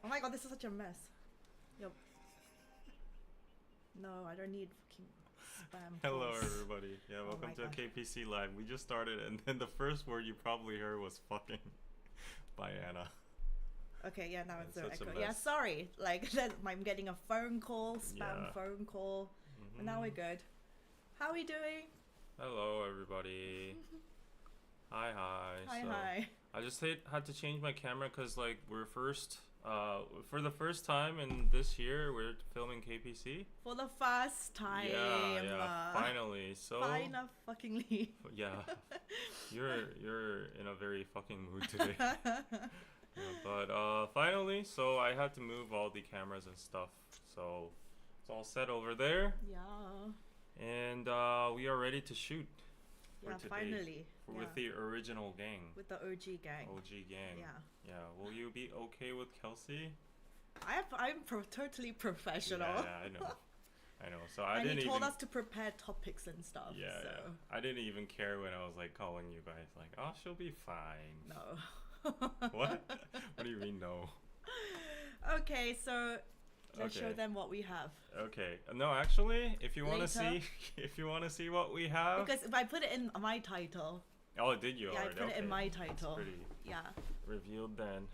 Oh my god, this is such a mess. Yep. No, I don't need fucking spam Hello calls. everybody. Yeah, Oh welcome my to God. KPC Live. We just started and then the first word you probably heard was fucking by Anna. Okay, yeah, now it's It's so such a echo. Yeah, mess. sorry. Like, I'm getting a phone call, spam Yeah. phone call. But now we're good. How are we doing? Hello everybody. Hi. Hi, So hi. I just had to change my camera because like we're for the first time in this year we're filming KPC. For the first time. Yeah, finally. So Final fuckingly. yeah, you're in a very fucking mood today. Yeah, but finally, so I had to move all the cameras and stuff. So it's all set over there, Yeah. and we are ready to shoot for Yeah, today finally. with the original gang, With the OG gang. OG gang. Yeah. Yeah. Will you be okay with Kelsey? I'm totally professional. Yeah, I know. So I And didn't he told even. us to prepare topics and stuff. Yeah, so. yeah. I didn't even care when I was like calling you guys, like, oh, she'll be fine. No. What? What do you mean no? Okay, so let's show Okay. them what we have. Okay. No, actually, if you want to Later. see, if you want to see what we have. Because if I put it in my title. Oh, did you Yeah, I already? put it in Okay. my That's title. pretty Yeah. revealed then.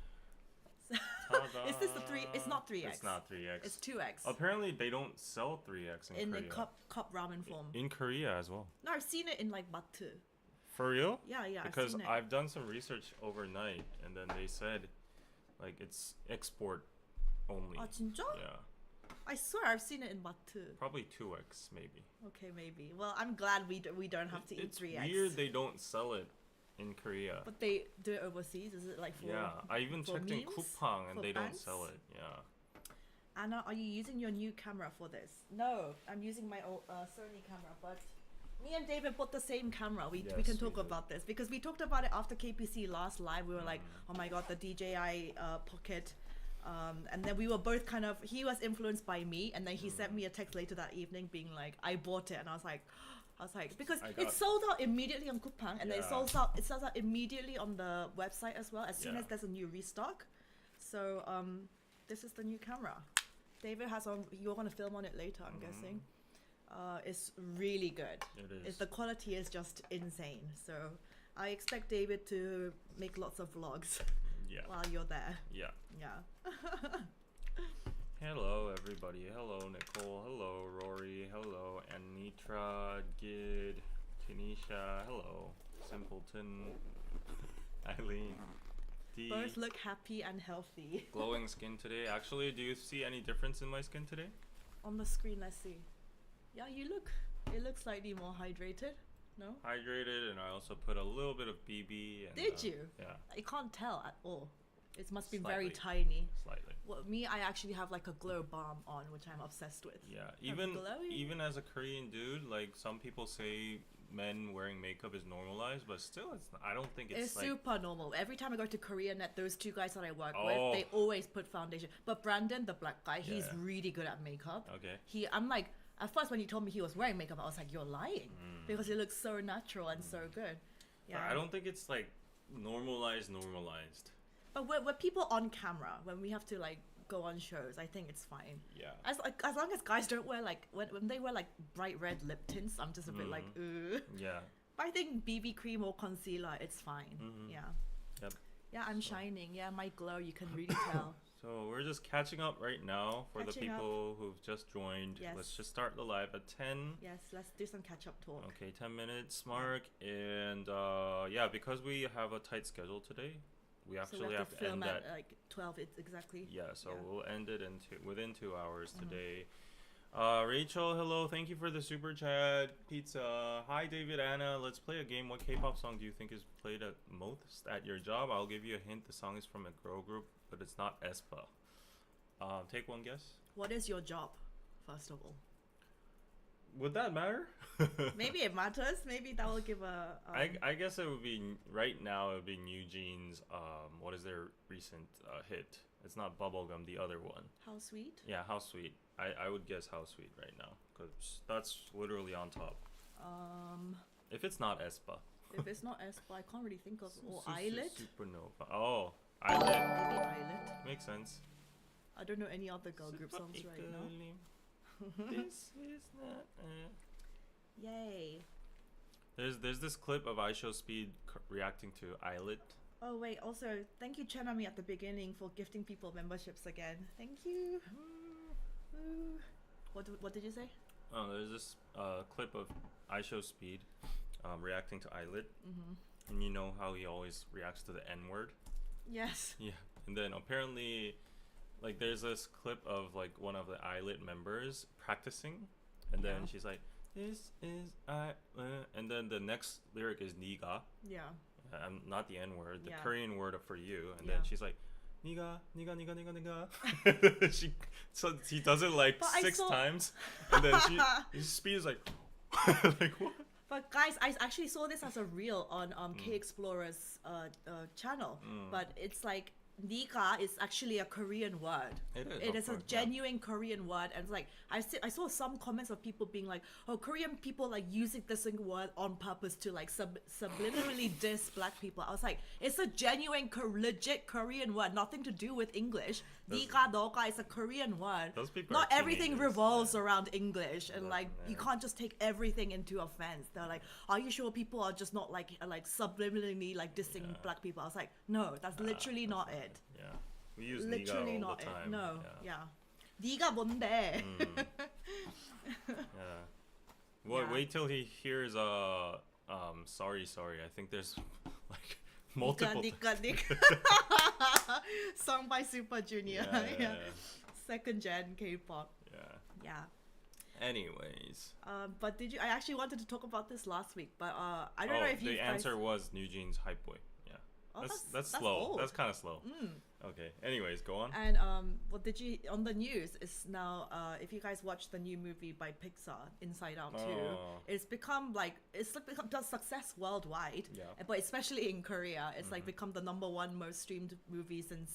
Is this the 3? It's not 3x. It's not 3x. It's 2x. Apparently, they don't sell 3x in In Korea. the cup ramen form. In Korea as well. No, I've seen it in like Batu. For real? Yeah, Because I've seen it. I've done some research overnight, and then they said, like, it's export only. 아 진짜? Yeah. I swear I've seen it in Batu. Probably 2x, maybe. Okay, maybe. Well, I'm glad we don't have to eat It's 3x. weird they don't sell it in Korea. But they do it overseas. Is it like for? Yeah, I even for checked in memes? Kupang and For they don't bands? sell it. Yeah. Anna, are you using your new camera for this? No, I'm using my old Sony camera. But me and David bought the same camera. We Yes, can we talk did. about this because we talked about it after KPC last live. We were like, oh my god, the DJI Pocket. And then we were both kind of, he was influenced by me, and then he sent me a text later that evening being like, I bought it, and I was like, because it sold out immediately on Kupang, and then it Yeah. sells out immediately on the website as well, as soon Yeah. as there's a new restock. So this is the new camera. David has on, you're gonna film on it later, I'm guessing. It's really good. It is. The quality is just insane. So I expect David to make lots of vlogs Yeah. while you're there. Yeah. Yeah. Hello, everybody. Hello, Nicole. Hello, Rory. Hello, Anitra, Gid, Tanisha. Hello, Simpleton, Eileen. D. Both look happy and healthy. Glowing skin today. Actually, do you see any difference in my skin today? On the screen, let's see. Yeah, it looks slightly more hydrated. No? Hydrated, and I also put a little bit of BB. And, Did you? Yeah, I can't tell at all. It must be Slightly. very tiny. slightly. Well, me, I actually have like a glow balm on, which I'm obsessed with. Yeah, I'm glowing. even as a Korean dude, like some people say men wearing makeup is normalized, but still, I don't think It's it's like. super normal. Every time I go to Korea Net, those two guys that I work Oh. with, they always put foundation. But Brandon, the black guy, he's Yeah. really good at makeup. Okay. I'm like, at first when he told me he was wearing makeup, I was like, you're lying. Because it looks so natural and so good. Yeah. I don't think it's like normalized. But we're people on camera, when we have to like go on shows, I think it's fine. Yeah. As long as guys don't wear like, when they wear like bright red lip tints, I'm just a bit like, ugh. Yeah. But I think BB cream or concealer, it's fine. Yeah. Yep. Yeah, I'm shining. Yeah, my glow, you can really tell. So we're just catching up right now for the Catching up. people who've just joined. Yes. Let's just start the live at 10. Yes, let's do some catch-up talk. Okay, 10 minutes mark. And yeah, because we have a tight schedule today, we So actually we have to film end at like 12 exactly. Yeah, so Yeah. Mm-hmm. we'll end it within 2 hours today. Rachel, hello. Thank you for the super chat. Pizza. Hi, David, Anna. Let's play a game. What K-pop song do you think is played at most at your job? I'll give you a hint. The song is from a girl group, but it's not aespa. Take one guess. What is your job, first of all? Would that matter? Maybe it matters. Maybe that will give a... I guess it would be, right now, it would be NewJeans. What is their recent hit? It's not Bubblegum, the other one. How sweet? Yeah, How Sweet. I would guess How Sweet right now, because that's literally on top. If it's not aespa. If it's not aespa, I can't really think of... Or Eyelet? Supernova. Oh, Eyelet. Maybe Eyelet. Makes sense. I don't know any other girl group songs right now. This is not. Yay. There's this clip of iShowSpeed reacting to Eyelet. Oh wait, also thank you Chenami at the beginning for gifting people memberships again. Thank you. Woo. What did you say? Oh, there's this clip of iShowSpeed reacting to Eyelet. And you know how he always reacts to the N-word? Yes. Yeah. And then apparently, like, there's this clip of, like, one of the Eyelet members practicing. And then she's like, this is and then the next lyric is niga. Yeah. Not the N-word, the Korean word for you. And then she's like, niga. So he does it like 6 times. And then his speed is like, like what? But guys, I actually saw this as a reel on K Explorer's channel. But it's like niga is actually a Korean word. It is a genuine Korean word, and it's like I saw some comments of people being like, "Oh, Korean people like using this word on purpose to like subliminally diss black people." I was like, it's a genuine, legit Korean word, nothing to do with English. Niga, noga is a Korean word. Those people Not are everything teenagers, revolves around English, and like you can't just take everything into offense. They're like, "Are you sure people are just not like subliminally like dissing black people?" I was like, no, that's literally not it. Yeah, we use literally niga all not the time. it. No, yeah. 니가 뭔데? Wait till he hears sorry. I think there's like multiple. 니가. Song by Super Junior. Yeah. Second gen K-pop. Yeah. Anyways. But did you? I actually wanted to talk about this last week, but I don't know if you. The answer was NewJeans Hype Boy. Yeah. Oh, that's slow. old. That's kind of slow. Okay. Anyways, go on. And what did you on the news is now if you guys watch the new movie by Pixar, Inside Out 2, it's become a success worldwide. Yeah. But especially in Korea, it's like become the #1 most streamed movie since.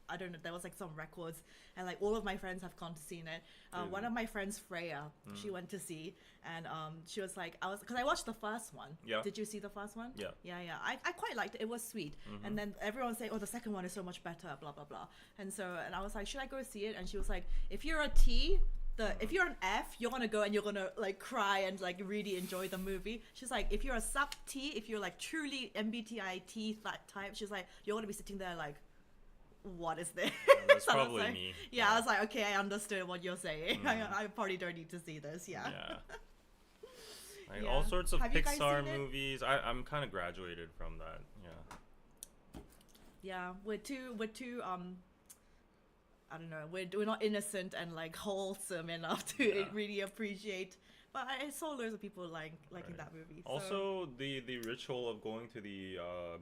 I don't know, there was like some records, and like all of my friends have gone to see it. One of my friends, Freya, she went to see, and she was like, because I watched the first one. Yeah. Did you see the first one? Yeah. Yeah. I quite liked it. It was sweet. And then everyone saying, oh, the second one is so much better, blah blah blah. And I was like, should I go see it? And she was like, if you're a T, if you're an F, you're gonna go and you're gonna like cry and like really enjoy the movie. She's like, if you're a sub T, if you're like truly MBTI T type, she's like, you're gonna be sitting there like, what is this? That's probably me. Yeah, I was like, okay, I understood what you're saying. I probably don't need to see this. Yeah. Like all sorts of Pixar movies. I'm kind of graduated from that. Yeah, we're too I don't know, we're not innocent and like wholesome enough to really appreciate. But I saw loads of people liking that movie. So. Also, the ritual of going to the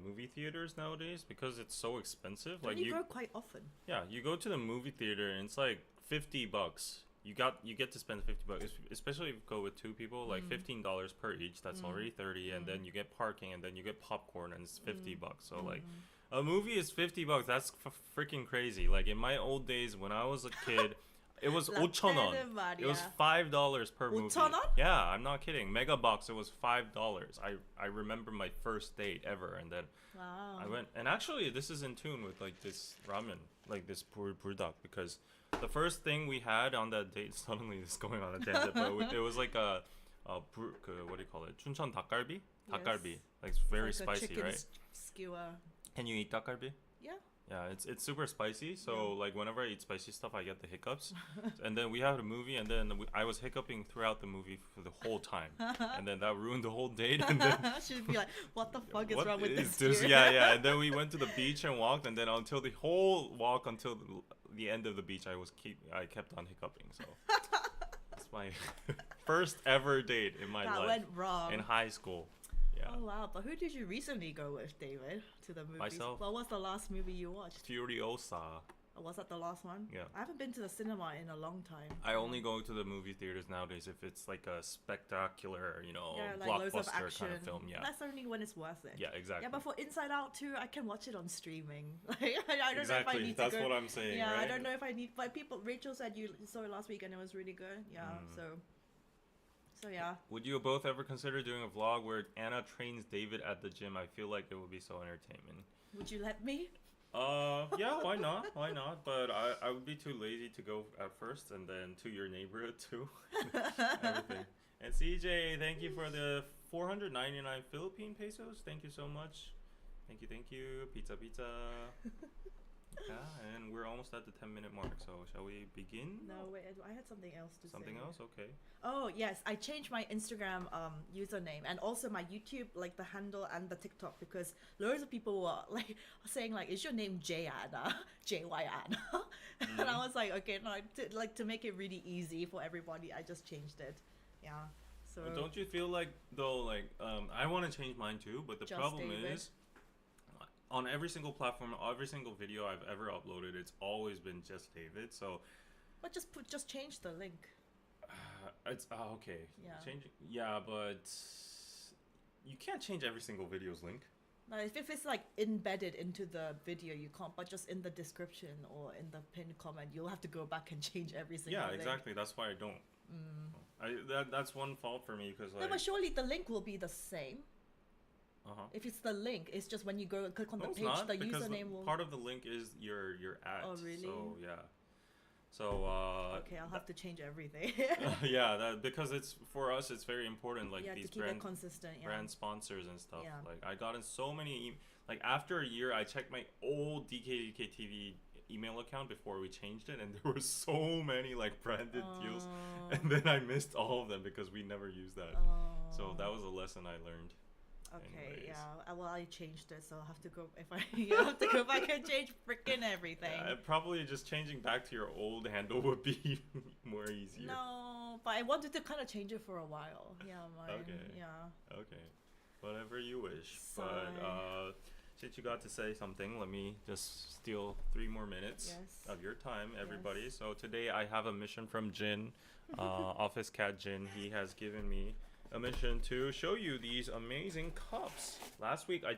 movie theaters nowadays, because it's so expensive. Don't you go quite often? Yeah, you go to the movie theater and it's like $50. You get to spend $50, especially if you go with 2 people, like $15 per each. That's already $30, and then you get parking, and then you get popcorn, and it's $50. So like, a movie is $50. That's freaking crazy. Like in my old days when I was a kid. It was 5,000원. It was $5 per movie. 5,000원? Yeah, I'm not kidding. Mega Box, it was $5. I remember my first date ever, and then I went. And actually, this is in tune with like this ramen, like this burdak, because the first thing we had on that date, suddenly it's going on a tangent, but it was like what do you call it? Chuncheon 닭갈비? 닭갈비. Like it's very spicy, right? Skewer. Can you eat 닭갈비? Yeah. Yeah, it's super spicy. So like whenever I eat spicy stuff, I get the hiccups. And then we had a movie, and then I was hiccuping throughout the movie for the whole time, and then that ruined the whole date. And then she'd be like, "What the fuck is wrong with this?" Yeah. And then we went to the beach and walked, and then until the whole walk until the end of the beach, I kept on hiccuping. So it's my first ever date in my life. That went wrong in high school. Yeah. Oh wow! But who did you recently go with, David, to the movies? Myself. What was the last movie you watched? Furiosa. Oh, was that the last one? Yeah. I haven't been to the cinema in a long time. I only go to the movie theaters nowadays if it's like a spectacular, like blockbuster loads of action. kind of film. Yeah. That's only when it's worth it. Yeah, exactly. Yeah, but for Inside Out 2, I can watch it on streaming. Like I don't know if I need That's to go. what I'm saying. Yeah, right? I don't know if I need. But Rachel said you saw it last week and it was really good. Yeah. So yeah. Would you both ever consider doing a vlog where Anna trains David at the gym? I feel like it would be so entertaining. Would you let me? Yeah, why not? Why not? But I would be too lazy to go at first and then to your neighborhood too. Everything. And CJ, thank you for the 499 Philippine pesos. Thank you so much. Thank you. Pizza. Yeah, and we're almost at the 10-minute mark, so shall we begin? No, wait, I had something else to say. Something else? Okay. Oh, yes, I changed my Instagram username and also my YouTube, like the handle and the TikTok, because loads of people were like saying like, is your name Jayana? J-Y-Anna? And I was like, okay, no, to make it really easy for everybody, I just changed it. Yeah. So Don't you feel like though, like I want to change mine too, but the Just problem David. is on every single platform, every single video I've ever uploaded, it's always been just David. So But just change the link. it's okay. Yeah. Yeah, but you can't change every single video's link. Now, if it's like embedded into the video, you can't. But just in the description or in the pinned comment, you'll have to go back and change every single. Yeah, link. exactly. That's why I don't. That's one fault for me because No, like. but surely the link will be the same. Uh-huh. If it's the link, it's just when you go click on No, the it's page, not, the because username will. part of the link is your ad. Oh, really? So yeah. So Okay, I'll have to change everything. yeah, because it's for us, it's very important. Like Yeah, these to keep it consistent. Yeah. brand sponsors and stuff. Yeah. Like I got in so many like after a year, I checked my old DKDKTV email account before we changed it, and there were so many like branded deals, and then I missed all of them because we never used that. So that was a lesson I learned. Okay, Anyways. yeah. Well, I changed it, so I'll have to go. You have to go back and change freaking everything. Probably just changing back to your old handle would be more easier. No, but I wanted to kind of change it for a while. Yeah, mine. Okay. Yeah. Okay, whatever you wish. Sorry. But since you got to say something, let me just steal 3 more minutes Yes. of your time, everybody. So today I have a mission from Jin, Office Cat Jin. He has given me a mission to show you these amazing cups. Last week I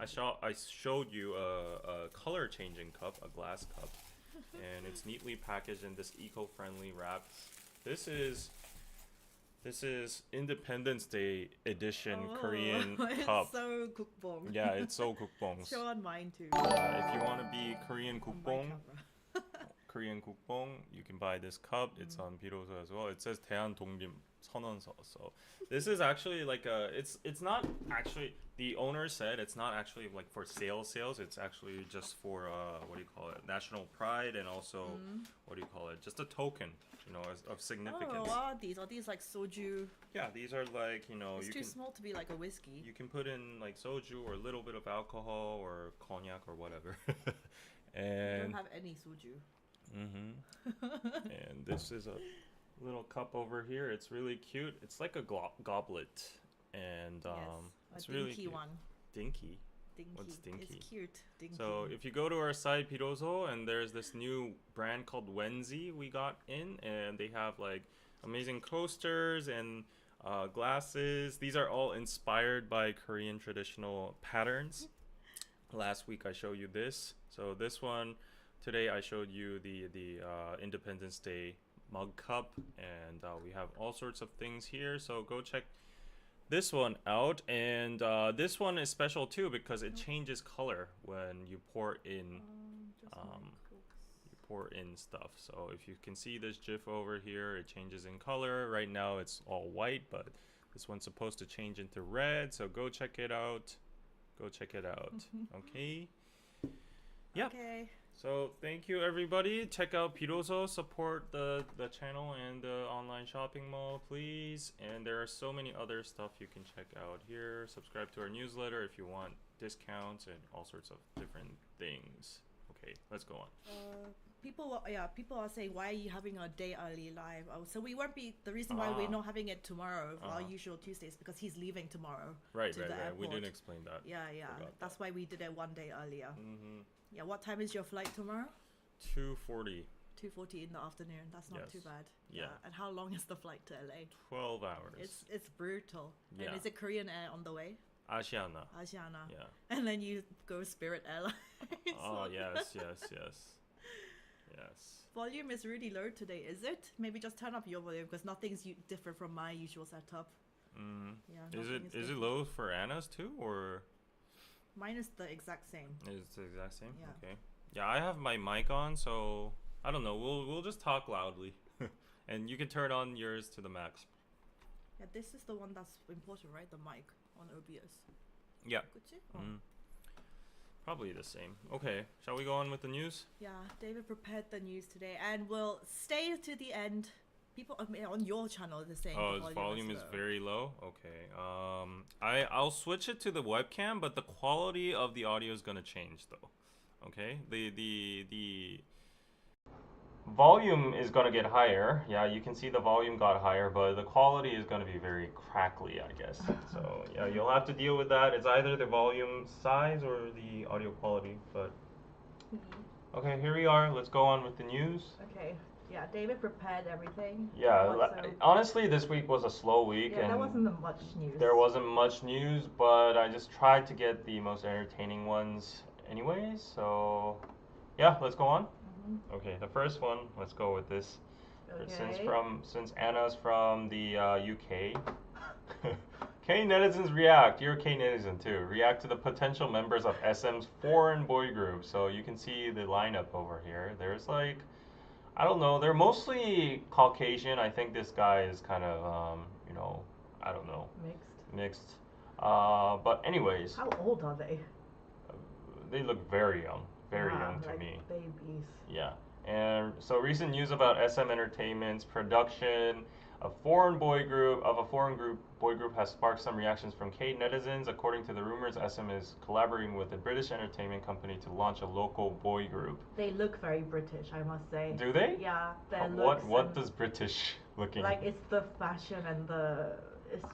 showed you a color changing cup, a glass cup, and it's neatly packaged in this eco-friendly wrap. This is Independence Day edition Korean cup. It's so kukbong. Yeah, it's so kukbong. Show on mine too. If you want to be Korean On my kukbong, camera. you can buy this cup. It's on Piroso as well. It says 대한독립 선언서. So this is actually like it's not actually, the owner said it's not actually like for sales. It's actually just for what do you call it, national pride, and also what do you call it, just a token, of significance. Oh, what are these? Are these like soju? Yeah, these are like, It's you too can small to be like a whiskey. you can put in like soju or a little bit of alcohol or cognac or whatever. I And don't have any soju. and this is a little cup over here. It's really cute. It's like a goblet, and it's a really dinky cute. one. Dinky. Dinky. What's dinky? It's cute. Dinky. So if you go to our site Piroso, and there's this new brand called Wenzi we got in, and they have like amazing coasters and glasses. These are all inspired by Korean traditional patterns. Last week I showed you this. So this one, today I showed you the Independence Day mug cup, and we have all sorts of things here. So go check this one out, and this one is special too because it changes color when you pour in stuff. So if you can see this GIF over here, it changes in color. Right now it's all white, but this one's supposed to change into red. So go check it out. Okay. Yeah. Okay. So thank you everybody. Check out Piroso, support the channel and the online shopping mall, please. And there are so many other stuff you can check out here. Subscribe to our newsletter if you want discounts and all sorts of different things. Okay, let's go on. People are saying, why are you having a day early live? Oh, so we won't be, the reason why we're not having it tomorrow for our usual Tuesdays, because he's leaving tomorrow. Right. The We airport. didn't explain that. Yeah. Forgot That's why we did it one day earlier. Mm-hmm. Yeah, what time is your flight tomorrow? 2:40. 2:40 in the afternoon. That's not too Yes. bad. Yeah. And how long is the flight to LA? 12 hours. It's brutal. Yeah. And is it Korean Air on the way? Asiana. Asiana. Yeah. And then you go Spirit Airlines. Oh, yes. Volume is really low today, is it? Maybe just turn up your volume because nothing's different from my usual setup. Yeah. Is nothing it different. low for Anna's too, or Mine is the exact same. is it the exact same? Yeah. Okay. Yeah, I have my mic on, so I don't know. We'll just talk loudly, and you can turn on yours to the max. Yeah, this is the one that's important, right? The mic on OBS. Yeah. 그치? Oh. Probably the same. Okay, shall we go on with the news? Yeah, David prepared the news today, and we'll stay to the end. People on your channel are saying Oh, the its volume is low. very low. Okay. I'll switch it to the webcam, but the quality of the audio is gonna change though. Okay. The volume is gonna get higher. Yeah, you can see the volume got higher, but the quality is gonna be very crackly, I guess. So yeah, you'll have to deal with that. It's either the volume size or the audio quality. But okay, here we are. Let's go on with the news. Okay. Yeah, David prepared everything. Yeah, honestly, this week was a slow week. Yeah, and there wasn't much news. There wasn't much news, but I just tried to get the most entertaining ones anyways. So yeah, let's go on. Okay, the first one, let's go with this. Okay. Since Anna's from the UK, K netizens react. You're a K netizen too. React to the potential members of SM's foreign boy group. So you can see the lineup over here. There's like, I don't know. They're mostly Caucasian. I think this guy is kind of, you know, I don't know. Mixed. But anyways. How old are they? They look very young. Very young to like me. Babies. Yeah. And so recent news about SM Entertainment's production of a foreign boy group has sparked some reactions from K netizens. According to the rumors, SM is collaborating with a British entertainment company to launch a local boy group. They look very British, I must say. Do they? Yeah, their looks. What does British looking? Like it's the fashion and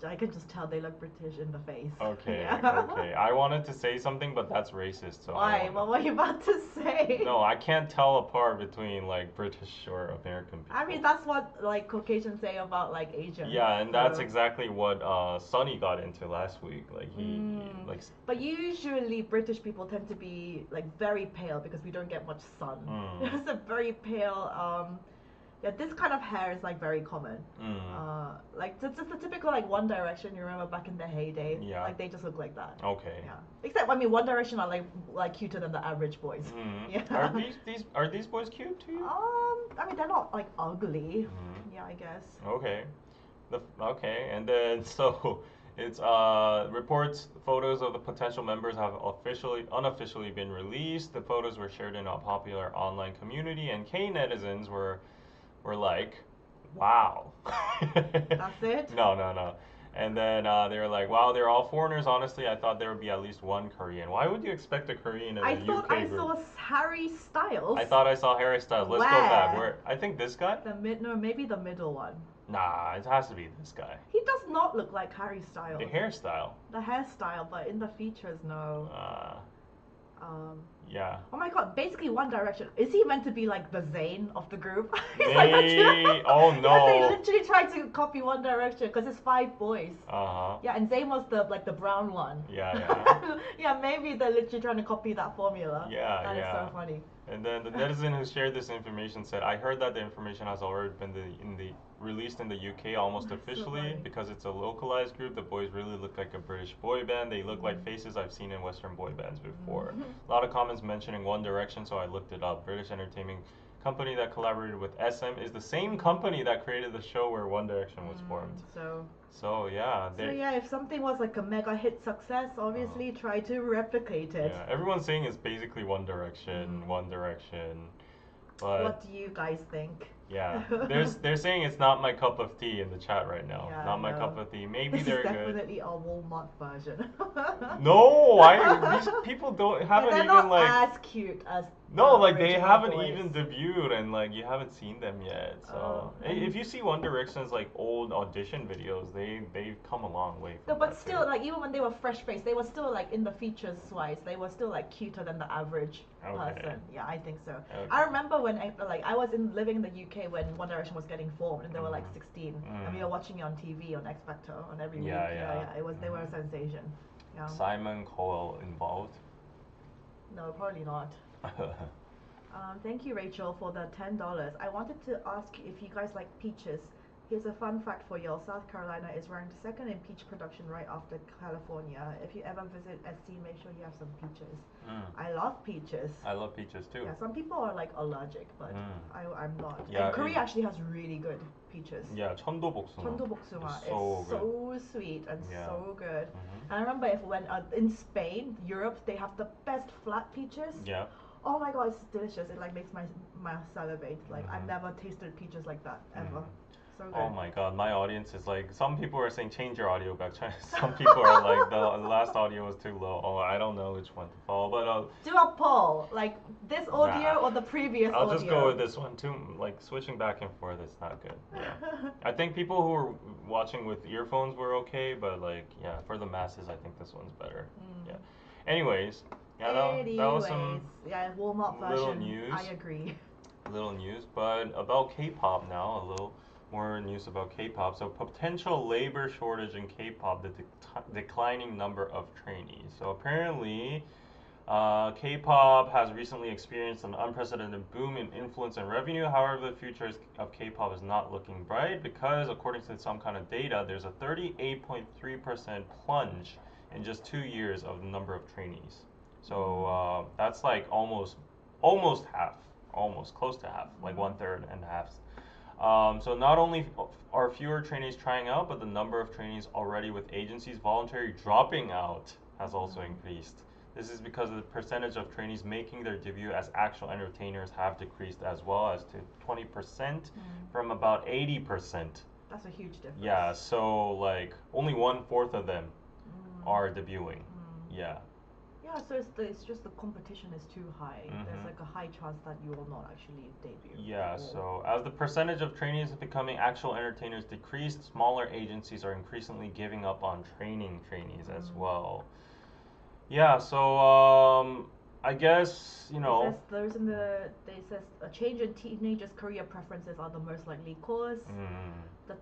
I can just tell they look British in the face. Okay, yeah. okay. I wanted to say something, but that's racist. So why? What were you about to say? No, I can't tell apart between like British or American people. I mean, that's what like Caucasians say about like Asians. Yeah, and that's exactly what Sonny got into last week. Like he like. But usually British people tend to be like very pale because we don't get much sun. It's a very pale. Yeah, this kind of hair is like very common. Like it's just the typical like One Direction. You remember back in the heyday? Yeah. Like they just look like that. Okay. Yeah. Except I mean, One Direction are like cuter than the average boys. Yeah. Are these boys cute to you? I mean they're not like ugly. Yeah, I guess. Okay. Okay, and then so it's reports photos of the potential members have unofficially been released. The photos were shared in a popular online community, and K netizens were like, wow. That's it? No. And then they were like, wow, they're all foreigners. Honestly, I thought there would be at least one Korean. Why would you expect a Korean in a UK group? I saw Harry Styles. I thought I saw Harry Styles. Let's go back. Where? I think this guy? Maybe the middle one. Nah, it has to be this guy. He does not look like Harry Styles. The hairstyle. The hairstyle, but in the features, no. Yeah. Oh my god, basically One Direction. Is he meant to be like the Zayn of the group? Oh no. Yeah, they literally tried to copy One Direction because it's 5 boys. Yeah, and Zayn was the brown one. Yeah. Yeah, maybe they're literally trying to copy that formula. Yeah, That is so funny. And then the netizen who shared this information said, I heard that the information has already been released in the UK almost officially because it's a localized group. The boys really look like a British boy band. They look like faces I've seen in Western boy bands before. A lot of comments mentioning One Direction, so I looked it up. British entertainment company that collaborated with SM is the same company that created the show where One Direction was formed. So yeah. So yeah, if something was like a mega hit success, obviously try to replicate it. Yeah, everyone's saying it's basically One Direction, One Direction. But what do you guys think? Yeah, they're saying it's not my cup of tea in the chat right now. Yeah, not my cup of tea. Maybe this they're is good. definitely a Walmart version. No, these people haven't they're even not like as cute as. No, like they haven't boys. even debuted and like you haven't seen them yet. So if you see One Direction's like old audition videos, they've come a long way. No, but still, like even when they were fresh faced, they were still like in the features wise, they were still like cuter than the average person. Yeah, I think so. Okay. I remember when I was living in the UK when One Direction was getting formed, and they were like 16, and we were watching it on TV on X Factor on every week. Yeah. They were a sensation. Yeah. Simon Cowell involved? No, probably not. Thank you, Rachel, for the $10. I wanted to ask if you guys like peaches. Here's a fun fact for y'all. South Carolina is ranked second in peach production right after California. If you ever visit SC, make sure you have some peaches. I love peaches. I love peaches too. Yeah, some people are like allergic, but I'm not. Yeah, and Korea actually has really good peaches. Yeah, 천도복숭아. 천도복숭아 is so so sweet and Yeah. so good. And I remember if when in Spain, Europe, they have the best flat peaches. Yeah. Oh my god, it's delicious. It like makes my mouth salivate. Like I've never tasted peaches like that ever. So good. Oh my god, my audience is like, some people are saying change your audio back. Some people are like, the last audio was too low. Oh, I don't know which one to follow, but do a poll, like this audio or the previous I'll audio. just go with this one too. Like switching back and forth is not good. Yeah. I think people who are watching with earphones were okay, but like, yeah, for the masses, I think this one's better. Yeah. Anyways, yeah, that was some warm-up little version. news. I agree. Little news, but about K-pop now, a little more news about K-pop. So potential labor shortage in K-pop, the declining number of trainees. So apparently, K-pop has recently experienced an unprecedented boom in influence and revenue. However, the future of K-pop is not looking bright because, according to some kind of data, there's a 38.3% plunge in just 2 years of the number of trainees. So that's like almost half. Almost close to half, like 1/3 and half. So not only are fewer trainees trying out, but the number of trainees already with agencies voluntarily dropping out has also increased. This is because the percentage of trainees making their debut as actual entertainers have decreased as well, as to 20% from about 80%. That's a huge difference. Yeah, so like only 1/4 of them are debuting. Yeah. Yeah, so it's just the competition is too high. There's like a high chance that you will not actually debut. Yeah, so as the percentage of trainees becoming actual entertainers decreased, smaller agencies are increasingly giving up on training trainees as well. Yeah, so I guess, you know. It says a change in teenagers' career preferences are the most likely cause.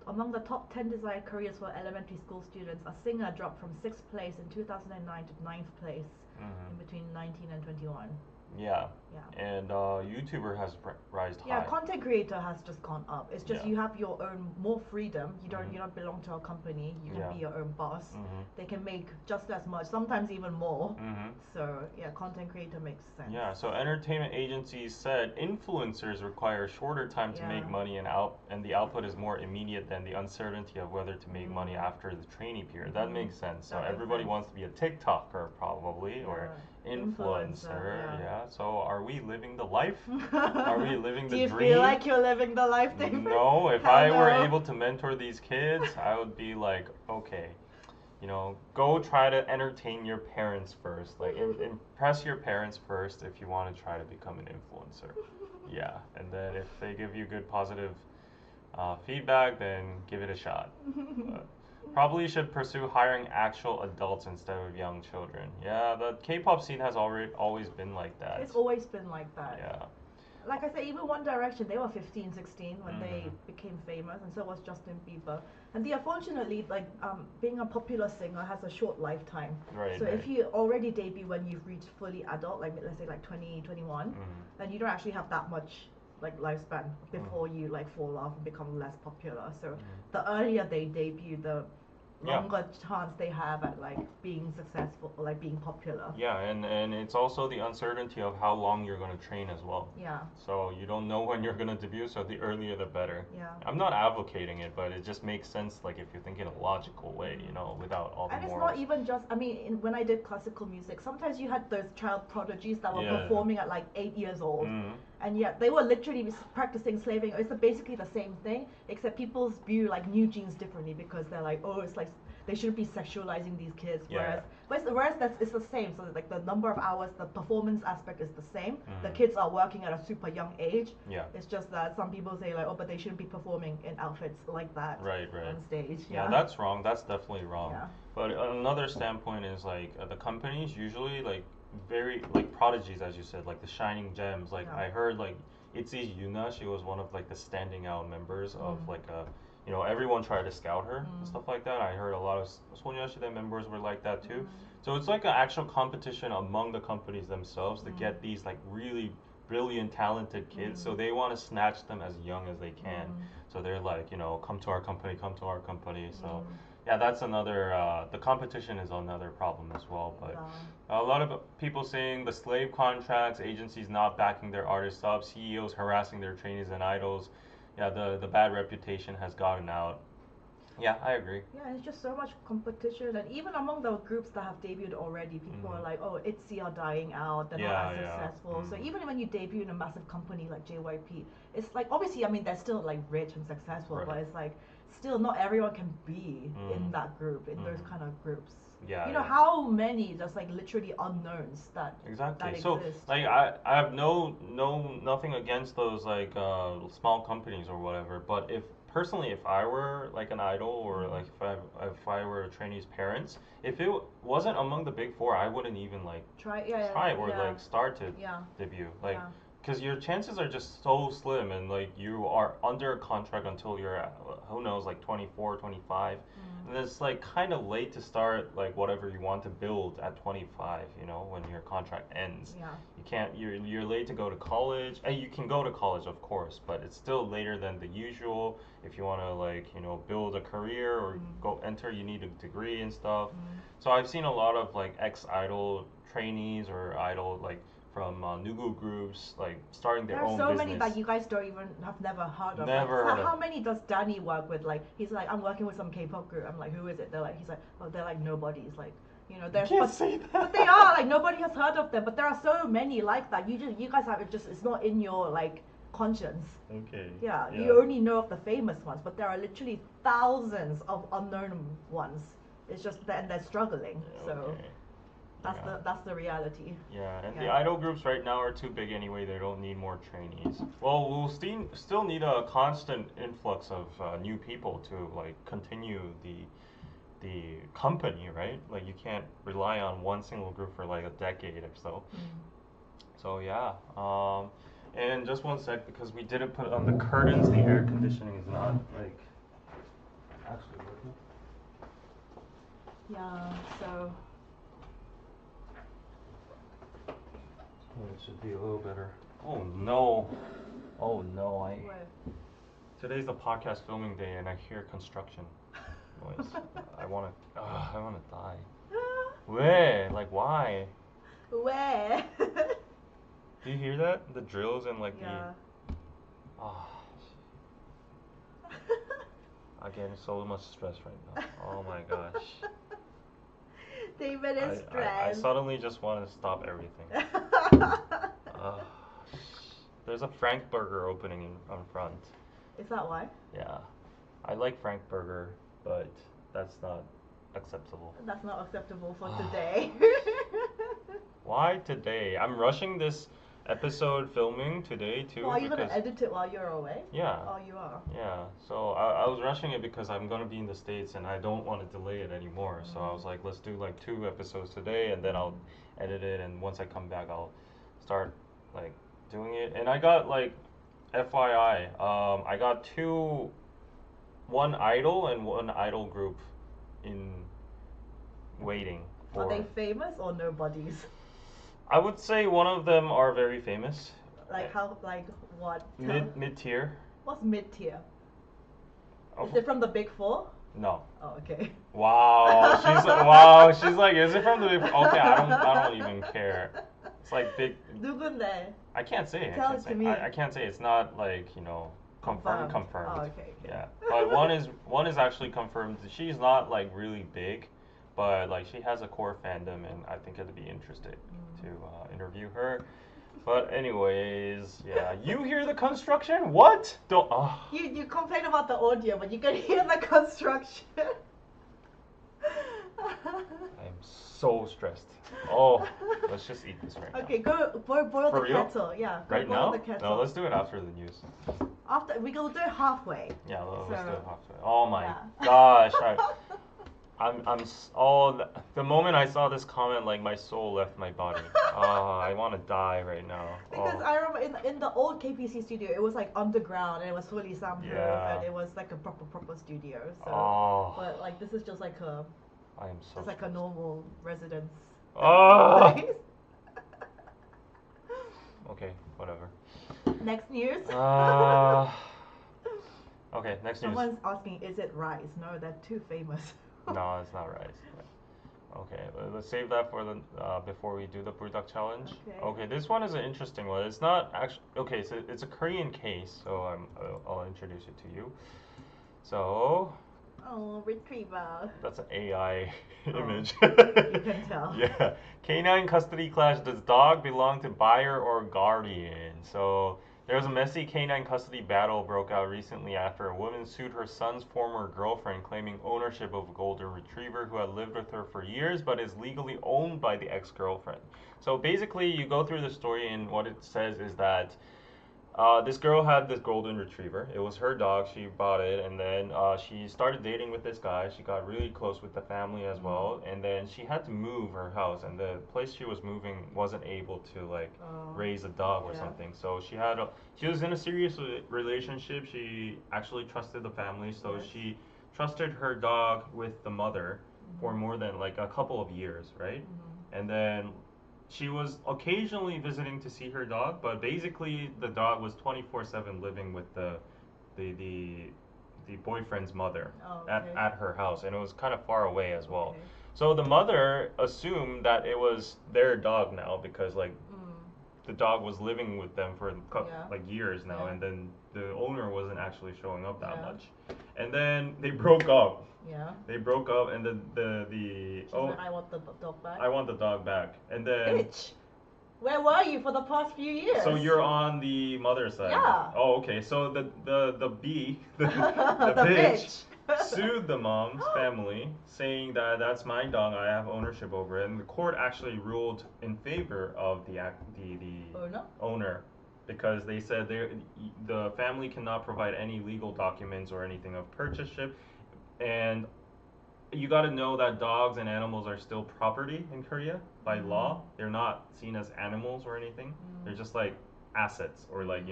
Among the top 10 desired careers for elementary school students, a singer dropped from 6th place in 2009 to 9th place in between 19 and 21. Yeah. And YouTuber has risen high. Yeah, content creator has just gone up. It's just Yeah. you have your own more freedom. You don't belong to a company. You can be your own boss. They can make just as much, sometimes even more. So yeah, content creator makes sense. Yeah, so entertainment agencies said influencers require a shorter time to make money, and the output is more immediate than the uncertainty of whether to make money after the trainee period. That makes sense. So everybody wants to be a TikToker probably, or influencer. Yeah. So are we living the life? Are we living the dream? Do you feel like you're living the life, David? No. If I were able to mentor these kids, I would be like, okay, go try to entertain your parents first. Like impress your parents first if you want to try to become an influencer. Yeah. And then if they give you good positive feedback, then give it a shot. But probably should pursue hiring actual adults instead of young children. Yeah, the K-pop scene has always been like that. It's always been like that. Yeah. Like I said, even One Direction, they were 15, 16 when they became famous, and so was Justin Bieber. And unfortunately, being a popular singer has a short lifetime. Right. So if you already debut when you've reached fully adult, like let's say 20, 21, then you don't actually have that much lifespan before you fall off and become less popular. So the earlier they debut, the longer chance they have at being successful or being popular. Yeah, and it's also the uncertainty of how long you're going to train as well. Yeah. So you don't know when you're going to debut, so the earlier the better. Yeah. I'm not advocating it, but it just makes sense if you think in a logical way, without all the And it's morals. not even just, when I did classical music, sometimes you had those child prodigies that were performing at 8 years old. And yet they were literally practicing slaving. It's basically the same thing, except people view NewJeans differently because they're they shouldn't be sexualizing these kids. Whereas it's the same. So the number of hours, the performance aspect is the same. The kids are working at a super young age. Yeah. It's just that some people say but they shouldn't be performing in outfits like that on stage. Yeah, that's wrong. That's definitely wrong. Yeah. But another standpoint is the companies usually very prodigies, as you said, the shining gems. I heard Itzy Yuna, she was one of the standing out members of everyone tried to scout her and stuff like that. I heard a lot of 소녀시대 members were like that too. So it's an actual competition among the companies themselves to get these really brilliant, talented kids, so they want to snatch them as young as they can. So they're like, come to our company, come to our company. So yeah, that's another. The competition is another problem as well. But a lot of people saying the slave contracts, agencies not backing their artists up, CEOs harassing their trainees and idols. Yeah, the bad reputation has gotten out. Yeah, I agree. Yeah, it's just so much competition, and even among the groups that have debuted already, people are like, "Oh, ITZY are dying out. They're not as successful." So even when you debut in a massive company like JYP, it's like obviously, I mean, they're still like rich and successful, but it's like still not everyone can be in that group, in those kind of groups. Yeah. You know how many just like literally unknowns that exactly. that So exist. like I have nothing against those like small companies or whatever, but if I were like an idol or like if I were a trainee's parents, if it wasn't among the big four, I wouldn't even like try it or like start to debut, like because your chances are just so slim, and like you are under a contract until you're who knows, like 24, 25, and it's like kind of late to start like whatever you want to build at 25, when your contract ends. You can't, you're late to go to college, and you can go to college of course, but it's still later than the usual if you want to like build a career or go enter, you need a degree and stuff. So I've seen a lot of like ex-idol trainees or idol like from Nugu groups like starting their own business. There are so many that you guys don't even have never heard of. Never heard of. How many does Danny work with? Like he's like, I'm working with some K-pop group. I'm like, who is it? He's like, oh, they're like nobodies. Like they're. You can't say that. But they are like nobody has heard of them. But there are so many like that. You guys have it just, it's not in your like conscience. Okay. Yeah, you only know of the famous ones, but there are literally thousands of unknown ones. It's just that, and they're struggling. So. That's the reality. Yeah, and the idol groups right now are too big anyway. They don't need more trainees. Well, we'll still need a constant influx of new people to like continue the company, right? Like you can't rely on one single group for like a decade or so. So yeah. And just one sec, because we didn't put on the curtains. The air conditioning is not like actually working. Yeah. So. It should be a little better. Oh no. Oh no. What? Today's the podcast filming day and I hear construction noise. I wanna die. Where? Like why? Where? Do you hear that? The drills and like the I'm getting so much stress right now. Oh my gosh. David is stressed. I suddenly just want to stop everything. There's a Frank Burger opening in front. Is that why? Yeah. I like Frank Burger, but that's not acceptable. That's not acceptable for today. Why today? I'm rushing this episode filming today too. Well, are you gonna edit it while you're away? Yeah. Oh, you are. Yeah. So I was rushing it because I'm gonna be in the States and I don't want to delay it anymore. So I was like, let's do like 2 episodes today, and then I'll edit it. And once I come back, I'll start like doing it. And I got like, FYI, I got 1 idol and 1 idol group in waiting. Are they famous or nobodies? I would say one of them are very famous. Like how? Like what? Mid tier. What's mid tier? Is it from the big 4? No. Oh, okay. Wow, she's like, is it from the big 4? Okay, I don't even care. It's like big. I can't say it. Tell it to me. I can't say it's not like confirmed. Oh, okay. Yeah, but one is actually confirmed. She's not like really big, but like she has a core fandom, and I think I'd be interested to interview her. But anyways, yeah, you hear the construction? What? Don't. You complain about the audio, but you can hear the construction. I'm so stressed. Oh, let's just eat this right now. Okay, go boil the kettle. Yeah, go right boil now? the kettle. No, let's do it after the news. After we go do it halfway. Yeah, let's do it halfway. Oh my gosh, the moment I saw this comment, like my soul left my body. I want to die right now. Because I remember in the old KPC studio, it was like underground and it was fully soundproof and it was like a proper studio. So, but like this is just like a. I am so. It's like a normal residence. Okay. whatever. Next news. Okay, next news. Someone's asking, is it rice? No, they're too famous. No, it's not rice. Okay, let's save that for the before we do the product challenge. Okay, this one is an interesting one. It's not actually okay. So it's a Korean case. So I'll introduce it to you. So. Oh, retriever. That's an AI image. You can tell. Yeah. Canine custody clash. Does dog belong to buyer or guardian? So there was a messy canine custody battle broke out recently after a woman sued her son's former girlfriend, claiming ownership of a golden retriever who had lived with her for years but is legally owned by the ex-girlfriend. So basically, you go through the story, and what it says is that this girl had this golden retriever. It was her dog. She bought it, and then she started dating with this guy. She got really close with the family as well, and then she had to move her house, and the place she was moving wasn't able to like raise a dog or something. So she was in a serious relationship. She actually trusted the family, so she trusted her dog with the mother for more than like a couple of years, right? And then she was occasionally visiting to see her dog, but basically the dog was 24/7 living with the boyfriend's mother at her house, and it was kind of far away as well. So the mother assumed that it was their dog now because like the dog was living with them for like years now, and then the owner wasn't actually showing up that much. And then they broke up. They broke up, and She's like, I want the dog back. I want the dog back. And then Bitch, where were you for the past few years? So you're on the mother's side. Yeah. Oh, okay. So the the bitch sued the mom's family, saying that that's my dog. I have ownership over it, and the court actually ruled in favor of the owner. Because they said the family cannot provide any legal documents or anything of purchaseship, and you got to know that dogs and animals are still property in Korea by law. They're not seen as animals or anything. They're just like assets or like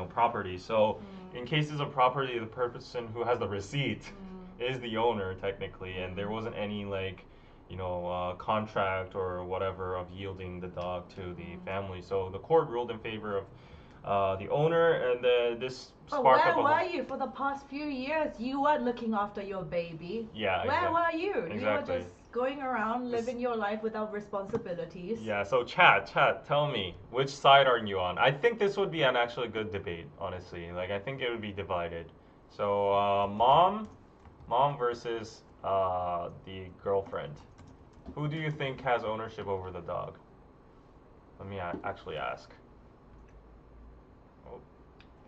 property. So in cases of property, the person who has the receipt is the owner technically, and there wasn't any like contract or whatever of yielding the dog to the family. So the court ruled in favor of the owner, and then this sparked up. Where were you for the past few years? You weren't looking after your baby. Yeah, Where were you? Exactly. You were just going around living your life without responsibilities. Yeah, so chat, tell me, which side are you on? I think this would be an actually good debate, honestly. Like, I think it would be divided. So, mom versus the girlfriend. Who do you think has ownership over the dog? Let me actually ask. Oh.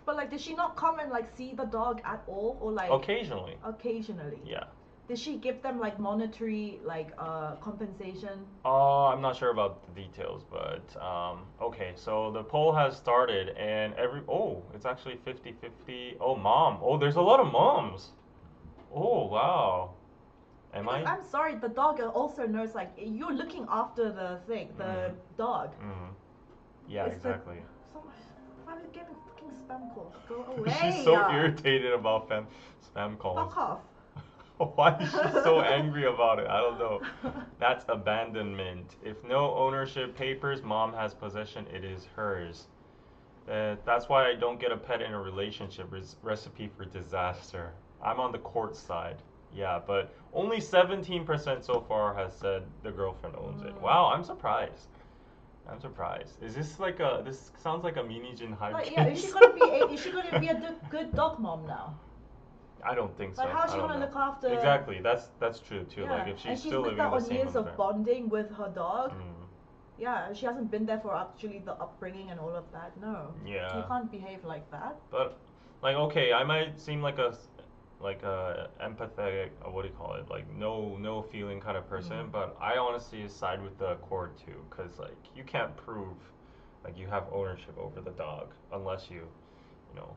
But like, did she not come and like see the dog at all, or like? Occasionally. Occasionally. Yeah. Did she give them like monetary like compensation? Oh, I'm not sure about the details, but okay. So the poll has started, and it's actually 50-50. Oh, mom. Oh, there's a lot of moms. Oh, wow. I'm sorry, the dog also knows like you're looking after the dog. Yeah, exactly. Why are you getting fucking spam calls? Go away. She's so irritated about spam calls. Fuck off. Why is she so angry about it? I don't know. That's abandonment. If no ownership papers, mom has possession, it is hers. That's why I don't get a pet in a relationship. Recipe for disaster. I'm on the court side. Yeah, but only 17% so far has said the girlfriend owns it. Wow, I'm surprised. Is this like this sounds like a Minijin hype case. Yeah, is she gonna be a good dog mom now? I don't think so. Like, how's she gonna look after? Exactly, that's true too. Yeah. Like if she's and still living the on same years of environment. bonding with her dog. Yeah, she hasn't been there for actually the upbringing and all of that. No. Yeah. You can't behave like that. But like, okay, I might seem like a empathetic, what do you call it, like no feeling kind of person, but I honestly side with the court too, because like you can't prove like you have ownership over the dog unless you know.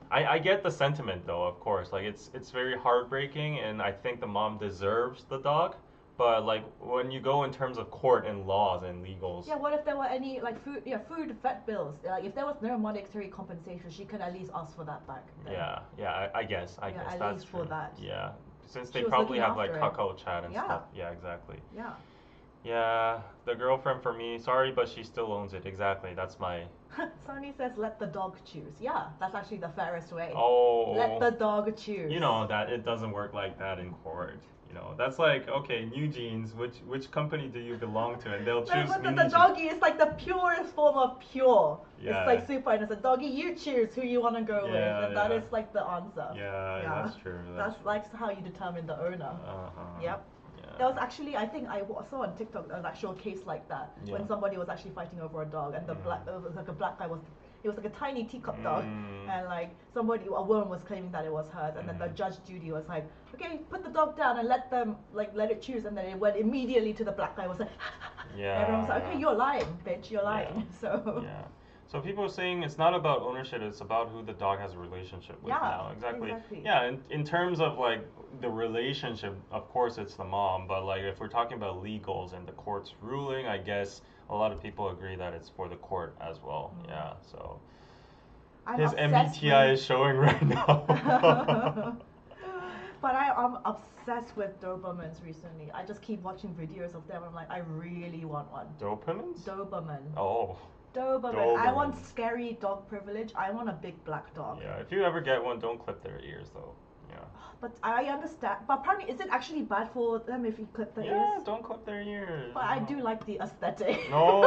I get the sentiment though, of course, like it's very heartbreaking, and I think the mom deserves the dog, but like when you go in terms of court and laws and legals. Yeah, what if there were any like food, vet bills? If there was no monetary compensation, she could at least ask for that back. Then. Yeah, I guess at that's least true. for that. Yeah, since they probably have like it. Kakao chat and stuff. Yeah, exactly. Yeah. Yeah, the girlfriend for me. Sorry, but she still owns it. Exactly. That's my. Sonny says, let the dog choose. Yeah, that's actually the fairest way. Oh. Let the dog choose. You know that it doesn't work like that in court. You know that's like, okay, NewJeans. Which company do you belong to? And they'll choose. But the doggy is like the purest form of pure. Yeah. It's like super innocent. Doggy, you choose who you want to go with, and that is like the answer. Yeah, that's true. That's like how you determine the owner. Yep. Yeah. There was actually, I think I saw on TikTok an actual case like that when somebody was actually fighting over a dog, and the it was like a black guy it was like a tiny teacup dog, and like a woman was claiming that it was hers, and then the judge Judy was like, okay, put the dog down and let it choose, and then it went immediately to the black guy. Was like, everyone was like, okay, you're lying, bitch, you're lying. So. Yeah. So people are saying it's not about ownership, it's about who the dog has a relationship with now. Exactly. Yeah, in terms of like the relationship, of course it's the mom, but like if we're talking about legals and the court's ruling, I guess a lot of people agree that it's for the court as well. Yeah, so his MBTI is showing right now. But I'm obsessed with Dobermans recently. I just keep watching videos of them. I'm like, I really want one. Dobermans? Doberman. Oh. Doberman. I want scary dog privilege. I want a big black dog. Yeah, if you ever get one, don't clip their ears though. Yeah. But I understand. But apparently, is it actually bad for them if you clip their ears? Yeah, don't clip their ears. But I do like the aesthetic. No,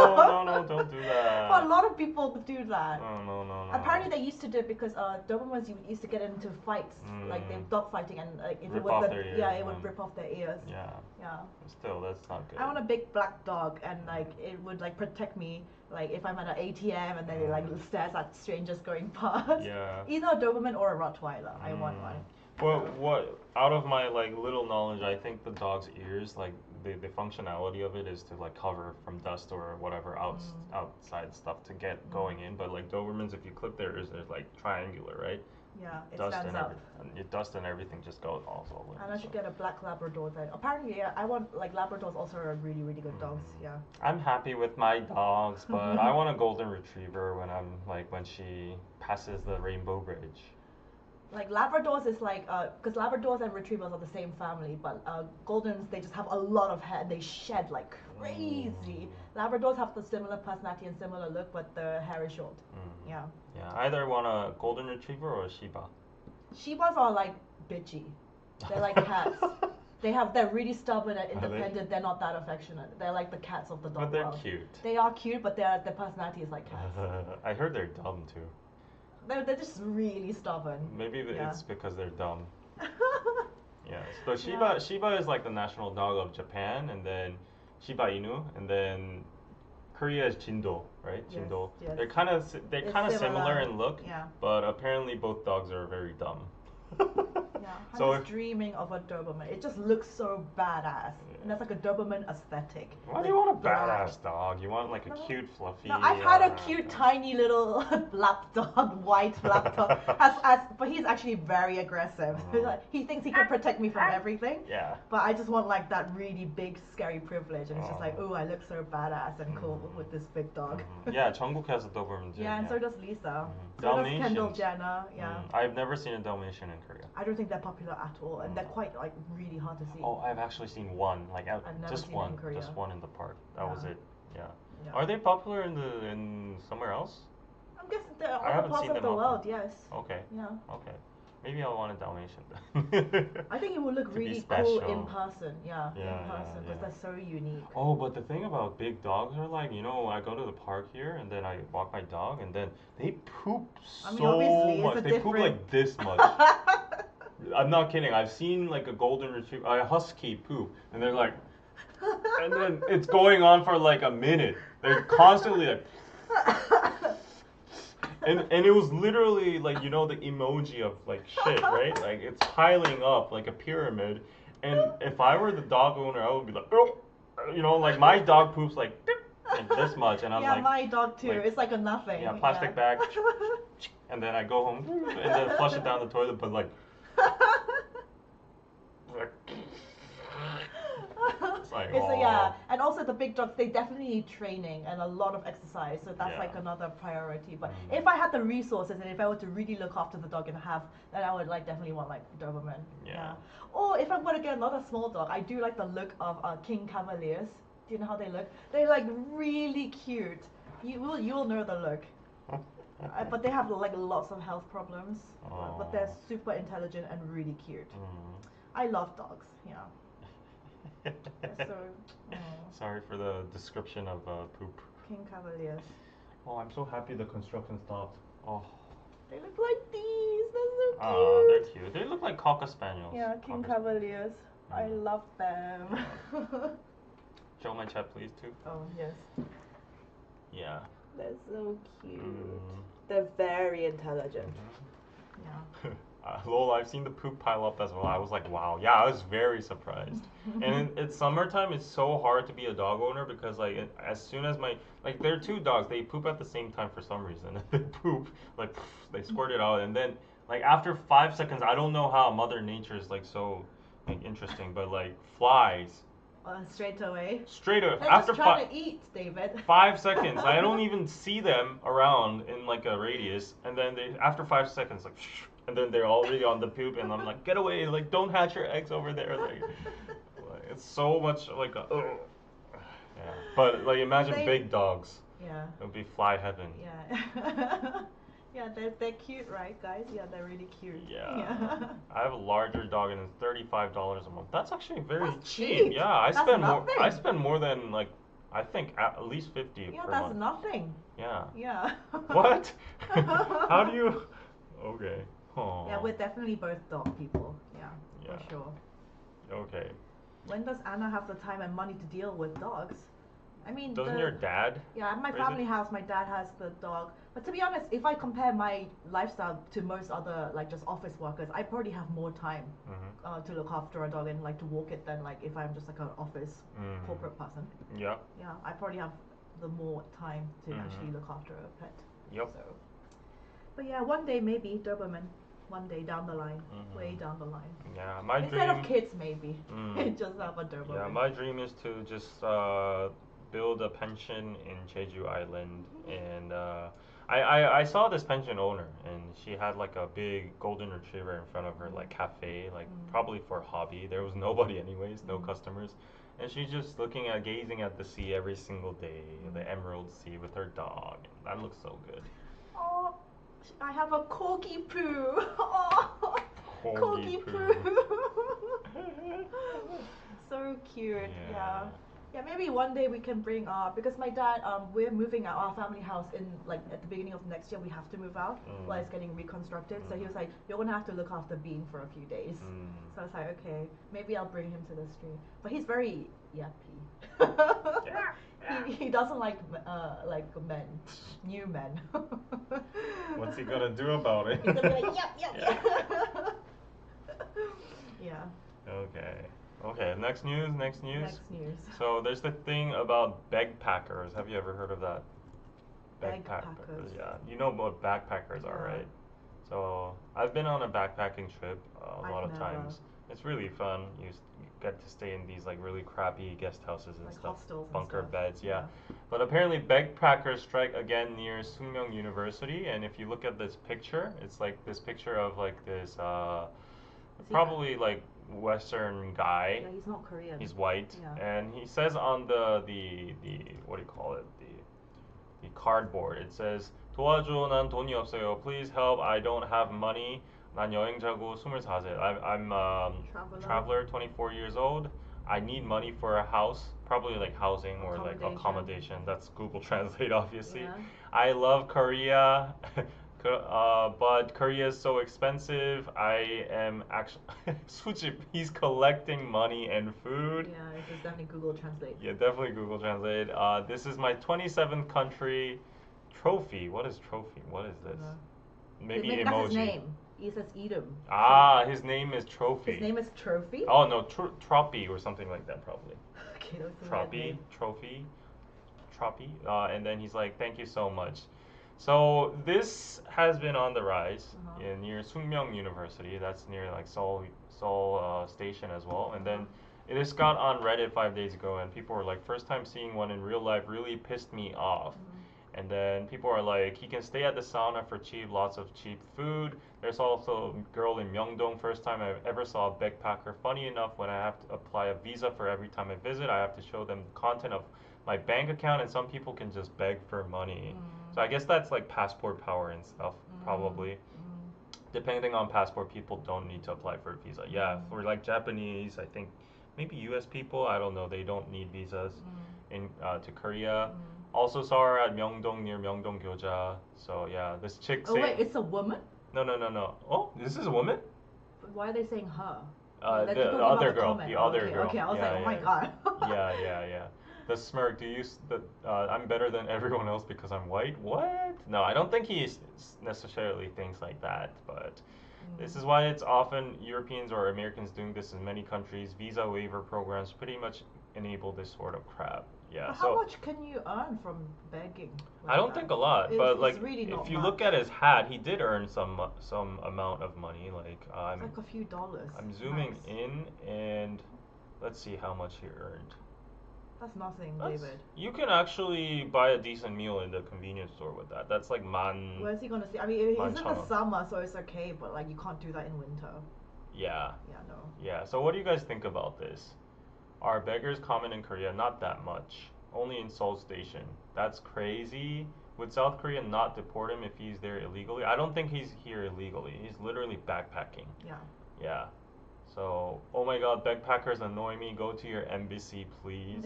don't do that. But a lot of people do that. No. Apparently, they used to do it because Dobermans used to get into fights, like they dog fighting, and like if rip it was off their ears, it would rip off their ears. Yeah. Still, that's not good. I want a big black dog, and like it would like protect me. Like if I'm at an ATM and then it like stares at strangers going past. Yeah. Either a Doberman or a Rottweiler. I want one. Well, what out of my like little knowledge, I think the dog's ears, like the functionality of it is to like cover from dust or whatever outside stuff to get going in. But like Dobermans, if you clip their ears, they're like triangular, right? Yeah, it dust stands up. Dust and everything just goes all over. And I should get a black Labrador then. Apparently, I want like Labradors also are really really good dogs. Yeah. I'm happy with my dogs, but I want a golden retriever when she passes the rainbow bridge. Like Labradors is like, because Labradors and Retrievers are the same family, but Goldens, they just have a lot of hair. They shed like crazy. Labradors have the similar personality and similar look, but the hair is short. Yeah. Yeah, I either want a Golden Retriever or a Sheba. Shebas are like bitchy. They're like cats. They're really stubborn and independent. They're not that affectionate. They're like the cats of the dog world. But they're world. cute. They are cute, but their personality is like cats. I heard they're dumb too. They're just really stubborn. Maybe it's because they're dumb. Yeah. So Sheba is like the national dog of Japan, and then Shiba Inu, and then Korea is Jindo, right? Yes, Jindo. yes. They're kind of similar in look, yeah. But apparently both dogs are very dumb. Yeah, I'm just dreaming of a Doberman. It just looks so badass. And that's like a Doberman aesthetic. Why do you want a badass dog? You want like a cute, fluffy... No, I've had a cute, tiny little lap dog, white lap dog. But he's actually very aggressive. He thinks he can protect me from everything. Yeah. But I just want like that really big, scary privilege. And it's just like, oh, I look so badass and cool with this big dog. Yeah, Jungkook has a Doberman too. Yeah, and so does Lisa. So does Dalmatians. Kendall Jenner. Yeah. I've never seen a Dalmatian in Korea. I don't think they're popular at all, and they're quite like really hard to see. Oh, I've actually seen one, like just one in the park. That was it. Yeah. Are they popular in somewhere else? I'm guessing they're all parts of the world. Yes. Okay. Yeah. Okay. Maybe I'll want a Dalmatian then. I think it would look really cool in person. Yeah, in person, because they're so unique. Oh, but the thing about big dogs are like, I go to the park here and then I walk my dog and then they poop so much. They poop like this much. I'm not kidding. I've seen like a golden retriever, a husky poop, and they're like, and then it's going on for like a minute. They're constantly like. And it was literally like, the emoji of like shit, right? Like it's piling up like a pyramid. And if I were the dog owner, I would be like, oh, like my dog poops like this much, and I'm like, yeah, my dog too. It's like a nothing. Yeah, plastic bag, and then I go home and then flush it down the toilet, but like. Yeah, and also the big dogs, they definitely need training and a lot of exercise, so that's like another priority. But if I had the resources and if I were to really look after the dog then I would like definitely want like Doberman. Yeah. Or if I'm gonna get another small dog, I do like the look of King Cavaliers. Do you know how they look? They're like really cute. You'll know the look. But they have like lots of health problems. But they're super intelligent and really cute. I love dogs. Yeah. They're so. Sorry for the description of poop. King Cavaliers. Oh, I'm so happy the construction stopped. Oh. They look like these. They're so cute. They're cute. They look like Cocker Spaniels. Yeah, King Cavaliers. I love them. Show my chat, please, too. Oh, yes. Yeah. They're so cute. They're very intelligent. Yeah. Lol, I've seen the poop pile up as well. I was like, wow. Yeah, I was very surprised. And it's summertime. It's so hard to be a dog owner because, like, as soon as there are two dogs. They poop at the same time for some reason. They poop, like, they squirt it out. And then, like, after 5 seconds, I don't know how Mother Nature is, like, so, like, interesting. But, like, flies. Straight away. They're after just trying to eat, David. 5 seconds. I don't even see them around in, like, a radius. And then after 5 seconds, like, and then they're already on the poop, and I'm like, get away, like, don't hatch your eggs over there. Like it's so much, like, yeah. But, like, imagine big dogs. Yeah. It would be fly heaven. Yeah. Yeah, they're cute, right, guys? Yeah, they're really cute. Yeah. I have a larger dog, and it's $35 a month. That's actually very cheap. Yeah, I spend more than, like, I think at least 50 per month. Yeah, that's nothing. Yeah. Yeah. What? How do you? Okay. Aww. Yeah, we're definitely both dog people. Yeah, for sure. Okay. When does Anna have the time and money to deal with dogs? I mean, doesn't your dad? Yeah, at my family house, my dad has the dog. But to be honest, if I compare my lifestyle to most other, like, just office workers, I probably have more time to look after a dog and, like, to walk it than, like, if I'm just like an office corporate person. Yeah. Yeah, I probably have the more time to actually look after a pet. Yep. So, but yeah, one day maybe Doberman. One day down the line, way down the line. Yeah, my Instead dream. of kids, maybe just have a Doberman. Yeah, my dream is to just build a pension in Jeju Island, and I saw this pension owner, and she had like a big golden retriever in front of her, like cafe, like probably for hobby. There was nobody anyways, no customers, and she's just gazing at the sea every single day, the emerald sea with her dog. That looks so good. Oh, I have a corgi poo. Oh, corgi poo. So cute. Yeah. Yeah, maybe one day we can bring because my dad, we're moving out our family house in, like, at the beginning of next year. We have to move out while it's getting reconstructed. So he was like, you're gonna have to look after Bean for a few days. So I was like, okay, maybe I'll bring him to the stream. But he's very yappy. He doesn't like men, new men. What's he gonna do about it? He's gonna be like, yep. Yeah. Okay, next news. So there's the thing about Begpackers. Have you ever heard of that? Begpackers. Yeah. You know what backpackers are, right? So I've been on a backpacking trip a lot of times. It's really fun. You get to stay in these, like, really crappy guest houses and like stuff. Hostels Bunker and beds, yeah. But apparently Begpackers strike again near Sungmyeong University, and if you look at this picture, it's like this picture of, like, this probably like Western guy. Yeah, he's not Korean. He's white, and he says on the what do you call it? The cardboard. It says 도와줘, 난 돈이 없어요. Please help. I don't have money. 난 여행자고 24살. I'm traveler, 24 years old. I need money for a house, probably like housing or like accommodation. That's Google Translate, obviously. Yeah. I love Korea. But Korea is so expensive. I am actually 수집. He's collecting money and food. Yeah, it's definitely Google Translate. Yeah, definitely Google Translate. This is my 27th country trophy. What is trophy? What is this? Maybe Maybe emoji. that's his name. He says Edom. His name is Trophy. His name is Trophy? Oh no, Troppy or something like that probably. Okay, that's the Troppy, name. Troppy. And then he's like, thank you so much. So this has been on the rise near Sungmyeong University. That's near like Seoul Station as well. And then it just got on Reddit 5 days ago, and people were like, first time seeing one in real life really pissed me off. And then people are like, he can stay at the sauna for cheap, lots of cheap food. There's also a girl in Myeongdong. First time I ever saw a backpacker. Funny enough, when I have to apply a visa for every time I visit, I have to show them the content of my bank account, and some people can just beg for money. So I guess that's like passport power and stuff, probably. Depending on passport, people don't need to apply for a visa. Yeah, for like Japanese, I think maybe U.S. people, I don't know, they don't need visas in to Korea. Also saw her at Myeongdong near Myeongdong Gyoja. So yeah, this chick. Oh wait, it's a woman? No. Oh, this is a woman? But why are they saying her? The other girl. Comment. The other okay, girl. Okay, I was yeah, like, oh my yeah. god. Yeah. The smirk. I'm better than everyone else because I'm white? What? No, I don't think he necessarily thinks like that, but this is why it's often Europeans or Americans doing this in many countries. Visa waiver programs pretty much enable this sort of crap. Yeah. But how much can you earn from begging? I don't think a lot, but like really not if you much. look at his hat, he did earn some amount of money. Like It's like a few dollars. I'm zooming max. in, and let's see how much he earned. That's nothing, That's- David. You can actually buy a decent meal in the convenience store with that. That's like man. Where's he gonna see? I mean, it's in the Manchana. summer, so it's okay, but like you can't do that in winter. Yeah. Yeah, no. Yeah. So what do you guys think about this? Are beggars common in Korea? Not that much. Only in Seoul Station. That's crazy. Would South Korea not deport him if he's there illegally? I don't think he's here illegally. He's literally backpacking. Yeah. Yeah. So, oh my god, backpackers annoy me. Go to your embassy, please.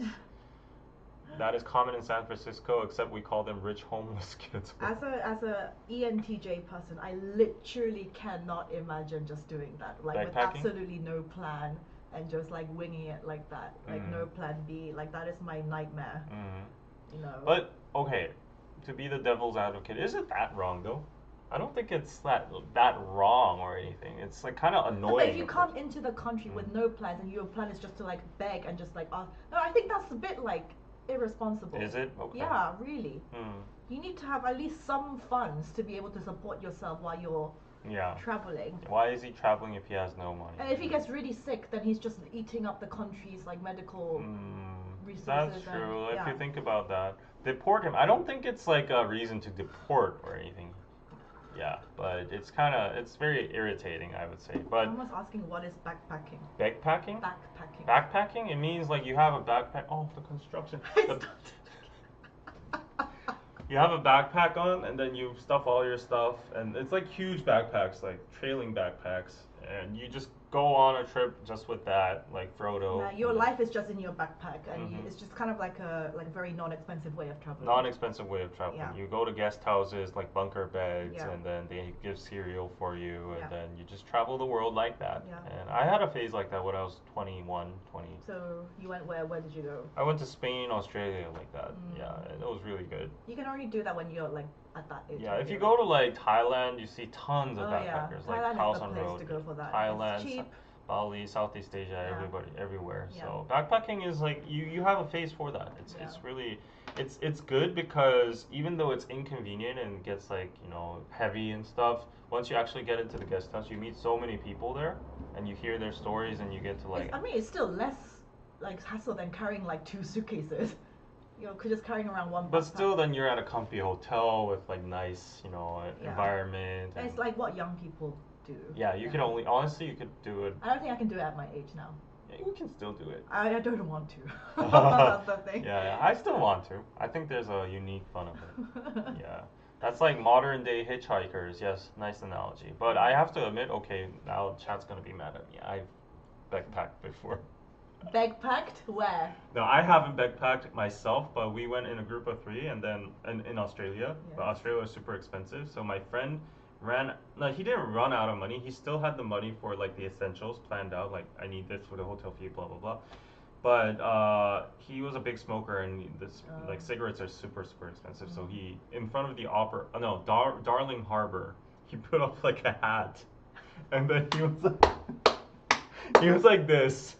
That is common in San Francisco, except we call them rich homeless kids. As a ENTJ person, I literally cannot imagine just doing that. Like with Backpacking? absolutely no plan and just like winging it like that. Like no plan B. Like that is my nightmare. You know. But okay, to be the devil's advocate, is it that wrong though? I don't think it's that wrong or anything. It's like kind of annoying. But if you come into the country with no plans and your plan is just to like beg and just like ask, no, I think that's a bit like irresponsible. Is it? Okay. Yeah, really. You need to have at least some funds to be able to support yourself while you're traveling. Why is he traveling if he has no money? And if he gets really sick, then he's just eating up the country's like medical resources. That's true. If you think about that, deport him. I don't think it's like a reason to deport or anything. Yeah, but it's very irritating, I would say. But I'm almost asking, what is backpacking? Backpacking? Backpacking. Backpacking? It means like you have a backpack. Oh, the construction. You have a backpack on, and then you stuff all your stuff, and it's like huge backpacks, like trailing backpacks, and you just go on a trip just with that, like Frodo. Yeah, your life is just in your backpack, and it's just kind of like a very non-expensive way of traveling. Non-expensive way of traveling. Yeah. You go to guest houses, like bunker beds, Yeah. and then they give cereal for you, Yeah. and then you just travel the world like that. Yeah. And I had a phase like that when I was 21, 20. So you went where? Where did you go? I went to Spain, Australia, like that. Yeah, and it was really good. You can only do that when you're like at that age. Yeah, if you go to like Thailand, you see tons of Oh, yeah. backpackers, like Thailand House is the on place Road, to go for that. Thailand, It's cheap. Bali, Southeast Asia, Yeah. everybody, everywhere. Yeah. So backpacking is like you have a face for that. It's Yeah. really it's good because even though it's inconvenient and gets like heavy and stuff, once you actually get into the guest house, you meet so many people there, and you hear their stories, and you get to like. I mean, it's still less like hassle than carrying like 2 suitcases. Just carrying around one. But backpack. still, then you're at a comfy hotel with like nice, Yeah. environment. And it's like what young people do. Yeah, you can only honestly you could do it. I don't think I can do it at my age now. Yeah, you can still do it. I don't want to. That's the thing. Yeah, I still want to. I think there's a unique fun of it. Yeah. That's like modern day hitchhikers. Yes, nice analogy. But I have to admit, okay, now chat's gonna be mad at me. I've backpacked before. Backpacked? Where? No, I haven't backpacked myself, but we went in a group of 3 and then in Australia. Yeah. But Australia is super expensive, so my friend he didn't run out of money. He still had the money for like the essentials planned out, like I need this for the hotel fee, blah blah blah. But he was a big smoker, and like cigarettes are super expensive. So he in front of the Darling Harbor, he put up like a hat, and then he was like this.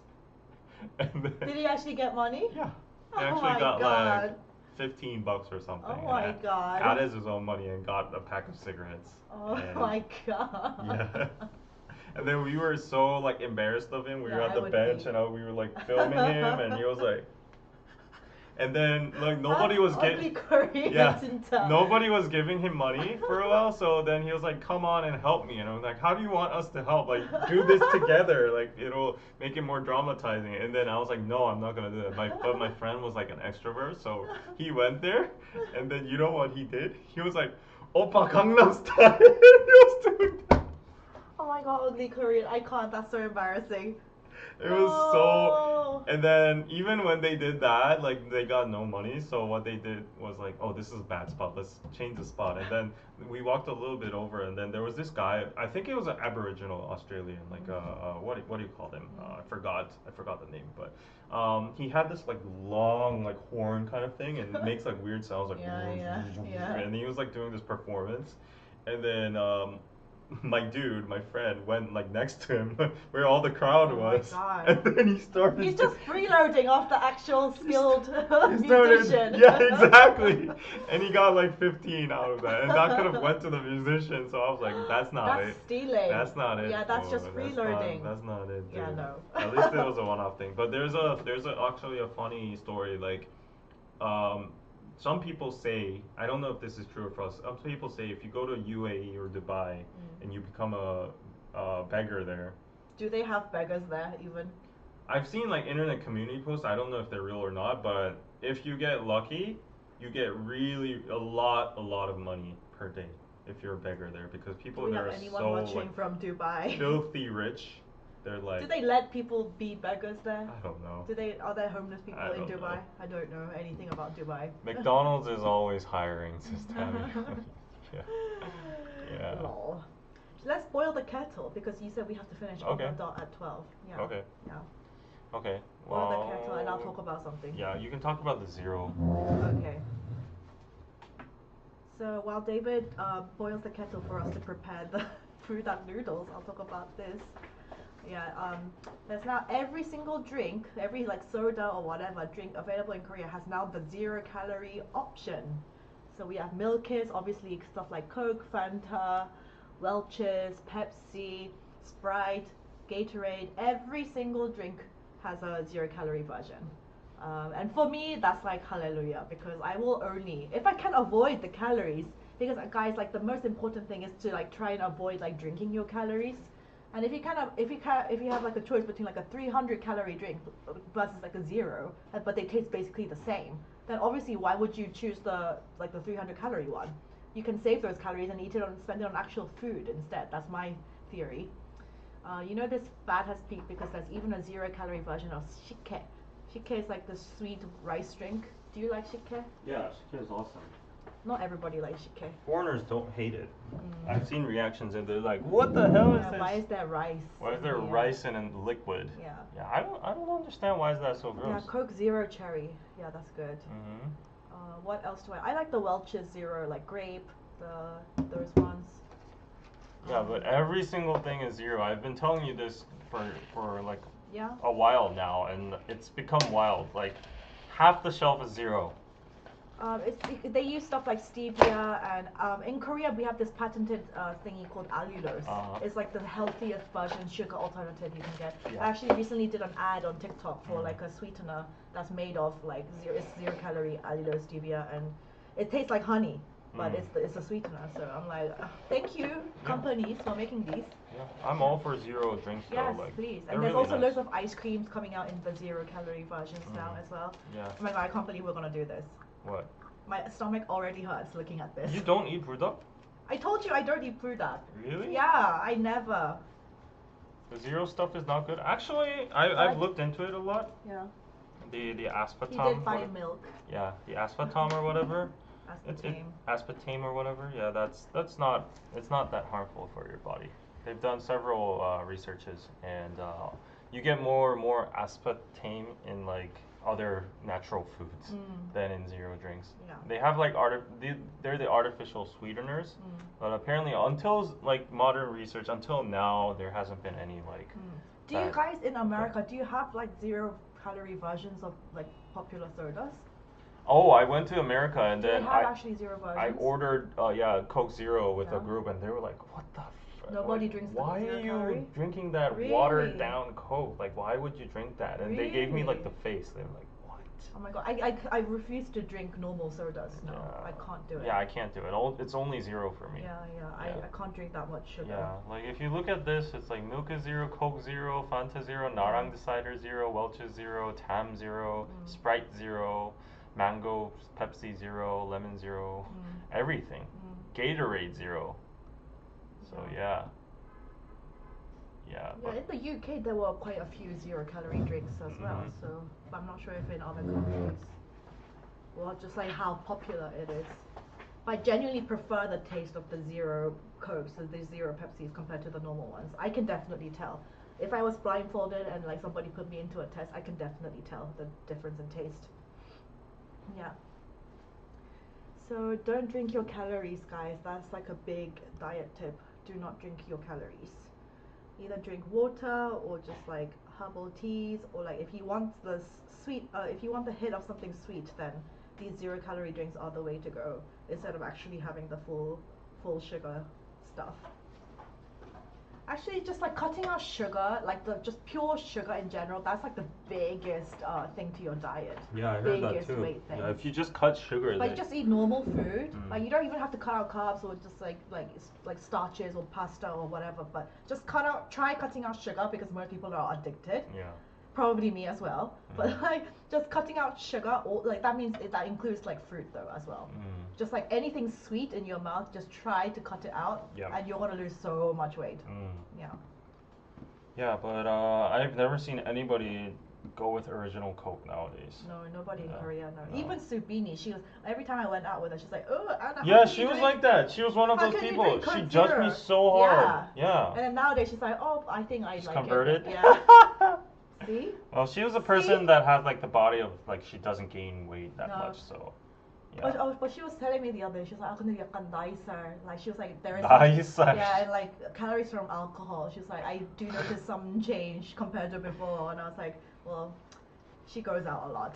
And then, Did he actually get money? yeah, Oh he actually my got God. like $15 or something. Oh my and God. Added his own money and got a pack of cigarettes. Oh And- my God. Yeah. And then we were so like embarrassed of him. We were Yeah, at I the would bench be. and we were like filming him, and he was like, And then like nobody was ugly getting Koreans in town. nobody was giving him money for a while. So then he was like, "Come on and help me." And I was like, "How do you want us to help? Like do this together. Like it'll make it more dramatizing." And then I was like, "No, I'm not gonna do that." But my friend was like an extrovert, so he went there. And then you know what he did? He was like, "Oppa Gangnam Style." He was doing that. Oh my god, ugly Korean. I can't. That's so embarrassing. It was so, and then even when they did that, like they got no money. So what they did was like, oh, this is a bad spot. Let's change the spot. And then we walked a little bit over, and then there was this guy. I think it was an Aboriginal Australian, like what do you call them? I forgot the name, but he had this like long like horn kind of thing, and it makes like weird sounds like yeah. and he was like doing this performance, and then my friend went like next to him where all the crowd Oh my was. God. And then he started He's just freeloading off the actual skilled he started, musician. yeah, exactly. And he got like 15 out of that. And that could have went to the musician, so I was like, that's not That's it. stealing. That's not it. Yeah, that's just freeloading. That's not it. Yeah, dude. no. At least it was a one-off thing. But there's actually a funny story, like some people say, I don't know if this is true or false. Some people say if you go to UAE or Dubai and you become a beggar there. Do they have beggars there even? I've seen like internet community posts. I don't know if they're real or not, but if you get lucky, you get really a lot of money per day if you're a beggar there, because people Do we there have are anyone so watching like, from Dubai? filthy rich. They're like, Do they let people be beggars there? I don't know. Are there homeless people I in don't Dubai? know. I don't know anything about Dubai. McDonald's is always hiring, sister. Yeah. Lol. Let's boil the kettle because you said we have to finish on Okay. the dot at 12. Yeah. Okay. Yeah. Okay. Boil the kettle and I'll talk about something. Yeah, you can talk about the zero. Okay. So while David boils the kettle for us to prepare the fruit and noodles, I'll talk about this. Yeah, there's now every single drink, every like soda or whatever drink available in Korea has now the 0-calorie option. So we have Milkis, obviously stuff like Coke, Fanta, Welch's, Pepsi, Sprite, Gatorade. Every single drink has a 0-calorie version. And for me, that's like hallelujah, because I will only, if I can avoid the calories, because guys, like the most important thing is to like try and avoid like drinking your calories. And if you have like a choice between like a 300-calorie drink versus like a 0, but they taste basically the same, then obviously why would you choose the 300-calorie one? You can save those calories and spend it on actual food instead. That's my theory. You know, this fad has peaked because there's even a 0-calorie version of shike. Shike is like the sweet rice drink. Do you like shike? Yeah, shike is awesome. Not everybody likes shike. Foreigners don't hate it. I've seen reactions and they're like, "What the hell is this? Why is there rice? Why is there rice in a liquid?" Yeah. Yeah, I don't understand why is that so gross. Yeah, Coke Zero Cherry. Yeah, that's good. What else do I like the Welch's Zero, like grape, those ones. Yeah, but every single thing is 0. I've been telling you this for like Yeah. a while now, and it's become wild. Like half the shelf is 0. They use stuff like stevia, and in Korea we have this patented thingy called allulose. It's like the healthiest version sugar alternative you can get. Yeah. I actually recently did an ad on TikTok for like a sweetener that's made of like 0-calorie allulose stevia, and it tastes like honey, but it's a sweetener. So I'm like, thank you companies for making these. Yeah, I'm all for 0 drinks though. Yes, like, please. And there's really also nice. loads of ice creams coming out in the 0-calorie versions now as well. Yeah. Oh my god, I can't believe we're gonna do this. What? My stomach already hurts looking at this. You don't eat product? I told you I don't eat prudat. Really? Yeah, I never. The 0 stuff is not good. Actually, I've looked into it a lot. Yeah. The aspartame. He did buy milk. Yeah, the aspartame or whatever. Aspartame. Aspartame or whatever. Yeah, it's not that harmful for your body. They've done several researches, and you get more and more aspartame in like other natural foods than in 0 drinks. Yeah. They have like they're the artificial sweeteners, but apparently until like modern research, until now there hasn't been any like. Do you guys in America, do you have like 0-calorie versions of like popular sodas? Oh, I went to America and Do then they have actually 0 versions? I ordered Coke Zero with a group, and they were like, "What the?" Nobody drinks the Why are 0 you calorie? drinking that Really? watered down Coke? Like, why would you drink that? And they gave me like Really? the face. They were like, "What?" Oh my god, I refuse to drink normal sodas. No, I can't do it. Yeah, I can't do it. It's only zero for me. Yeah. I can't drink that much sugar. Yeah, like if you look at this, it's like Milka zero, Coke zero, Fanta zero, Narang Decider zero, Welch's zero, Tam zero, Sprite zero, Mango, Pepsi zero, Lemon zero, everything. Gatorade zero. So yeah. Yeah, in the UK there were quite a few 0-calorie drinks as well, so I'm not sure if in other countries, or just like how popular it is. But I genuinely prefer the taste of the zero Cokes, the zero Pepsis compared to the normal ones. I can definitely tell. If I was blindfolded and like somebody put me into a test, I can definitely tell the difference in taste. Yeah. So don't drink your calories, guys. That's like a big diet tip. Do not drink your calories. Either drink water or just like herbal teas, or like if you want the sweet, if you want the hit of something sweet, then these 0-calorie drinks are the way to go instead of actually having the full sugar stuff. Actually, just like cutting out sugar, like the just pure sugar in general, that's like the biggest thing to your diet. Yeah, I heard that too. Weight thing. Yeah, if you just cut sugar, like just eat normal food. Like you don't even have to cut out carbs or just like starches or pasta or whatever. But just try cutting out sugar, because most people are addicted. Yeah. Probably me as well. But like just cutting out sugar, or like that means that includes like fruit though as well. Just like anything sweet in your mouth, just try to cut it out, and you're gonna lose so much weight. Yeah. Yeah, but I've never seen anybody go with original Coke nowadays. No, nobody in Korea. No. Even Subini, she was every time I went out with her, she's like, oh, Anna. Yeah, she was like that. She was one of those people. She judged me so hard. Yeah. And then nowadays she's like, oh, I think I She's like converted. it. Yeah. See? Well, she was a person that had like the body of like she doesn't gain weight that much, so. Yeah. But she was telling me the other day, she was like, ako na yakan nicer. Like she was like, there is nicer. Yeah, and like calories from alcohol. She was like, I do notice some change compared to before, and I was like, well, she goes out a lot.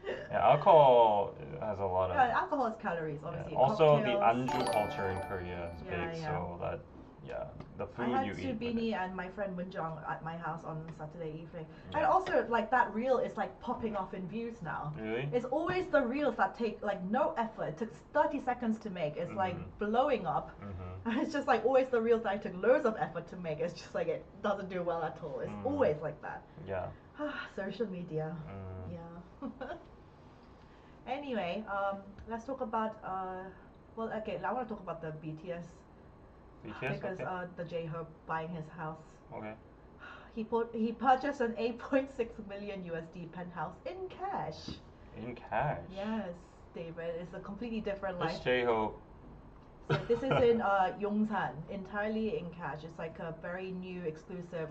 Yeah, alcohol has a lot of. Yeah, alcohol is calories, obviously. Yeah. Also, cocktails. the anju culture in Korea is big, so that. Yeah, the food you eat. I had Subini and my friend Munjong at my house on Saturday evening. And also, like, that reel is like popping off in views now. Really? It's always the reels that take like no effort. It took 30 seconds to make. It's like blowing up. And it's just like always the reels that I took loads of effort to make. It's just like it doesn't do well at all. It's always like that. Yeah. Social media. Yeah. Anyway, let's talk about well, okay, I want to talk about the BTS. Because the J-Hope buying his house. Okay. He purchased an 8.6 million USD penthouse in cash. In cash? Yes, David. It's a completely different life. This J-Hope. So this is in Yongsan, entirely in cash. It's like a very new, exclusive,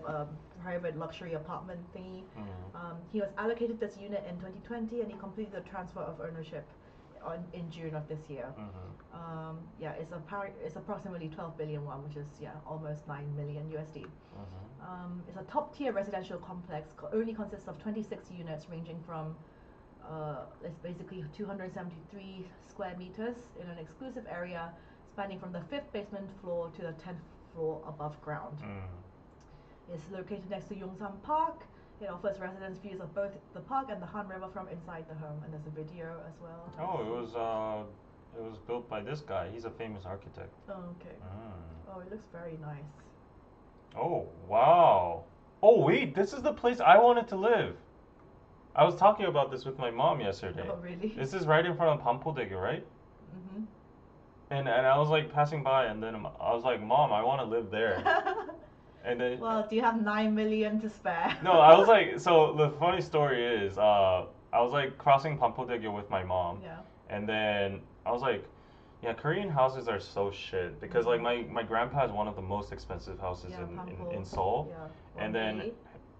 private luxury apartment thingy. He was allocated this unit in 2020, and he completed the transfer of ownership in June of this year. Yeah, it's approximately 12 billion won, which is almost 9 million USD. It's a top tier residential complex. Only consists of 26 units ranging from it's basically 273 square meters in an exclusive area spanning from the 5th basement floor to the 10th floor above ground. It's located next to Yongsan Park. It offers residents views of both the park and the Han River from inside the home, and there's a video as well. Oh, it was built by this guy. He's a famous architect. Oh, okay. Oh, it looks very nice. Oh, wow. Oh, wait, this is the place I wanted to live. I was talking about this with my mom yesterday. Oh, really? This is right in front of Pampodege, right? And I was like passing by, and then I was like, Mom, I want to live there. And then, well, do you have 9 million to spare? No, I was like, so the funny story is, I was like crossing Pampodege with my mom. Yeah. And then I was like, yeah, Korean houses are so shit, because like my grandpa has one of the most expensive houses in Seoul. Yeah. And then,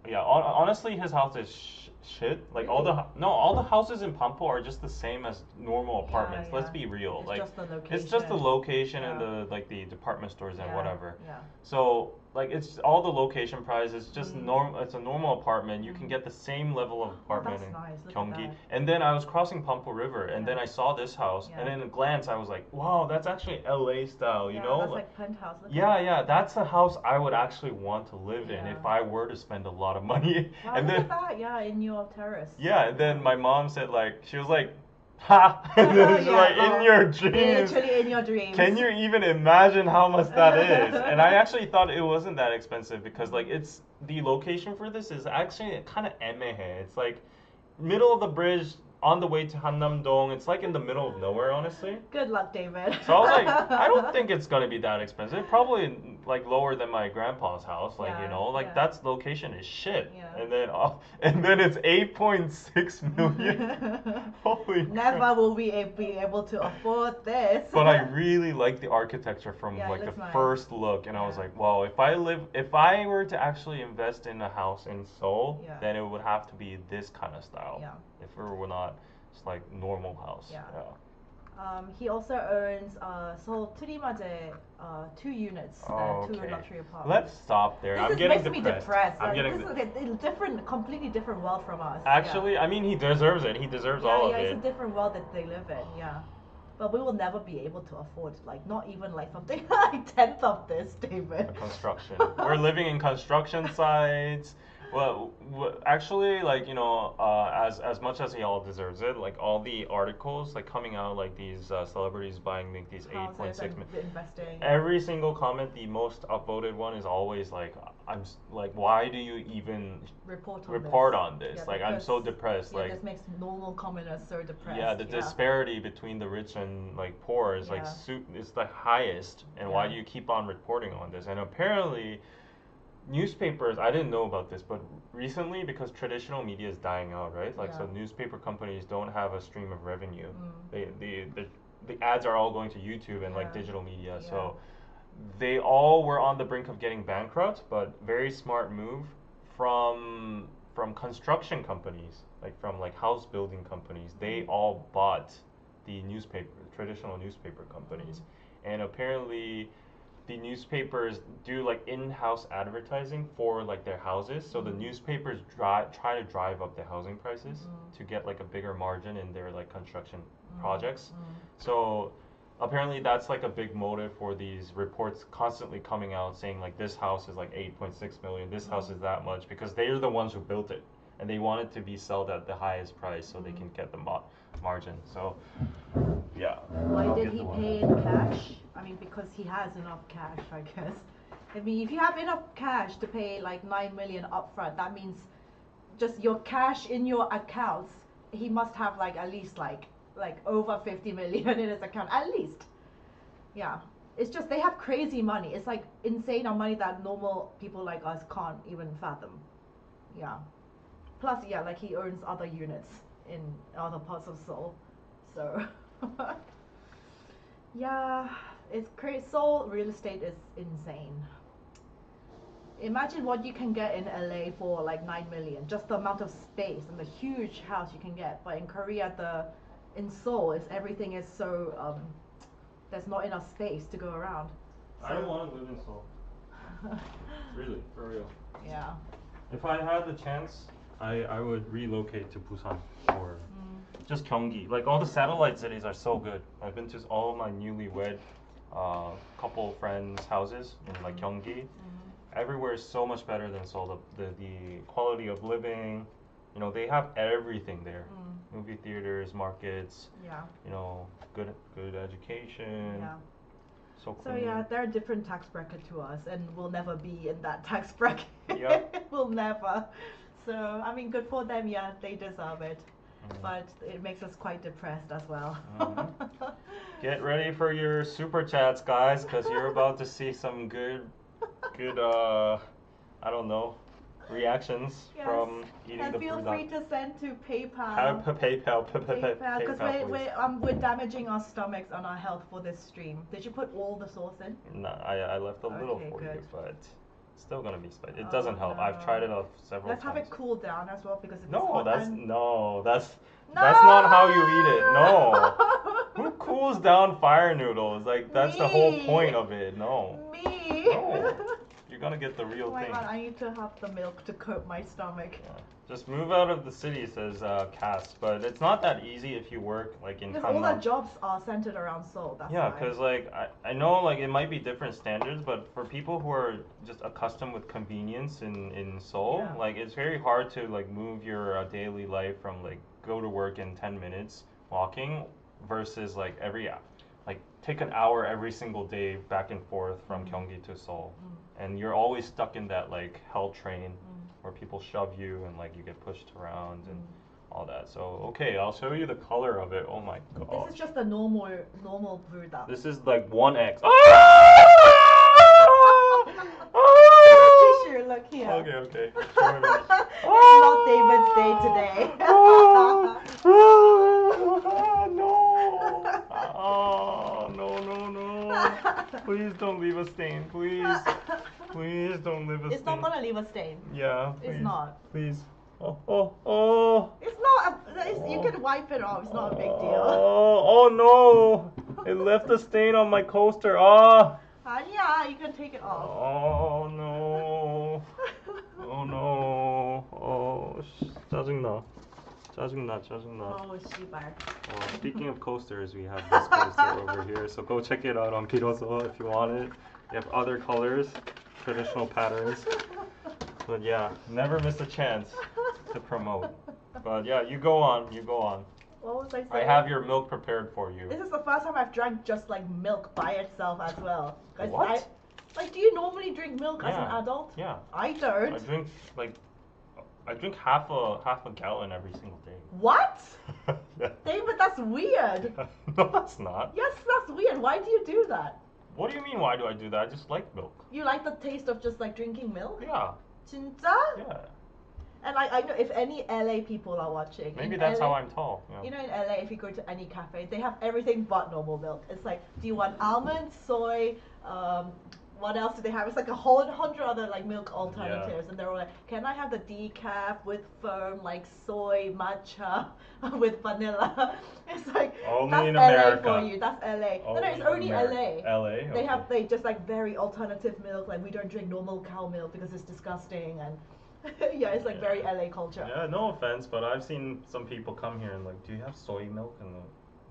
yeah, honestly, his house is shit. Like really? all the houses in Pampo are just the same as normal apartments. Yeah. Let's be real. It's like just the location. it's just the location and the like the department stores and whatever. Yeah. So like it's all the location price. It's just It's a normal apartment. You can get the same level of apartment that's in nice. Look at Gyeonggi. that. And then I was crossing Pampo River, and Yeah. then I saw this house, Yeah. and in a glance I was like, wow, that's actually LA style. You Yeah, know? that's like penthouse. Look at Yeah, that's a house I would actually want to live in Yeah. if I were to spend a lot of money. Wow, And look then at that. Yeah, in your terrace. yeah, and then my mom said like she was like, ha, and then she's Yeah, like, oh, in your dreams. Literally in your dreams. Can you even imagine how much that is? And I actually thought it wasn't that expensive because like it's the location for this is actually kind of 애매해. It's like middle of the bridge on the way to Hannam-dong. It's like in the middle of nowhere, honestly. Good luck, David. So I was like, I don't think it's gonna be that expensive. Probably like lower than my grandpa's house. Like Yeah, you know, like yeah. that's location is shit. Yeah. And then it's 8.6 million. Holy crap. Never will we be able to afford this. But I really like the architecture from Yeah, it like the looks nice. first look, and I was Yeah. like, wow, if I were to actually invest in a house in Seoul, Yeah. then it would have to be this kind of style. Yeah. If it were not just like normal house. Yeah. He also owns Seoul Turimaje 2 units Oh, and 2 okay. luxury apartments. Let's stop there. I'm This getting makes me depressed. depressed. I'm Like, getting this is a different, completely different world from us. Actually, I mean, he deserves it. He deserves yeah, all yeah, of it's it. a different world that they live in. Yeah, but we will never be able to afford, like, not even like something like 10th of this, David. Construction. We're living in construction sites. Well, actually, like you know, as much as he all deserves it, like all the articles like coming out, like these celebrities buying like these Houses 8.6 and million. investing. Every single comment, the most upvoted one is always like, like, why do you even report on this? Yeah, like, I'm so because- depressed. Yeah, like, this makes normal commoners so depressed. yeah, the disparity between the rich and like poor is like Yeah. it's the highest. And why Yeah. do you keep on reporting on this? And apparently, newspapers, I didn't know about this, but recently because traditional media is dying out, right? Like so Yeah. newspaper companies don't have a stream of revenue. Mm. The ads are all going to YouTube and like Yeah. digital media. Yeah. So they all were on the brink of getting bankrupt, but very smart move from construction companies, like from like house building companies. They all bought the traditional newspaper companies. And apparently the newspapers do like in-house advertising for like their houses. So the newspapers try to drive up the housing prices to get like a bigger margin in their like construction projects. So apparently that's like a big motive for these reports constantly coming out saying like this house is like 8.6 million, this house is that much, because they're the ones who built it and they want it to be sold at the highest price so they can get the margin. So yeah. Why I'll did get he the one. pay in cash? I mean, because he has enough cash, I guess. I mean, if you have enough cash to pay like 9 million upfront, that means just your cash in your accounts, he must have like at least like over 50 million in his account, at least. Yeah. It's just they have crazy money. It's like insane amount of money that normal people like us can't even fathom. Yeah. Plus, yeah, like he owns other units in other parts of Seoul. So, yeah, it's crazy. Seoul real estate is insane. Imagine what you can get in LA for like 9 million, just the amount of space and the huge house you can get. But in Korea, in Seoul, everything is so there's not enough space to go around. I don't want to live in Seoul. Really, for real. Yeah. If I had the chance, I would relocate to Busan or just Gyeonggi. Like all the satellite cities are so good. I've been to all of my newlywed couple friends' houses in like Gyeonggi. Everywhere is so much better than Seoul. The quality of living, you know, they have everything there. Movie theaters, markets. Yeah. You know, good education. Yeah. So So clean. yeah, they're a different tax bracket to us, and we'll never be in that tax bracket. Yep. We'll never. So I mean, good for them. Yeah, they deserve it. But it makes us quite depressed as well. Get ready for your super chats, guys, because you're about to see some good I don't know, reactions Yes. from eating And the feel food. free to send to PayPal. PayPal, Because please. we're damaging our stomachs and our health for this stream. Did you put all the sauce in? No, I left a little Okay, for you, good. but it's still gonna be spicy. It Oh, doesn't help. I've no. tried it off several Let's times. have it cool down as well because it's No, hot that's and that's not how you eat it. No. Who cools down fire noodles? Like that's the whole Me. point of it. No. Me. No. You're gotta get the real Oh my thing. god, I need to have the milk to coat my stomach. Yeah. Just move out of the city, says Cass. But it's not that easy if you work like in Because all the Gangnam. jobs are centered around Seoul. That's Yeah, why. because like I know like it might be different standards, but for people who are just accustomed with convenience in Seoul, Yeah. like it's very hard to like move your daily life from like go to work in 10 minutes walking versus like like take an hour every single day back and forth from Gyeonggi to Seoul, and you're always stuck in that like hell train where people shove you and like you get pushed around and all that. So okay, I'll show you the color of it. Oh my god. This is just a normal burda. This is like 1x. Tissue, look here. Okay, okay. It's not David's day today. No. Oh, no. Please don't leave a stain. Please don't leave a stain. It's not gonna leave a stain. Yeah. Please. It's not. Please. Oh. It's not. You can wipe it off. It's not a big deal. Oh no. It left a stain on my coaster. Ah. Yeah, you can take it off. Oh no. Oh no. Oh, 짜증나. Oh, Sheba. Speaking of coasters, we have this coaster over here. So go check it out on Piroso if you want it. You have other colors, traditional patterns. But yeah, never miss a chance to promote. But yeah, you go on. What was I saying? I have your milk prepared for you. This is the first time I've drank just like milk by itself as well. 'Cause What? Like, do you normally drink milk as an Yeah. adult? Yeah. I don't. I drink half a gallon every single day. What? Yeah. David, that's weird. No, that's not. Yes, that's weird. Why do you do that? What do you mean? Why do I do that? I just like milk. You like the taste of just like drinking milk? Yeah. 진짜? Yeah. And I know if any LA people are watching. Maybe in that's LA, how I'm tall. Yeah. You know, in LA, if you go to any cafe, they have everything but normal milk. It's like, do you want almond, soy, what else do they have? It's like a whole 100 other like milk alternatives, and they're all like, can I have the decaf with foam, like soy, matcha, with vanilla? It's like, Only that's in LA America. for you. That's LA. No, it's only LA. LA. They Okay. have just like very alternative milk. Like we don't drink normal cow milk because it's disgusting, and yeah, it's like very LA culture. Yeah, no offense, but I've seen some people come here and like, do you have soy milk? And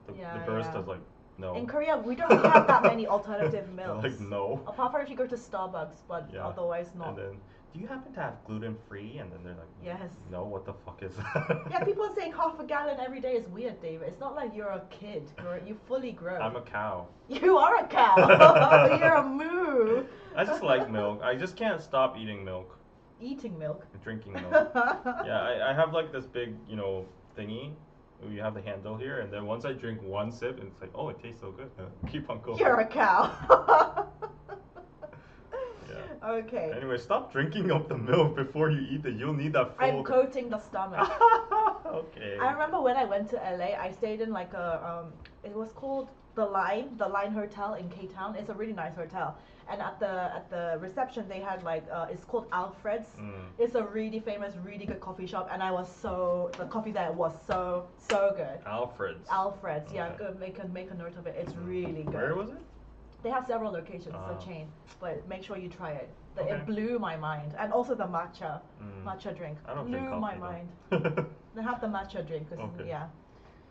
the barista's like, no. In Korea, we don't really have that many alternative milks. Like, no. Apart from if you go to Starbucks, but otherwise not. And then, do you happen to have gluten free? And then they're like, Yes. no, what the fuck is that? Yeah, people saying half a gallon every day is weird, David. It's not like you're a kid. You fully grown. I'm a cow. You are a cow. You're a moo. I just like milk. I just can't stop eating milk. Eating milk. Drinking milk. Yeah, I have like this big, thingy. You have the handle here, and then once I drink one sip, it's like, oh, it tastes so good. Keep on going. You're a cow. Yeah. Okay. Anyway, stop drinking up the milk before you eat it. You'll need that full. I'm coating the stomach. Okay. I remember when I went to LA, I stayed in like a it was called the Line Hotel in K-Town. It's a really nice hotel. And at the reception they had like it's called Alfred's. It's a really famous, really good coffee shop, and the coffee there was so good. Alfred's. Alfred's, yeah, Okay. go make a note of it. It's really good. Where was it? They have several locations, it's a chain, but make sure you try it. Okay. It blew my mind, and also the matcha drink I don't blew drink coffee, my though. mind. They have the matcha drink, 'cause Okay. yeah.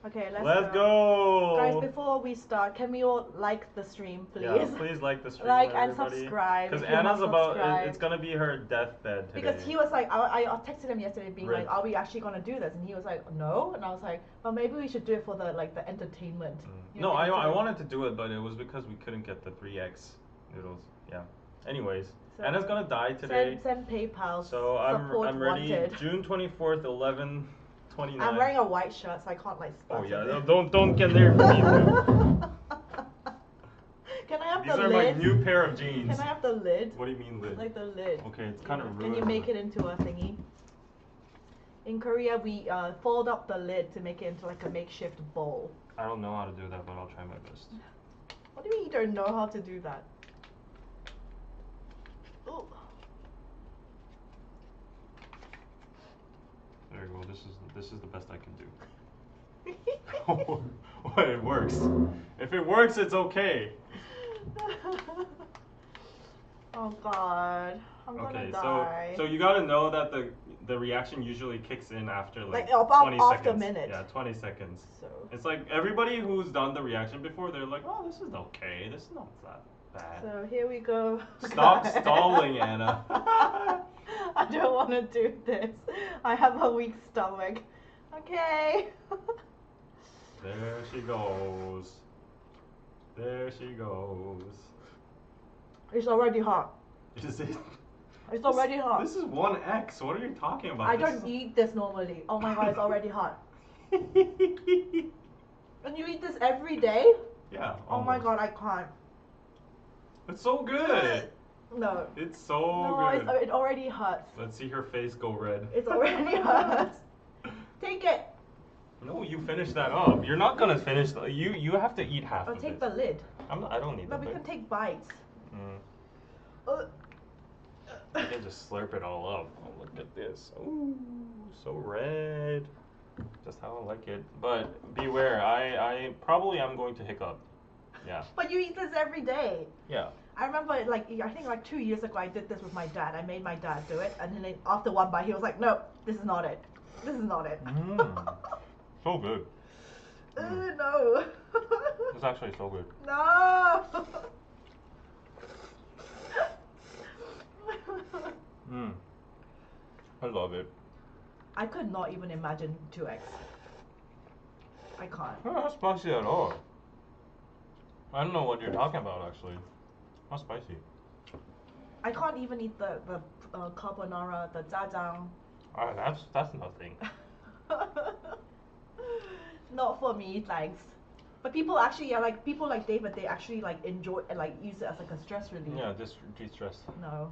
Okay, Let's go. Guys, before we start, can we all like the stream, please? Yeah, please like the stream. Like and everybody. subscribe. Because if you're not Anna's about. subscribed. It's gonna be her deathbed today. Because he was like, I texted him yesterday, being Right. like, "Are we actually gonna do this?" And he was like, "No." And I was like, "Well, maybe we should do it for the entertainment." You No, know, the I entertainment. wanted to do it, but it was because we couldn't get the 3x noodles. Yeah. Anyways, So, Anna's gonna die today. Send PayPal. So support I'm ready. wanted. June 24th, 11:29. I'm wearing a white shirt, so I can't like. Oh splash yeah, it. don't get near me. Too. Can I have These the are lid? my new pair of jeans. Can I have the lid? What do you mean lid? Like the lid. Okay, it's kind of Can you make it into a thingy? In Korea, we fold up the lid to make it into like a makeshift bowl. I don't know how to do that, but I'll try my best. What do you mean you don't know how to do that? Ooh. There you go. This is the best I can do. Well, it works. If it works, it's okay. Oh God, I'm gonna Okay, die. so you gotta know that the reaction usually kicks in after like about 20 after seconds. a minute. Yeah, 20 seconds. So It's like everybody who's done the reaction before, they're like, oh, this is okay. This is not that bad. so here we go. Stop guys. stalling, Anna. I don't want to do this. I have a weak stomach. Okay. There she goes. There she goes. It's already hot. Is it? It's already hot. This is 1x. What are you talking about? I don't eat this normally. Oh my God, it's already hot. And you eat this every day? Yeah. Oh my almost. God, I can't. It's so good. No. It's so No, good. it already hurts. Let's see her face go red. It's already hurts. Take it. No, you finish that up. You're not gonna finish. You have to eat half I'll of take it. the lid. I don't need No, the we lid. can take bites. Mm. You can just slurp it all up. Oh, look at this. Ooh, so red. Just how I like it. But beware, I probably am going to hiccup. Yeah. But you eat this every day. Yeah. I remember, I think 2 years ago, I did this with my dad. I made my dad do it, and then after one bite, he was like, "No, this is not it. This is not it." So good. No. It's actually so good. No. I love it. I could not even imagine 2x. I can't. It's not spicy at all. I don't know what you're talking about actually. Not spicy. I can't even eat the carbonara, the jajang. That's nothing. Not for me, thanks. But people actually, people like David, they actually enjoy and use it as a stress relief. Yeah, this de-stress. No.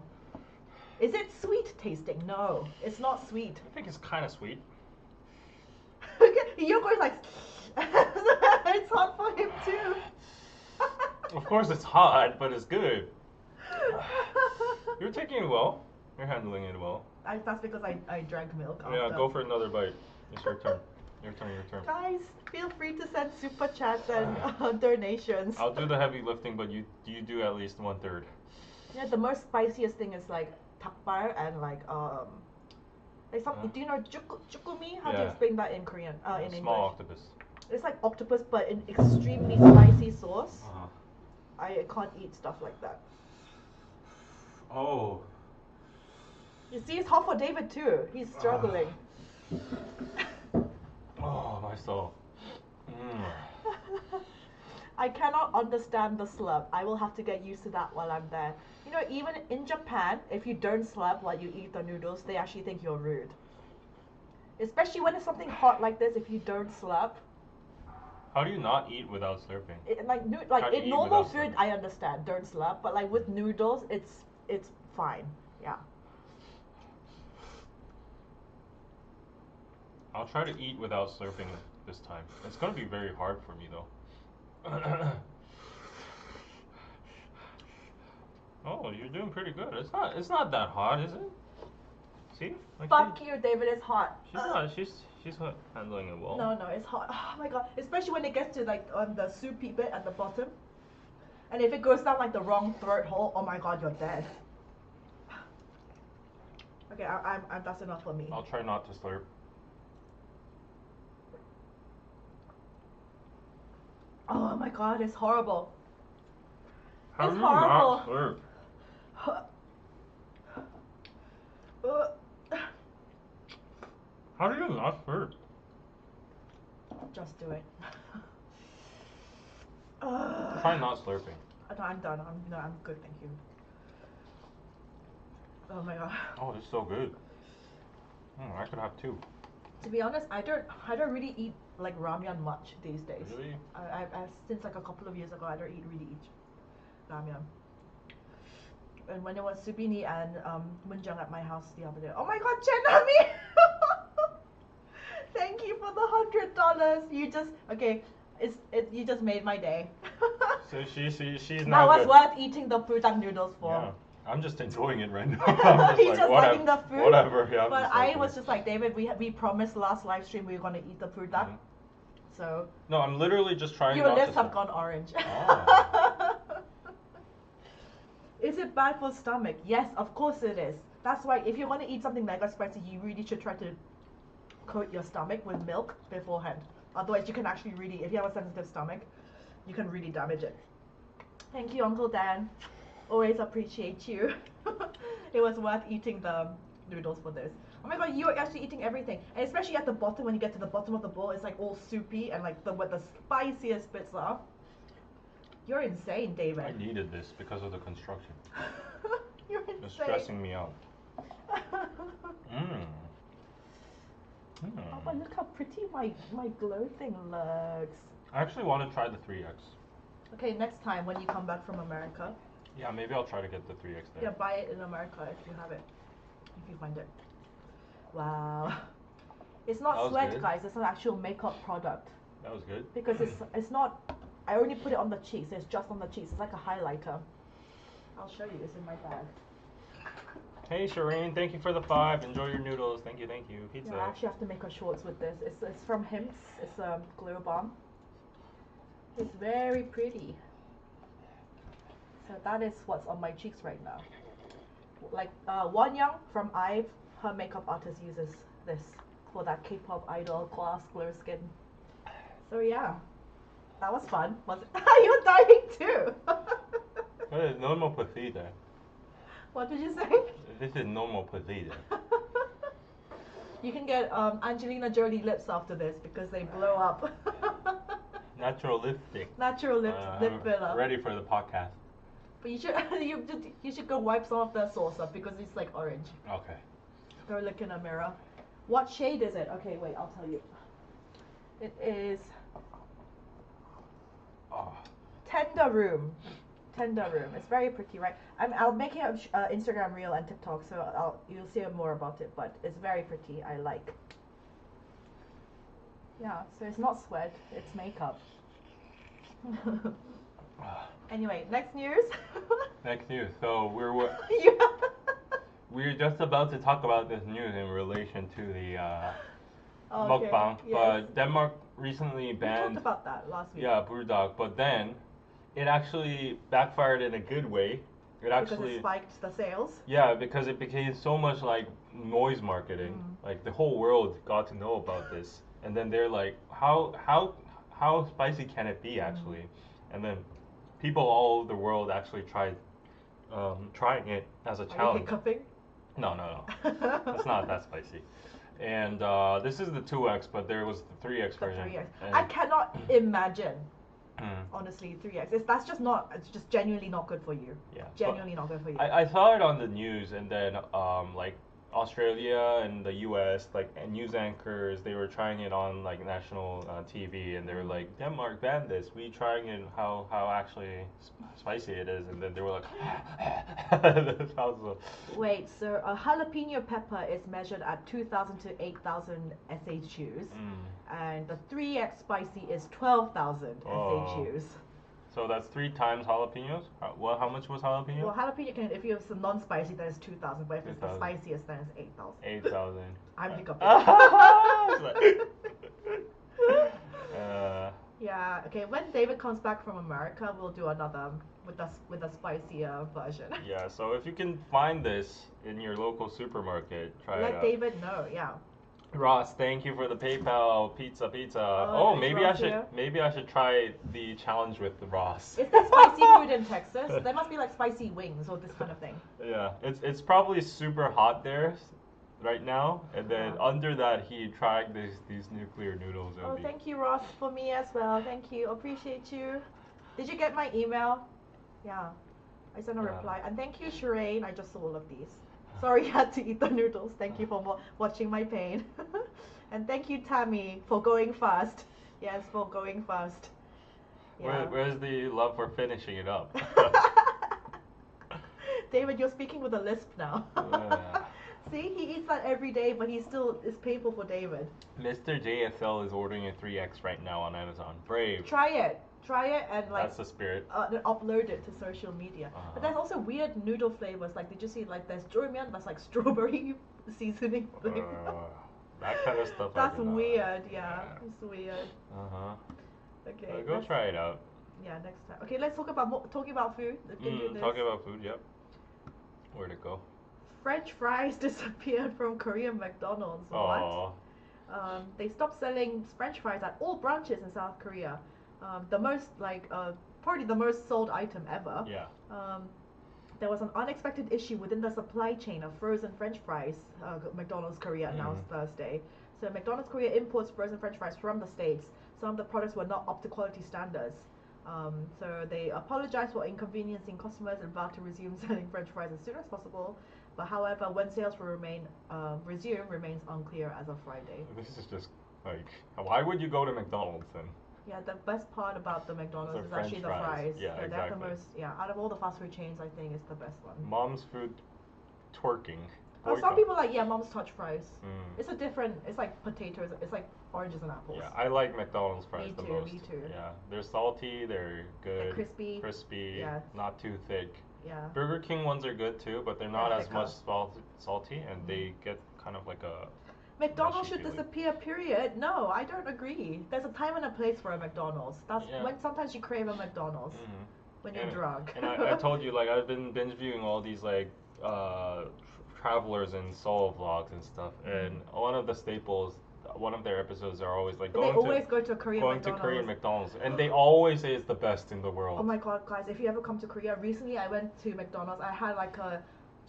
Is it sweet tasting? No, it's not sweet. I think it's kind of sweet. You're going it's hot for him too. Of course it's hot, but it's good. You're taking it well. You're handling it well. That's because I drank milk after. Yeah, go for another bite. It's your turn. Your turn. Guys, feel free to send super chats and donations. I'll do the heavy lifting, but you do at least 1/3. Yeah, the most spiciest thing is takbar and do you know chukumi? How do you Yeah. explain that in Korean? In English. Small octopus. It's like octopus, but in extremely spicy sauce. Uh-huh. I can't eat stuff like that. Oh. You see, it's hot for David too. He's struggling. Oh, my soul. I cannot understand the slurp. I will have to get used to that while I'm there. You know, even in Japan, if you don't slurp while you eat the noodles, they actually think you're rude. Especially when it's something hot like this, if you don't slurp. How do you not eat without slurping? How do you eat normal without food, slurping? I understand, don't slurp. But with noodles, it's fine. Yeah. I'll try to eat without slurping this time. It's gonna be very hard for me though. Oh, you're doing pretty good. It's not that hot, is it? See? Fuck you, David. It's hot. She's handling it well. No, it's hot. Oh my god. Especially when it gets to on the soupy bit at the bottom. And if it goes down the wrong throat hole, oh my god, you're dead. Okay, I'm that's enough for me. I'll try not to slurp. Oh my god, it's horrible. How It's do you horrible. not slurp? How do you not slurp? Just do it. Try not slurping. No, I'm done. I'm good, thank you. Oh my god. Oh, it's so good. I could have 2. To be honest, I don't really eat ramyun much these days. Really? I since a couple of years ago, I don't really eat ramyun. And when it was Subini and Munjang at my house the other day, oh my god, Chenami! Thank you for the $100. You just you just made my day. So she's That now was good. worth eating the pudang noodles for. Yeah. I'm just enjoying it right now. I'm He's just liking the food. Whatever. Yeah, But I was just like, David, we promised last live stream we were gonna eat the pudang. So No, I'm literally just trying your not to lips have slurp. gone orange. Oh. Is it bad for stomach? Yes, of course it is. That's why if you want to eat something mega spicy, you really should try to coat your stomach with milk beforehand. Otherwise, you can actually really, if you have a sensitive stomach, you can really damage it. Thank you, Uncle Dan. Always appreciate you. It was worth eating the noodles for this. Oh my god, you're actually eating everything. And especially at the bottom, when you get to the bottom of the bowl, it's like all soupy and like where the spiciest bits are. You're insane, David. I needed this because of the construction. You're insane. It's stressing me out. Oh, but look how pretty my glow thing looks. I actually want to try the 3X. Okay, next time when you come back from America. Yeah, maybe I'll try to get the 3X there. Yeah, buy it in America if you have it. If you find it. Wow. It's not sweat, good. guys. It's an actual makeup product. That was good. Because it's not. I only put it on the cheeks. It's just on the cheeks. It's like a highlighter. I'll show you. It's in my bag. Hey Shireen, thank you for the 5. Enjoy your noodles. Thank you, Pizza. Yeah, I actually have to make a shorts with this. It's from Hims. It's a glow balm. It's very pretty. So that is what's on my cheeks right now. Like Won Young from IVE, her makeup artist uses this for that K-pop idol glass glow skin. So yeah, that was fun. Was it? You're dying too. Normal procedure. What did you say? This is normal procedure. You can get Angelina Jolie lips after this because they blow up. Natural lipstick. Natural lip filler. Ready for the podcast. But you should you should go wipe some of the sauce up because it's like orange. Okay. Go look in a mirror. What shade is it? Okay, wait, I'll tell you. It is Tender Room. Tender Room. It's very pretty, right? I'll make it Instagram reel and TikTok, so you'll see more about it. But it's very pretty. I like. Yeah, so it's not sweat. It's makeup. Anyway, next news. Next news. So Yeah. we're just about to talk about this news in relation to the Okay, mukbang, yes. but Denmark recently We banned. talked about that last week. Yeah, Brewdog, but then it actually backfired in a good way. It actually Because it spiked the sales. Yeah, because it became so much like noise marketing. Like the whole world got to know about this, and then they're like, how spicy can it be actually? And then people all over the world actually tried trying it as a Are you challenge. hiccuping? No, it's not that spicy. And this is the 2X, but there was the 3X The version. 3X. And- I cannot imagine. Honestly, 3X. That's just not. It's just genuinely not good for you. Yeah, Genuinely not good for you. I saw it on the news, and then like Australia and the U.S. like and news anchors, they were trying it on like national TV, and they were like, Denmark banned this. We trying it how actually spicy it is, and then they were like, That's how Wait, so a jalapeno pepper is measured at 2,000 to 8,000 SHUs, and the 3X spicy is 12,000 SHUs. So that's 3 times jalapenos. How much was jalapeno? Well, jalapeno can, if you have some non-spicy, then it's 2,000, but if it's the 2,000. spiciest, then it's 8,000. 8,000. I'm hiccuping. Yeah. Okay. When David comes back from America, we'll do another with a spicier version. Yeah. So if you can find this in your local supermarket, try it Let out. David know. Yeah. Ross, thank you for the PayPal pizza. Oh, is maybe Ross I should here? maybe I should try the challenge with the Ross. Is there spicy food in Texas? There must be like spicy wings or this kind of thing. Yeah, it's probably super hot there right now, and then under that he tried these nuclear noodles. Oh, thank you, Ross, for me as well. Thank you. Appreciate you. Did you get my email? Yeah. I sent a reply. And thank you, Shireen. I just saw all of these. Sorry you had to eat the noodles. Thank you for watching my pain. And thank you, Tammy, for going fast. Yes, for going fast. Yeah. Where's the love for finishing it up? David, you're speaking with a lisp now. See, he eats that every day, but he still is painful for David. Mr. JSL is ordering a 3X right now on Amazon. Brave. Try it and like. That's the spirit. Then upload it to social media. But there's also weird noodle flavors. Like, did you see? Like, there's jurmian that's like strawberry seasoning flavor. That kind of stuff. That's weird. Yeah, it's weird. Okay. Go try it out. Yeah, next time. Okay, let's talk about talking about food. Talking about food. Yep. Where'd it go? French fries disappeared from Korean McDonald's. What? Oh. They stopped selling French fries at all branches in South Korea. The most probably the most sold item ever. Yeah. There was an unexpected issue within the supply chain of frozen French fries. McDonald's Korea announced Thursday. So McDonald's Korea imports frozen French fries from the States. Some of the products were not up to quality standards. So they apologized for inconveniencing customers and vowed to resume selling French fries as soon as possible. But however, when sales will resume remains unclear as of Friday. This is just like, why would you go to McDonald's then? Yeah, the best part about the McDonald's is French actually the fries. fries. Yeah, They have the exactly. most, out of all the fast food chains, I think it's the best one. Mom's food twerking. Some Boycott. people like, Mom's touch fries. Mm. It's like potatoes, it's like oranges and apples. Yeah, I like McDonald's fries Me the too, most. me too. Yeah, they're salty, they're good, Crispy. yeah. Not too thick. Yeah. Burger King ones are good too, but they're not as thicker. much salty, and they get kind of like a. McDonald's mushy should feeling. disappear, period. No, I don't agree. There's a time and a place for a McDonald's. That's Yeah. when sometimes you crave a McDonald's when you're drunk. And I told you, like, I've been binge viewing all these like travelers and Seoul vlogs and stuff, and one of the staples, one of their episodes are always like They always go to a Korean going McDonald's. to Korean McDonald's, and they always say it's the best in the world. Oh my god, guys, if you ever come to Korea, recently I went to McDonald's. I had like a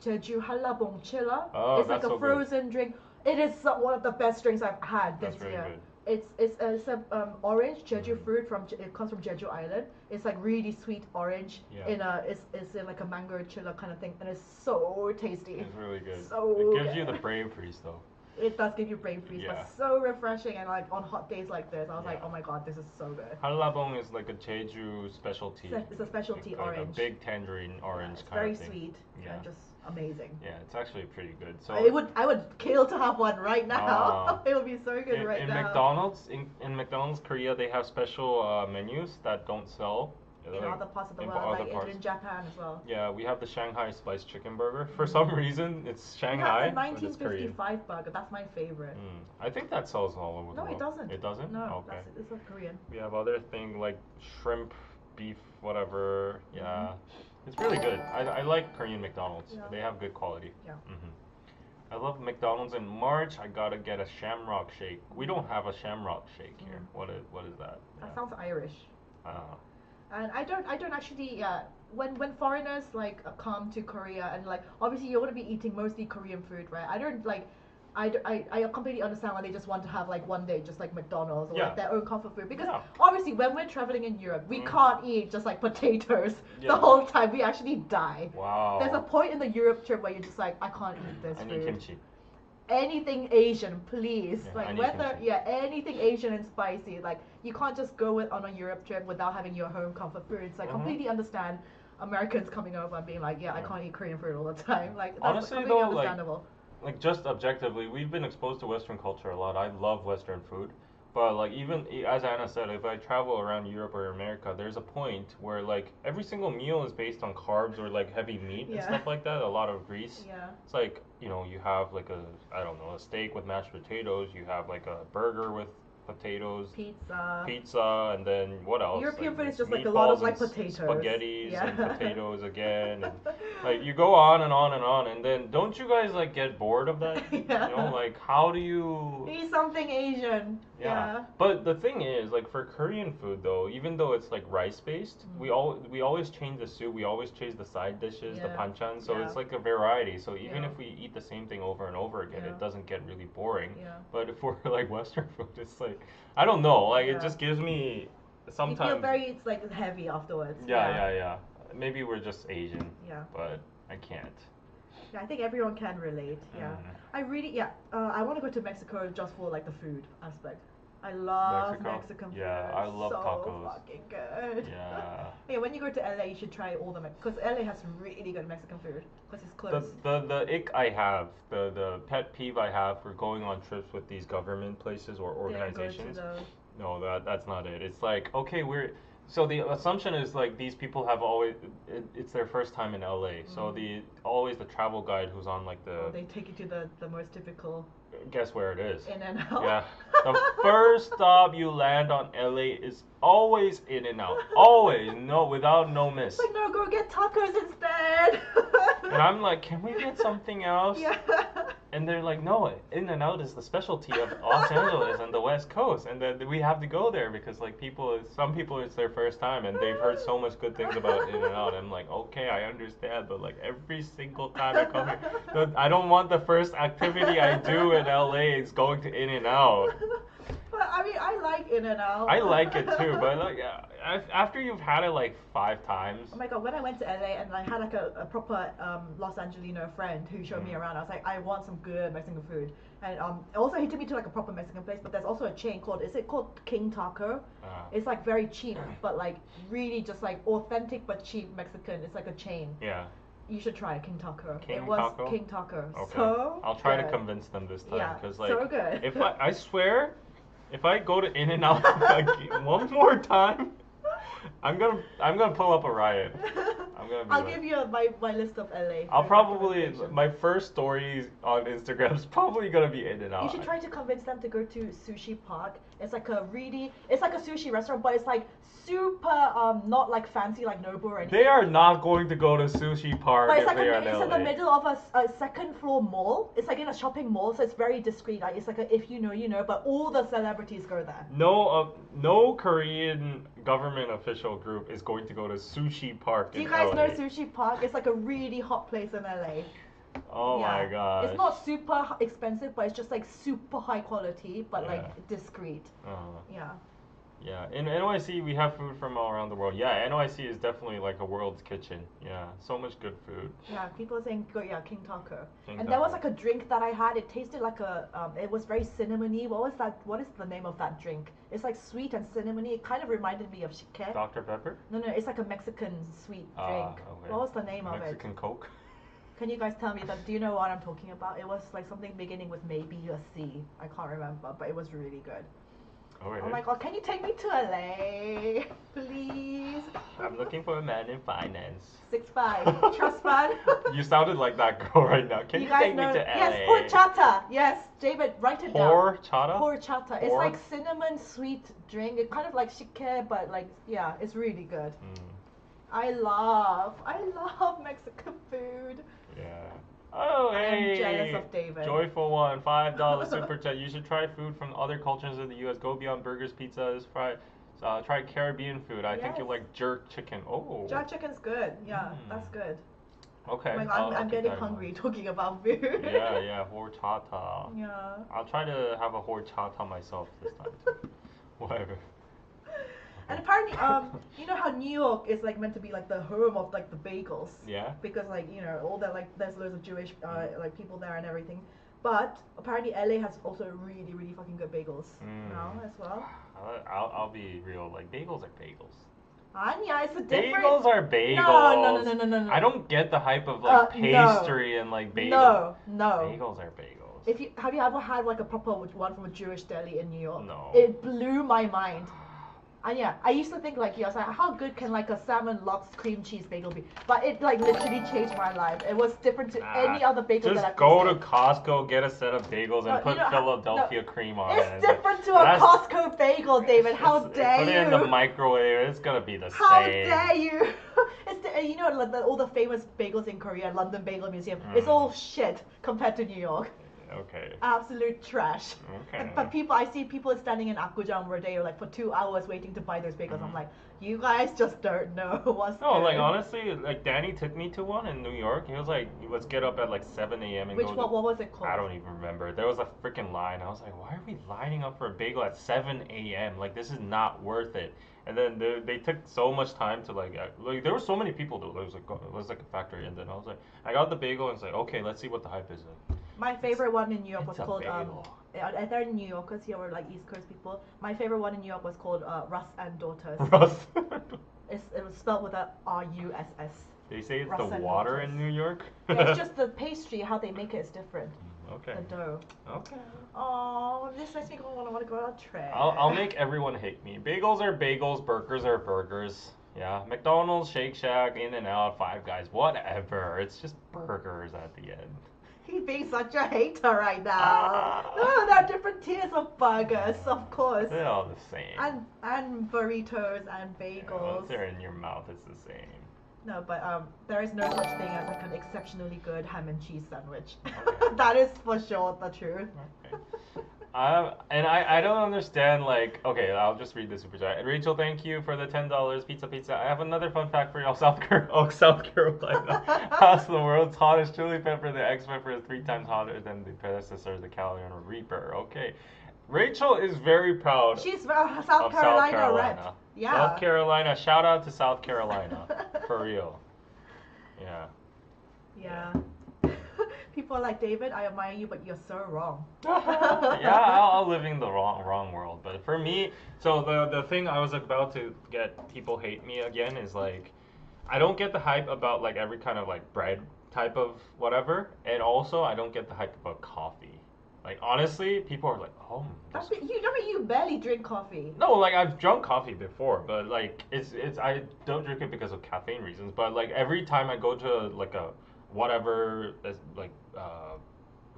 Jeju Hallabong chiller. Oh, It's like that's a so good. frozen drink. It is one of the best drinks I've had this That's really year. good. It's a orange Jeju fruit it comes from Jeju Island. It's like really sweet orange Yeah. it's in like a mango chiller kind of thing, and it's so tasty. It's really good. So it gives you good. the brain freeze though. It does give you brain freeze, Yeah. but so refreshing, and like on hot days like this, I was like, Yeah. oh my god, this is so good. Hallabong is like a Jeju specialty. It's a specialty like orange. A big tangerine orange It's kind very of thing. sweet Yeah. and just amazing. Yeah, it's actually pretty good. So I would kill to have one right now. It would be so good right in now. McDonald's, in McDonald's Korea, they have special menus that don't sell In like, other parts of the in world, other like parts. in Japan as well. Yeah, we have the Shanghai spiced chicken burger. For some reason, it's Shanghai, That's a but it's Korean. 1955 burger. That's my favorite. I think that sells all over the No, world. it doesn't. It doesn't? No, Okay. it's a Korean. We have other thing like shrimp, beef, whatever. Yeah, it's really good. I like Korean McDonald's. Yeah. They have good quality. Yeah. I love McDonald's. In March, I gotta get a Shamrock shake. We don't have a Shamrock shake here. What is that? That sounds Irish. I don't know. And I don't actually when foreigners like come to Korea, and like obviously you're gonna be eating mostly Korean food, right? I don't like I completely understand why they just want to have like one day just like McDonald's or Yeah. like their own comfort food, because Yeah. obviously when we're traveling in Europe we can't eat just like potatoes Yeah. the whole time. We actually die. Wow. There's a point in the Europe trip where you're just like, I can't eat this I food. need kimchi. Anything Asian, please. Yeah, I like need whether kimchi. anything Asian and spicy. Like you can't just go on a Europe trip without having your home comfort foods. I completely understand Americans coming over and being like, I can't eat Korean food all the time. Like that's Honestly, completely though, like, understandable. Like just objectively, we've been exposed to Western culture a lot. I love Western food, but like even as Anna said, if I travel around Europe or America, there's a point where like every single meal is based on carbs or like heavy meat and Yeah. stuff like that. A lot of grease. Yeah. It's like, you know, you have like a steak with mashed potatoes. You have like a burger with potatoes. Pizza, and then what else? European like, food is just like a lot of meatballs like and potatoes. spaghettis Yeah. and potatoes again. And, like you go on and on and on, and then don't you guys like get bored of that? Yeah. You know, like how do you? Eat something Asian. Yeah. But the thing is, like for Korean food though, even though it's like rice based, we always change the soup. We always change the side dishes, the Yeah. banchan. So Yeah. it's like a variety. So even Yeah. if we eat the same thing over and over again, Yeah. it doesn't get really boring. Yeah. But for like Western food, it's like I don't know. Like Yeah. it just gives me You sometimes. feel it's like heavy afterwards. Yeah. Maybe we're just Asian, Yeah. but I can't. Yeah, I think everyone can relate. Yeah. I really I want to go to Mexico just for like the food aspect. I love Mexico? Mexican food. Yeah, I love so tacos. fucking good. Yeah. Yeah, when you go to LA, you should try all the because LA has really good Mexican food because it's The, close. the ick I have, the pet peeve I have for going on trips with these government places or They don't go to organizations. the- No, that's not it. It's like, okay, So the assumption is like these people have always it's their first time in LA. So always the travel guide who's on like the They take you to the most typical guess where it is. in and out. Yeah. The first stop you land on LA is always In and Out. Always. Without no miss. It's like, no, go get tacos instead. And I'm like, can we get something else? Yeah. And they're like, no, In and Out is the specialty of Los Angeles and the West Coast, and that we have to go there because like some people it's their first time and they've heard so much good things about In and Out. I'm like, okay, I understand, but like every single time I come here, I don't want the first activity I do in LA is going to In and Out. But I mean, I like In and Out. I like it too, but like after you've had it like 5 times. Oh my god, when I went to LA and I had like a proper Los Angelino friend who showed me around, I was like, I want some good Mexican food. And also he took me to like a proper Mexican place, but there's also a chain called, is it called King Taco? It's like very cheap, but like really just like authentic but cheap Mexican. It's like a chain. Yeah. You should try King Taco. King it was Taco? King Taco. Okay. So I'll try to good. convince them this time, Yeah, because like so good. if I swear, if I go to In and Out like, one more time, I'm gonna pull up a riot. I'm gonna be I'll like, give you my list of LA. I'll food probably recommendations. my first story on Instagram is probably gonna be In and Out. You should try to convince them to go to Sushi Park. It's like it's like a sushi restaurant, but it's like super not like fancy like Nobu or anything. They are not going to go to Sushi Park But if it's like they are in it's LA. in the middle of a second floor mall. It's like in a shopping mall, so it's very discreet. Like it's like if you know, you know. But all the celebrities go there. No Korean government official group is going to go to Sushi Park Do in you guys LA. know Sushi Park? It's like a really hot place in LA. Oh Yeah. my god. It's not super expensive, but it's just like super high quality, but Yeah. like discreet. Yeah. Yeah, in NYC we have food from all around the world. Yeah, NYC is definitely like a world's kitchen. Yeah, so much good food. Yeah, people are saying go King Taco. King And there was Taco. like a drink that I had. It tasted like it was very cinnamony. What was that? What is the name of that drink? It's like sweet and cinnamony. It kind of reminded me of shike. Dr. Pepper? No, it's like a Mexican sweet drink. Okay. What was the name of it? Mexican Coke? Can you guys tell me that? Do you know what I'm talking about? It was like something beginning with maybe a C. I can't remember, but it was really good. Oh, Oh my god, can you take me to LA? Please? I'm looking for a man in finance. 6'5". Trust fund. You sounded like that girl right now. Can you, guys take me know? to LA? Yes, horchata. Yes, David, write it down. Horchata? Horchata. It's Hor- like cinnamon sweet drink. It's kind of like shike, but like yeah, it's really good. I love Mexican food. Yeah. Oh, I am hey. jealous of David. Joyful one, $5 super chat. You should try food from other cultures in the U.S. Go beyond burgers, pizzas, try Caribbean food. I think Yes. you'll like jerk chicken. Oh. Jerk chicken's good. Yeah, that's good. Okay. Oh my god, I'll I'm keep getting that in mind. hungry talking about food. Yeah, horchata. Yeah. I'll try to have a horchata myself this time too. Whatever. And apparently, you know how New York is like meant to be like the home of like the bagels. Yeah. Because like you know all that like there's loads of Jewish like people there and everything. But apparently LA has also really really fucking good bagels now as well. I'll be real. Like bagels are bagels. Anya, it's a different. Bagels are bagels. No. I don't get the hype of like pastry and like bagels. No. Bagels are bagels. If you have you ever had like a proper one from a Jewish deli in New York? No. It blew my mind. And yeah, I used to think like, yeah, I was like, how good can like a salmon lox cream cheese bagel be? But it like literally changed my life. It was different to any other bagel that I've Just go to tasted. Costco, get a set of bagels, and No, put you know, Philadelphia cream on it. It's different to a Costco bagel, David. How dare Put you? it in the microwave. It's gonna be the How same. dare you? You know, like all the famous bagels in Korea, London Bagel Museum. It's all shit compared to New York. Okay. Absolute trash. Okay. But I see people standing in Apgujeong where they are like for 2 hours waiting to buy those bagels. I'm like, you guys just don't know what's No, good. like honestly, like Danny took me to one in New York. He was like, let's get up at like 7 a.m. and Which go. what was it called? I don't even remember. There was a freaking line. I was like, why are we lining up for a bagel at 7 a.m.? Like this is not worth it. And then they took so much time to like there were so many people though. It was like a factory. And then I was like, I got the bagel and it's like, okay, let's see what the hype is. My favorite one in New York was It's a called bagel. they're New Yorkers here or like East Coast people. My favorite one in New York was called Russ and Daughters. Russ. It was spelled with a Russ. They say it's Russet the water Lotus. in New York. Yeah, it's just the pastry, how they make it is different. Okay. The dough. Okay. Oh, this makes me want to go on a trip. I'll make everyone hate me. Bagels are bagels, burgers are burgers. Yeah, McDonald's, Shake Shack, In-N-Out, Five Guys, whatever. It's just burgers at the end. He's being such a hater right now. Oh, there are different tiers of burgers, of course. They're all the same. And burritos and Yeah, bagels. once they're in your mouth, it's the same. No, but there is no such thing as like an exceptionally good ham and cheese sandwich. Okay. That is for sure the truth. Okay. And I don't understand, like, okay, I'll just read the super chat. Rachel, thank you for the $10 pizza. I have another fun fact for y'all. South Carolina has the world's hottest chili pepper. The X pepper is 3 times hotter than the predecessor, the calorie reaper. Okay. Rachel is very proud She's of South Carolina rep. Yeah. South Carolina, shout out to South Carolina. For real. Yeah. Yeah. People are like, David, I admire you, but you're so wrong. Yeah, I'll live in the wrong world. But for me, so the thing I was about to get people hate me again is like, I don't get the hype about like every kind of like bread type of whatever, and also I don't get the hype about coffee. Like honestly, people are like, oh. You barely drink coffee. No, like I've drunk coffee before, but like it's I don't drink it because of caffeine reasons. But like every time I go to like a whatever like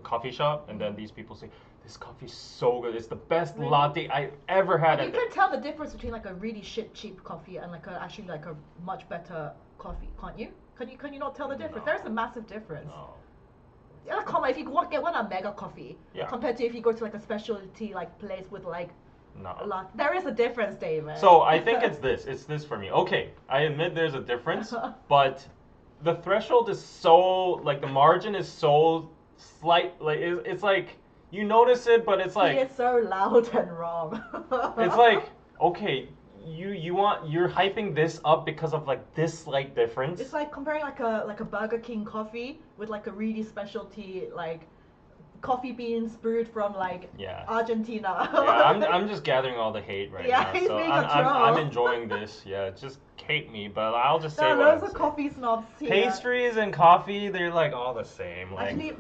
coffee shop, and then these people say this coffee's so good, it's the best Really? latte I ever had. Like, you can tell the difference between like a really shit cheap coffee and like actually like a much better coffee, can't you? Can you not tell the difference? No. There's a massive difference. No. Yeah, come on, if you get one a mega coffee Yeah. compared to if you go to like a specialty like place with like No. a lot, there is a difference, David. So I think it's this for me. Okay, I admit there's a difference, but the threshold is so like the margin is so slight. Like it's like you notice it, but it's like he is so loud and wrong. it's like okay, you're hyping this up because of like this slight difference. It's like comparing like a Burger King coffee with like a really specialty like coffee beans brewed from like Yeah. Argentina. Yeah, I'm just gathering all the hate right Yeah, now. he's So being a I'm troll. enjoying this. Yeah, just hate me, but I'll just say There are what loads I'm of saying. coffee snobs here. Pastries and coffee, they're like all the same. Like Actually,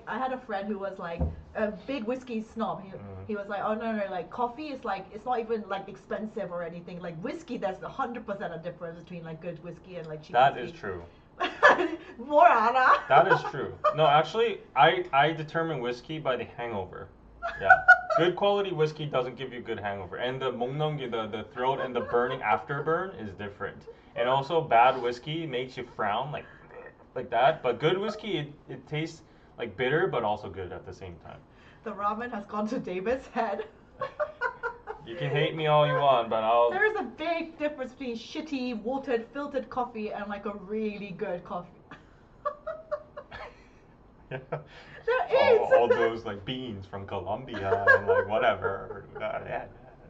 I had a friend who was like a big whiskey snob. He was like, oh no, like coffee is like it's not even like expensive or anything. Like whiskey, there's 100% a difference between like good whiskey and like cheap that whiskey. is true. Morana. That is true. No, actually, I determine whiskey by the hangover. Yeah. Good quality whiskey doesn't give you good hangover. And the 목넘기, the throat and the burning afterburn is different. And also bad whiskey makes you frown like that. But good whiskey, it tastes like bitter but also good at the same time. The ramen has gone to David's head. You can hate me all you want, but I'll... There is a big difference between shitty, watered, filtered coffee and like a really good coffee. Yeah. There is. All those like beans from Colombia and like whatever. Yeah,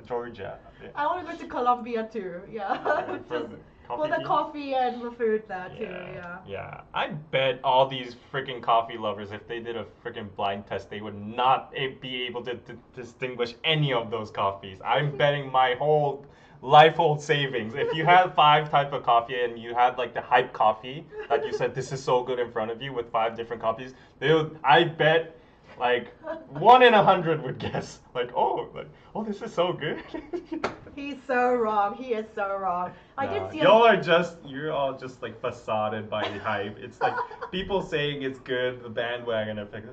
Georgia. Yeah. I want to go to Colombia too. Yeah. For the For the beans? coffee and the food there too. Yeah. Yeah. I bet all these freaking coffee lovers, if they did a freaking blind test, they would not be able to distinguish any of those coffees. I'm betting my whole life-old savings. If you had 5 type of coffee and you had like the hype coffee, like you said, this is so good in front of you with 5 different coffees, I bet like 1 in 100 would guess like, oh, this is so good. He's so wrong. He is so wrong. I did see. You're all just like facaded by the hype. It's like people saying it's good, the bandwagon effect.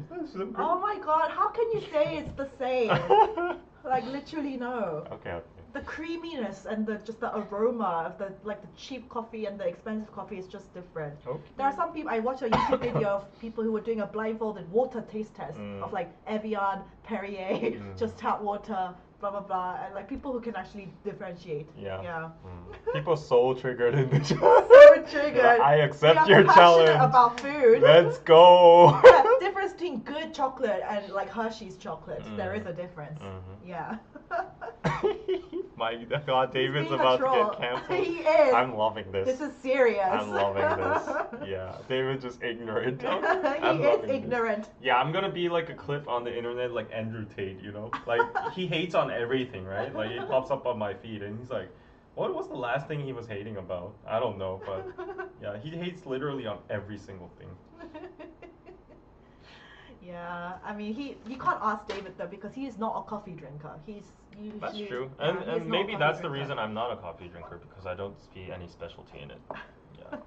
Oh my god! How can you say it's the same? Like literally no. Okay. The creaminess and the aroma of the cheap coffee and the expensive coffee is just different. Okay. There are some people, I watched a YouTube video of people who were doing a blindfolded water taste test of like Evian, Perrier, just tap water, blah blah blah, and like people who can actually differentiate. Yeah. Yeah. People so triggered in the So triggered. I accept We are your passionate challenge. about food. Let's go. Yeah, difference between good chocolate and like Hershey's chocolate. There is a difference. Yeah. My God, David's being a about to troll. get canceled. He is. I'm loving this. This is serious. I'm loving this. Yeah, David's just ignorant. He I'm is loving this. ignorant. Yeah, I'm gonna be like a clip on the internet like Andrew Tate, you know? Like, he hates on everything, right? Like, it pops up on my feed and he's like, What was the last thing he was hating about? I don't know, but yeah, he hates literally on every single thing. Yeah, I mean, you can't ask David though because he is not a coffee drinker. That's true, yeah, and he is and not maybe a that's coffee the drinker. reason I'm not a coffee drinker because I don't see any specialty in it. Yeah.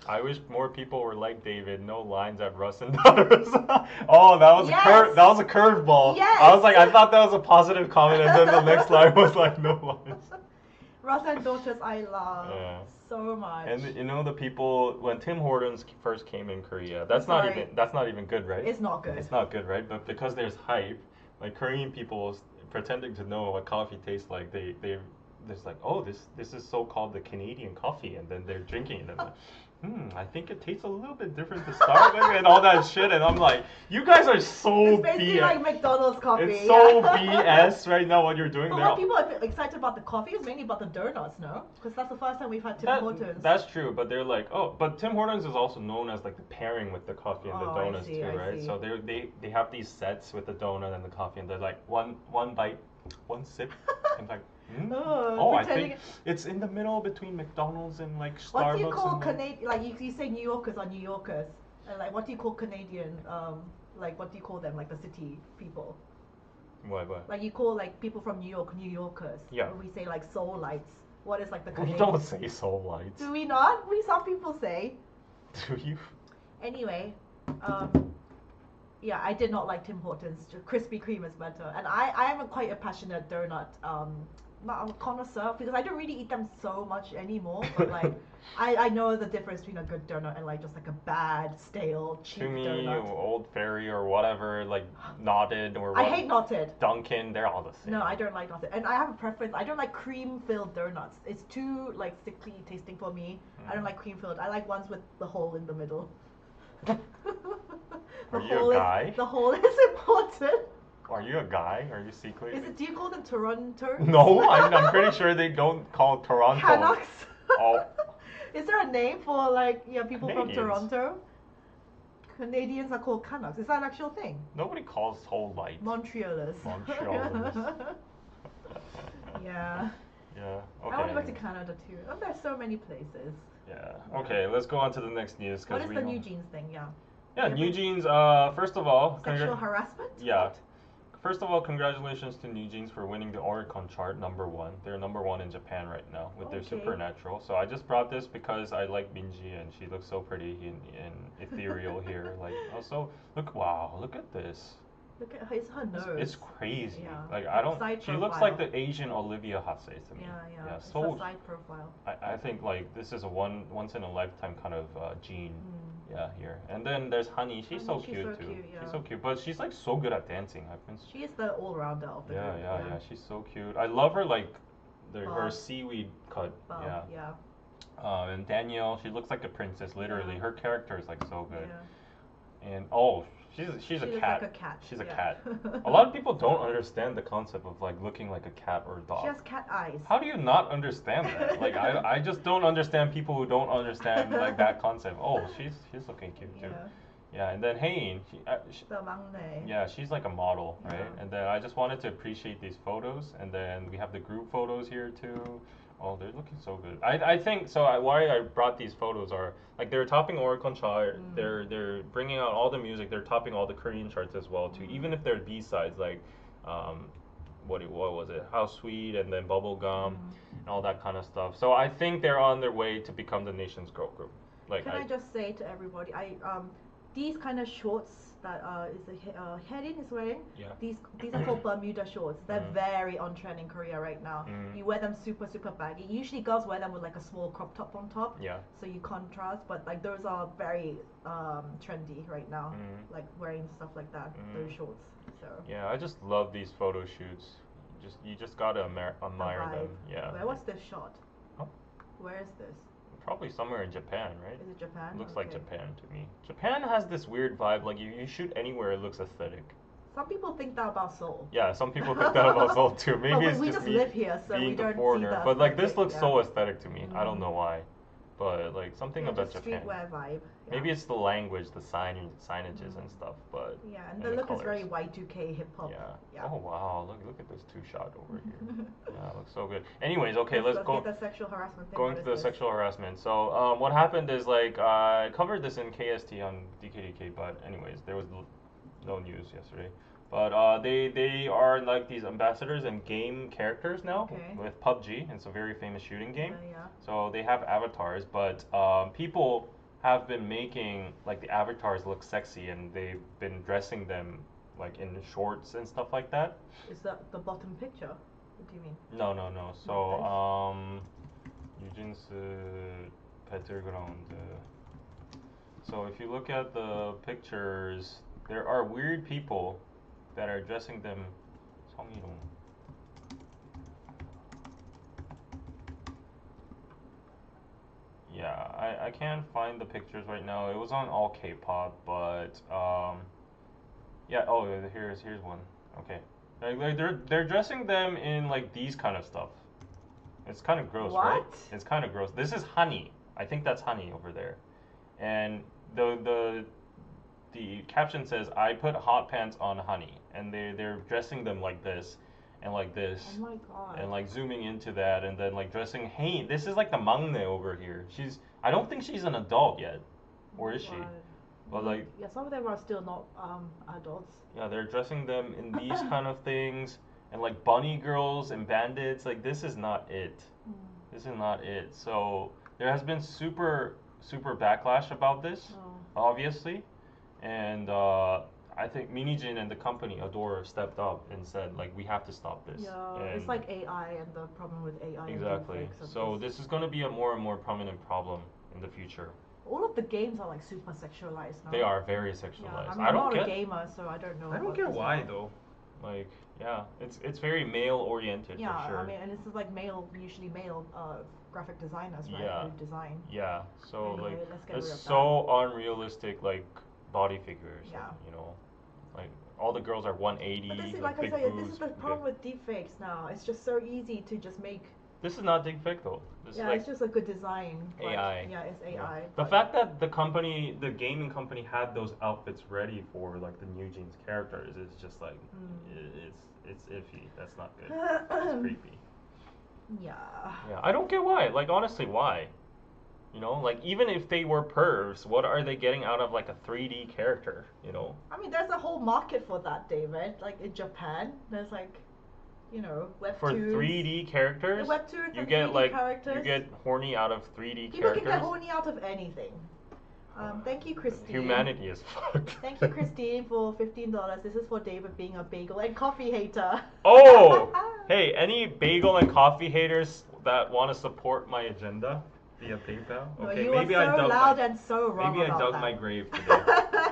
I wish more people were like David. No lines at Russ and Daughters. Oh, that was Yes! that was a curveball. Yes! I was like, I thought that was a positive comment, and then the next line was like, no lines. Russ and Daughters, I love Yeah. so much. And you know the people when Tim Hortons first came in Korea. That's Sorry. not even good, right? It's not good. It's not good, right? But because there's hype, like Korean people pretending to know what coffee tastes like, they're just like, oh, this is so called the Canadian coffee, and then they're drinking it and like, I think it tastes a little bit different to start with, and all that shit, and I'm like, you guys are so It's basically BS. like McDonald's coffee. It's so yeah. BS right now what you're doing. But what people are excited about the coffee is mainly about the donuts, no? Because that's the first time we've had Tim Hortons. That's true, but they're like, oh, but Tim Hortons is also known as like the pairing with the coffee and the Oh, I donuts see, too, I right? see. So they have these sets with the donut and the coffee, and they're like one bite, one sip, and like, oh, I think it's in the middle between McDonald's and like Starbucks. What do you call and Canadian? Like you say New Yorkers are New Yorkers, and like what do you call Canadian? Like what do you call them? Like the city people. What? Like you call like people from New York New Yorkers. Yeah. When we say like Soulites. What is like the We Canadian? don't say Soul Lights. Do we not? Some people say. Do you? Anyway, yeah, I did not like Tim Hortons. Krispy Kreme is better, and I am quite a passionate donut not a connoisseur because I don't really eat them so much anymore. But like, I know the difference between a good donut and like just like a bad, stale, cheap To me, donut. Old Fairy or whatever, like Knotted or I what, hate knotted. Dunkin', they're all the same. No, I don't like knotted, and I have a preference. I don't like cream-filled donuts. It's too like sickly tasting for me. I don't like cream-filled. I like ones with the hole in the middle. Are you a guy? The hole is important. Are you a guy? Are you secretly? Do you call them Toronto? No, I'm pretty sure they don't call Toronto. Canucks. Oh, Is there a name for like people Canadians. from Toronto? Canadians are called Canucks. Is that an actual thing? nobody calls Whole Light. Montrealers. Montrealers. Yeah. Yeah. Okay. I want to go to Canada too. Oh, there's so many places. Yeah. Okay. Let's go on to the next news. What is the NewJeans thing? Yeah. Yeah, NewJeans. First of all, Sexual harassment? Yeah. First of all, congratulations to NewJeans for winning the Oricon chart #1. They're #1 in Japan right now with their Okay. Supernatural. So I just brought this because I like Minji and she looks so pretty and ethereal here. Like also, look at this. Look at her nose. It's crazy. Yeah. Like I don't. Side She looks profile. like the Asian Olivia Hussey to me. Yeah. It's So a side profile. I think like this is a once in a lifetime kind of gene. Mm. Yeah, here. And then there's Honey. She's so Honey, she's cute so too. cute, yeah. She's so cute, but she's like so good at dancing. I've been. She is the all-rounder of the group. Yeah. She's so cute. I love her like her Bob. seaweed cut. Bob, Yeah. yeah. And Danielle, she looks like a princess. Literally, Yeah. her character is like so good. Yeah. And she's a She looks cat. like a cat. She's a yeah. cat. A lot of people don't understand the concept of like looking like a cat or a dog. She has cat eyes. How do you not understand that? Like I just don't understand people who don't understand like that concept. Oh, she's looking cute too. Yeah. Yeah, and then Hein, The maknae. yeah, she's like a model, right? Yeah. And then I just wanted to appreciate these photos, and then we have the group photos here too. Oh, they're looking so good. I think so. Why I brought these photos are like they're topping Oricon chart. They're bringing out all the music. They're topping all the Korean charts as well too. Even if they're B sides like, what was it? How Sweet and then Bubblegum and all that kind of stuff. So I think they're on their way to become the nation's girl group. Like Can I just say to everybody, these kind of shorts that Herin is wearing, Yeah. these are called Bermuda shorts. They're very on trend in Korea right now. You wear them super baggy. Usually girls wear them with like a small crop top on top. Yeah. So you contrast, but like those are very trendy right now. Like wearing stuff like that, those shorts. So Yeah, I just love these photo shoots. You just gotta admire them. Yeah. What's this shot? Huh? Where is this? Probably somewhere in Japan, right? Is it Japan? Looks like Okay. Japan to me. Japan has this weird vibe. Like you shoot anywhere, it looks aesthetic. Some people think that about Seoul. Yeah, some people think that about Seoul too. Maybe But it's we just just me live here, so we being don't a see foreigner. that But like this aesthetic, looks yeah. so aesthetic to me. I don't know why. but like something Yeah, about just Japan. streetwear vibe. Yeah. Maybe it's the language, the signages and stuff, but Yeah, and and the the look is very colors. Y2K hip hop. Yeah. Yeah. Oh wow, look at this two shot over here. Yeah, it looks so good. Anyways, okay, let's let's go. get the sexual harassment thing. Going What to is the this? sexual harassment. So what happened is like I covered this in KST on DKDK, but anyways, there was no news yesterday. But they are like these ambassadors and game characters now Okay. with PUBG. It's a very famous shooting game. Yeah. So they have avatars, but people have been making like the avatars look sexy, and they've been dressing them like in shorts and stuff like that. Is that the bottom picture? What do you mean? No, no, no. So NewJeans battleground. So if you look at the pictures, there are weird people that are dressing them 성희롱. Yeah, I can't find the pictures right now. It was on all Kpop, but yeah. Oh, here's one. Okay, like they're dressing them in like these kind of stuff. It's kind of gross, right? What? It's kind of gross. This is honey. I think that's honey over there, and the caption says, "I put hot pants on honey," and they're dressing them like this, and like this. Oh my god. And like zooming into that, and then like dressing. Hey, this is like the maknae over here. I don't think she's an adult yet, or is she? God. But like, Yeah, some of them are still not adults. yeah, they're dressing them in these kind of things, and like bunny girls and bandits. Like this is not it. This is not it. So there has been super backlash about this, obviously, and I think Minijin and the company Adore stepped up and said like we have to stop this. Yeah, And it's like AI and the problem with AI. exactly. And deepfakes and So this is going to be a more and more prominent problem in the future. all of the games are like super sexualized now. They are very Yeah, sexualized. I mean, I I'm don't not get. a gamer, so I don't know. I don't about get this why stuff. though. Like, yeah, it's very male oriented Yeah, for sure. I mean, and this is like usually male graphic designers, right? Yeah. Who design. Yeah, so Anyway, like let's get it's rid of so unrealistic, like body figures. Yeah. And, you know, like all the girls are 180. But this is like like I big say, boobs. this is the problem with deepfakes now. It's just so easy to just make. This is not deepfake though. This Yeah, is like it's just a good design. Like, AI. yeah, it's Yeah. AI. The but- fact that the gaming company had those outfits ready for like the NewJeans characters is just like it's iffy. That's not good. It's creepy. Yeah. Yeah, I don't get why. Like honestly, why? You know, like even if they were pervs, what are they getting out of like a 3D character? You know? I mean, there's a whole market for that, David. Like in Japan, there's like, you know, webtoons. For 3D characters, The webtoons you and get 3D like characters. you get horny out of 3D People characters. can get horny out of anything. Thank you, Christine. Humanity is fucked. Thank you, Christine, for $15. This is for David being a bagel and coffee hater. Oh, hey, any bagel and coffee haters that want to support my agenda via PayPal? No, Okay, you maybe are so I dug loud my, and so wrong maybe I about dug that. my grave today,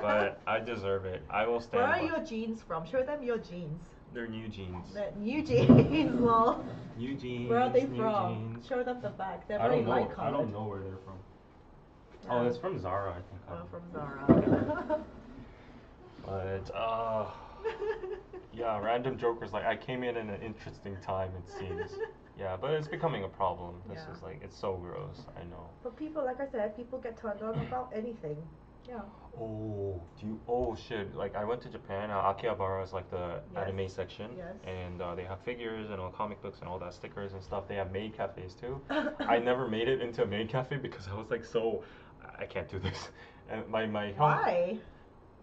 but I deserve it. I will stand. Where are by. your jeans from? Show them your jeans. They're NewJeans. The new jeans, lol. NewJeans. Where are they New from? Jeans. Show them the back. They're I very don't know. light I colored. don't know where they're from. Yeah. Oh, it's from Zara, I think. Oh, from Zara. But yeah, random jokers like I came in an interesting time it seems. Yeah, but it's becoming a problem. This Yeah. is like it's so gross. I know. But people, like I said, people get turned on about anything. Yeah. Oh, oh shit! Like I went to Japan. Akihabara is like the Yes. anime section, Yes. and they have figures and all comic books and all that stickers and stuff. They have maid cafes too. I never made it into a maid cafe because I was like, so I can't do this. And my Why?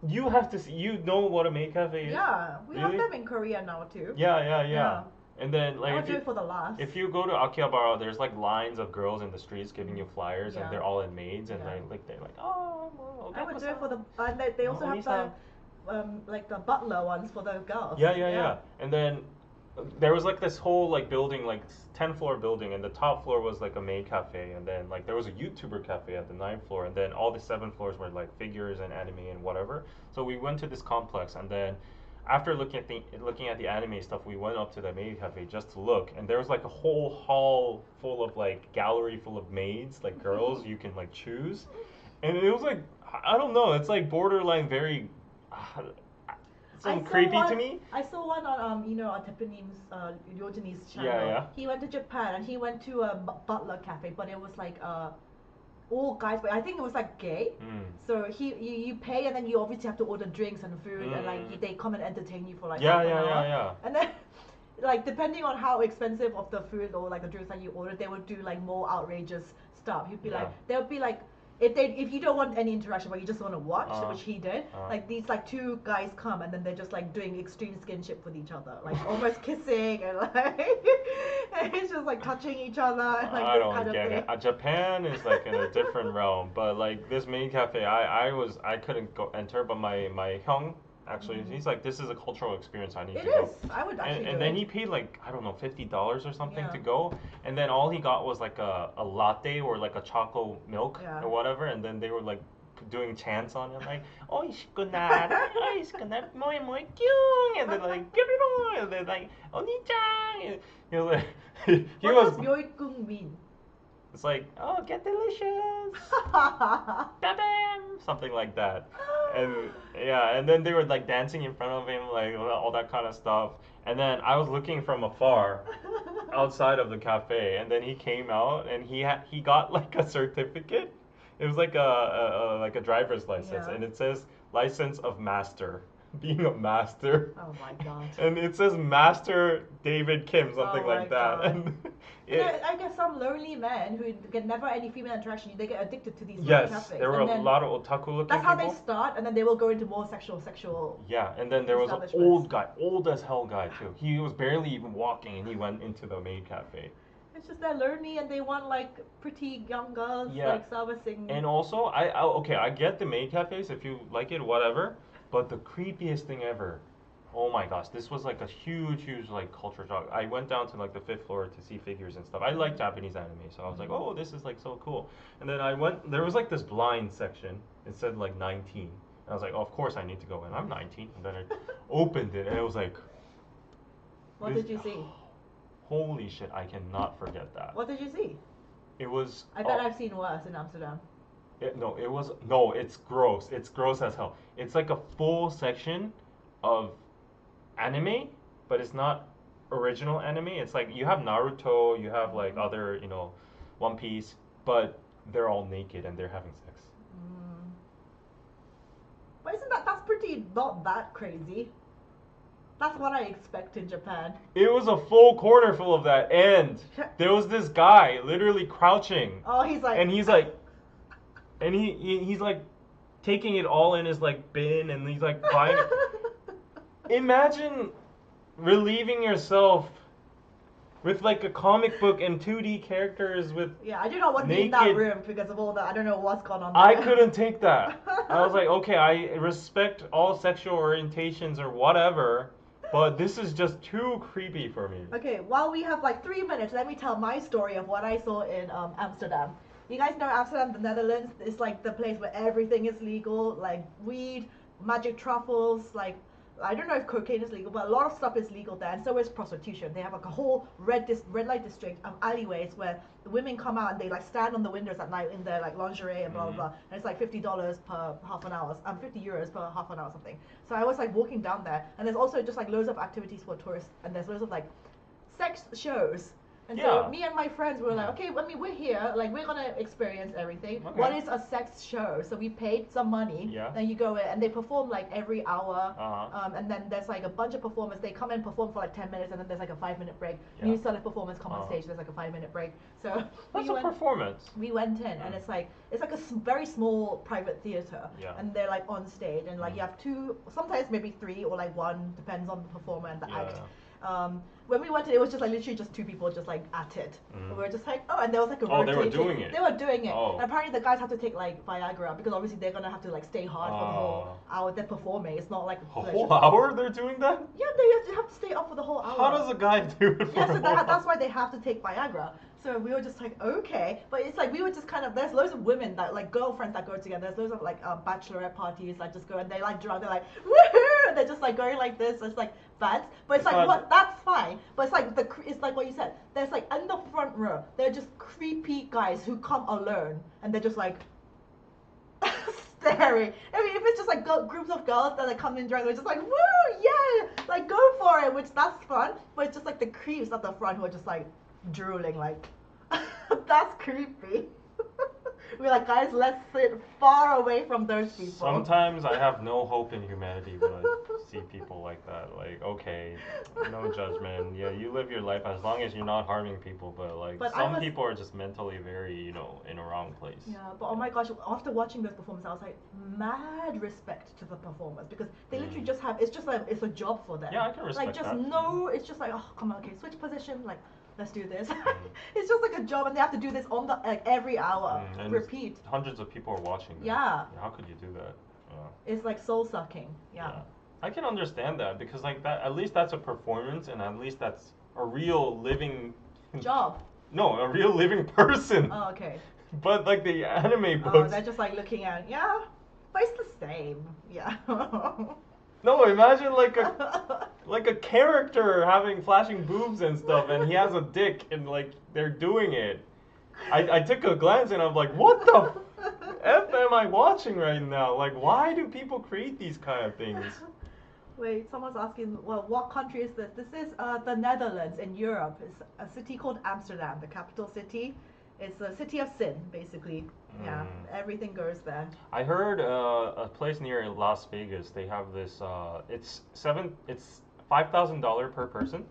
You have to see. You know what a maid cafe is? Yeah, we have Really? them in Korea now too. Yeah. And then like I would if do you, it for the last. if you go to Akihabara, there's like lines of girls in the streets giving you flyers, Yeah. and they're all in maids, and Yeah. they're like, oh, well, I would do it for the. And they also have the, like the butler ones for the girls. Yeah. And then there was like this whole like building, like 10-floor building, and the top floor was like a maid cafe, and then like there was a YouTuber cafe at the 9th floor, and then all the 7 floors were like figures and anime and whatever. So we went to this complex, and then after looking at the anime stuff, we went up to the maid cafe just to look, and there was like a whole hall full of like gallery full of maids, like girls you can like choose, and it was like I don't know, it's like borderline very. I saw Creepy one, to me. I saw one on on Teppanim's Yojan's channel. Yeah. He went to Japan and he went to a butler cafe, but it was like all guys, but I think it was like gay. So you pay and then you obviously have to order drinks and food and like they come and entertain you for like half an hour. Yeah. And then like depending on how expensive of the food or like the drinks that you order, they would do like more outrageous stuff. You'd be like, they'll be like, if you don't want any interaction but you just want to watch, which he did, like these like two guys come and then they're just like doing extreme skinship with each other, like almost kissing and like and it's just like touching each other and like I this don't kind of get thing. it. Japan is like in a different realm, but like this maid cafe, I couldn't go enter, but my hyung actually he's like, this is a cultural experience, I need to go. I would actually And do then it. he paid like, I don't know, $50 or something Yeah. to go, and then all he got was like a latte or like a choco milk or whatever, and then they were like doing chants on it like oishikunaru, oishikunaru, moi moi kyung, and then like gyuriru, and then like oni-chan, and he was like he What was does Myoikung mean? it's like, oh, get delicious, ba-bam, something like that. And yeah, and then they were like dancing in front of him, like all that kind of stuff. And then I was looking from afar outside of the cafe, and then he came out and he got like a certificate. It was like a driver's license, and it says license of master, being a master. Oh my god. And it says Master David Kim, something Oh like my that. God. And I guess some lonely men who get never any female interaction, they get addicted to these yes, cafes. there were And a then lot of otaku looking that's how people. they start, and then they will go into more sexual. Yeah, and then there was an establishments. old guy, old as hell guy too. He was barely even walking, and he went into the maid cafe. It's just they're lonely and they want like pretty young girls like servicing. And also, I get the maid cafes if you like it, whatever. But the creepiest thing ever. Oh my gosh, this was like a huge like culture shock. I went down to like the 5th floor to see figures and stuff. I like Japanese anime, so I was like, oh, this is like so cool. And then I went, there was like this blind section. It said like 19. And I was like, oh, of course I need to go in. I'm 19. And then I opened it, and it was like, What did you see? Holy shit, I cannot forget that. What did you see? It was. I bet I've seen worse in Amsterdam. It's gross. It's gross as hell. It's like a full section of anime, but it's not original anime. It's like you have Naruto, you have like other, One Piece, but they're all naked and they're having sex. But isn't that's pretty not that crazy? That's what I expect in Japan. It was a full corner full of that, and there was this guy literally crouching. Oh, he's like. And he's like, and he's like taking it all in his like bin, and he's like buying it. Imagine relieving yourself with like a comic book and 2D characters with. Yeah, I do not want to be in that naked- room because of all that. I don't know what's gone on there. I couldn't take that. I was like, okay, I respect all sexual orientations or whatever, but this is just too creepy for me. Okay, while we have like 3 minutes, let me tell my story of what I saw in Amsterdam. You guys know Amsterdam, the Netherlands, is like the place where everything is legal, like weed, magic truffles, like I don't know if cocaine is legal, but a lot of stuff is legal there, and so is prostitution. They have like a whole red light district of alleyways where the women come out and they like stand on the windows at night in their like lingerie and blah blah blah, and it's like $50 per half an hour, €50 per half an hour or something. So I was like walking down there, and there's also just like loads of activities for tourists, and there's loads of like sex shows. And so me and my friends were like, okay, I mean, we're here, like we're gonna experience everything. Okay. What is a sex show? So we paid some money. Yeah. Then you go in and they perform like every hour. Uh-huh. And then there's like a bunch of performers. They come and perform for like 10 minutes, and then there's like a 5-minute break. Yeah. New solid performers come on stage. There's like a 5-minute break. So That's a performance. we went in, and it's like a very small private theater, Yeah. and they're like on stage, and like you have 2, sometimes maybe 3 or like 1, depends on the performer and the act. When we went in, it was just like literally just 2 people just like at it. And we were just like, oh, and there was like a Oh, they were rotating. doing it. They were doing it. Oh. And apparently the guys have to take like Viagra because obviously they're gonna have to like stay hard for the whole hour they're performing. It's not like A whole hour they're doing that? Yeah, they have to stay up for the whole hour. How does a guy do it for Yeah, so a whole that's why they have to take Viagra. So we were just like, okay, but it's like we were just kind of, there's loads of women that like girlfriends that go together. There's loads of like bachelorette parties that just go and they like drunk. They're like woohoo! They're just like going like this. It's like fans, but it's like what? That's fine. But it's like it's like what you said. There's like in the front row, they're just creepy guys who come alone and they're just like staring. I mean, if it's just like groups of girls that like come in drunk, they're just like woo, yeah, like go for it, which that's fun. But it's just like the creeps at the front who are just like drooling, like that's creepy. We're like, guys, let's sit far away from those people. Sometimes I have no hope in humanity when I see people like that. Like, okay, no judgment. Yeah, you live your life as long as you're not harming people. But like, some people are just mentally very, you know, in a wrong place. Yeah, but oh my gosh, after watching those performances, I was like, mad respect to the performers because they literally just have. It's just like it's a job for them. Yeah, I can respect like just that. no, it's just like oh come on, okay, switch position, like let's do this. It's just like a job, and they have to do this on the like every hour, and repeat. Hundreds of people are watching. Them. Yeah. How could you do that? It's like soul sucking. Yeah. I can understand that because like that at least that's a performance and at least that's a real living job. No, a real living person. Oh, okay. But like the anime books. Oh, they're just like looking at but it's the same. Yeah. No, imagine like a character having flashing boobs and stuff, and he has a dick, and like they're doing it. I took a glance and I'm like, what the f am I watching right now? Like, why do people create these kind of things? Wait, someone's asking, well, what country is this? This is the Netherlands in Europe. It's a city called Amsterdam, the capital city. It's a city of sin, basically. Yeah, everything goes there. I heard a place near Las Vegas. They have this. It's $5,000 per person,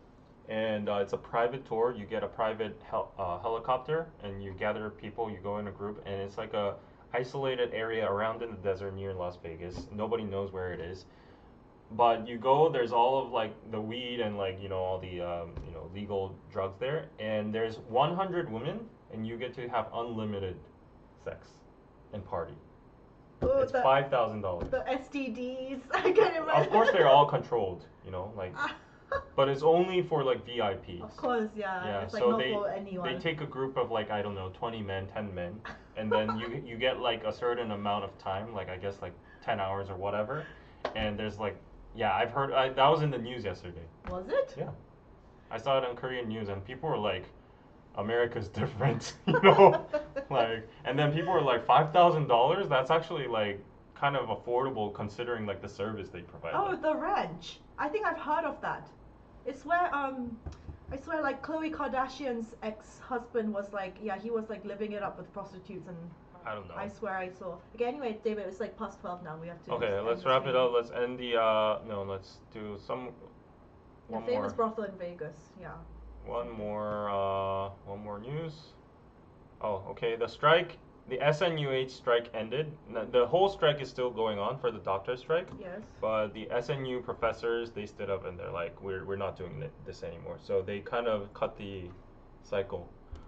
and it's a private tour. You get a private helicopter, and you gather people. You go in a group, and it's like a isolated area around in the desert near Las Vegas. Nobody knows where it is. But you go, there's all of like the weed and like all the legal drugs there, and there's 100 women, and you get to have unlimited sex and party. Ooh, it's $5,000. The STDs, I can't imagine. Of course, they're all controlled, but it's only for like VIPs. Of course, yeah. It's like so not for anyone. they take a group of like 20 men, 10 men, and then you get like a certain amount of time, like I guess like 10 hours or whatever, and there's like. Yeah, I've heard that was in the news yesterday. Was it? Yeah, I saw it on Korean news, and people were like, "America's different," like, and then people were like, $5,000. That's actually like kind of affordable considering like the service they provide. Oh, the ranch. I think I've heard of that. It's where I swear like Khloe Kardashian's ex-husband was like, he was like living it up with prostitutes and. I don't know. I swear I saw. Okay, anyway, David, it's like past 12 now. We have to. Okay, let's wrap it up. Let's end the. No, let's do some. One more. Famous brothel in Vegas. Yeah. One more news. Oh, okay. The strike, the SNUH strike ended. The whole strike is still going on for the doctor strike. Yes. But the SNU professors, they stood up and they're like, we're not doing this anymore. So they kind of cut the cycle.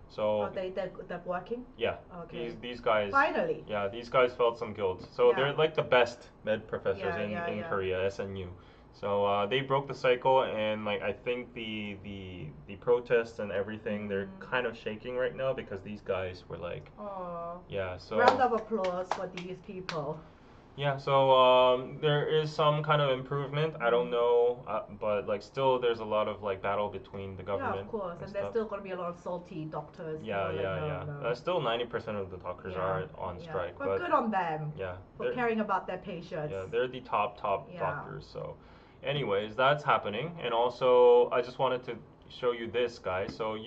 So they're working? Yeah. Okay. These guys finally. Yeah, these guys felt some guilt. So they're like the best med professors in Korea, SNU. So they broke the cycle, and like I think the protests and everything, they're kind of shaking right now because these guys were like, yeah. So round of applause for these people. Yeah, so there is some kind of improvement. I don't know, but like still, there's a lot of like battle between the government. Yeah, of course, and there's still going to be a lot of salty doctors. Yeah. Still, 90% of the doctors are on strike. But good on them. Yeah. For caring about their patients. Yeah, they're the top doctors. So, anyways, that's happening, and also I just wanted to show you this, guys. So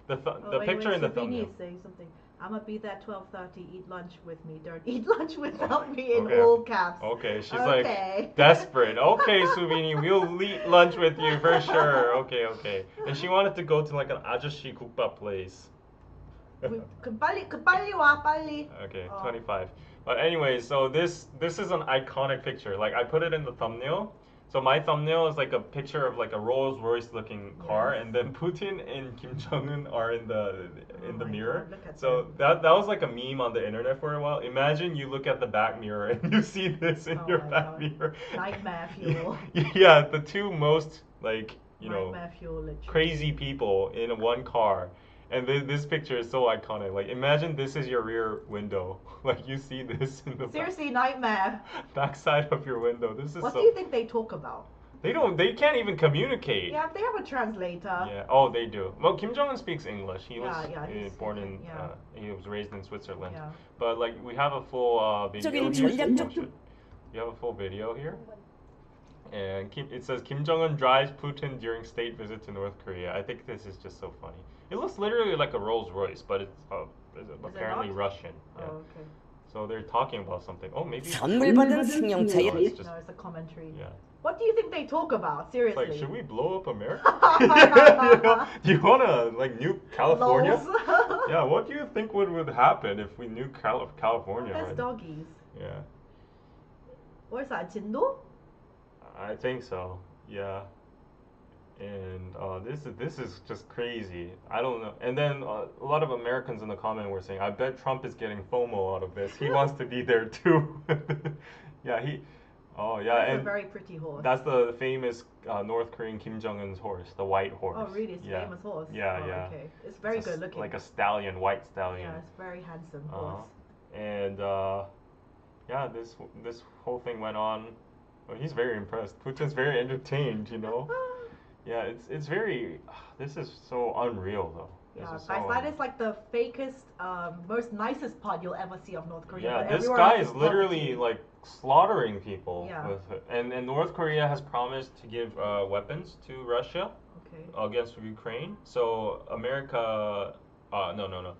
the picture in the thumbnail. Saying something. I'm gonna be there at 12:30. Eat lunch with me. Don't eat lunch without me in all caps. Okay, she's like desperate. Okay, Subini, we'll eat lunch with you for sure. Okay. And she wanted to go to like an 아저씨 국밥 place. 빨리 와, 빨리. Okay, 25. But anyways, so this is an iconic picture. Like I put it in the thumbnail. So my thumbnail is like a picture of like a Rolls Royce looking car, and then Putin and Kim Jong-un are in the mirror. So that was like a meme on the internet for a while. Imagine you look at the back mirror and you see this in your back mirror. Nightmare fuel. Yeah, the two most like nightmare fuel, crazy people in one car. And this picture is so iconic. Like, imagine this is your rear window. Like, you see this in the seriously nightmare. Backside of your window. This is. What do you think they talk about? They can't even communicate. Yeah, they have a translator. Yeah. Oh, they do. Well, Kim Jong-un speaks English. He was born in. He was raised in Switzerland. Yeah. But like, we have a full video here. You have a full video here. And it says Kim Jong-un drives Putin during state visit to North Korea. I think this is just so funny. It looks literally like a Rolls Royce, but apparently not? Russian. Yeah. Oh, okay. So they're talking about something. Oh, maybe. 선물 받은 승용차에 No, it's just. No, it's a commentary. Yeah. What do you think they talk about? It's Seriously. like, should we blow up America? You know, do you wanna like nuke California? Lols. Yeah. What do you think would happen if we nuke California? There's Right? doggies. Yeah. What is that? Jindo? I think so. Yeah. And this is just crazy. I don't know. And then a lot of Americans in the comment were saying, "I bet Trump is getting FOMO out of this. He wants to be there too." Yeah, he. Oh yeah, That's and a very pretty horse. that's the famous North Korean Kim Jong Un's horse, the white horse. Oh really? It's a Yeah. famous horse. Yeah, Oh, yeah. Okay. It's very It's a good looking. like a stallion, white stallion. Yeah, it's very handsome Uh-huh. horse. And yeah, this whole thing went on. Well, he's very impressed. Putin's very entertained, you know. Yeah, it's very. This is so unreal though. This Yeah, is guys, so that is like the fakest, most nicest part you'll ever see of North Korea. Yeah, but this everywhere guy else is literally poverty. like slaughtering people. Yeah. With it. And North Korea has promised to give weapons to Russia Okay. against Ukraine. So America, no.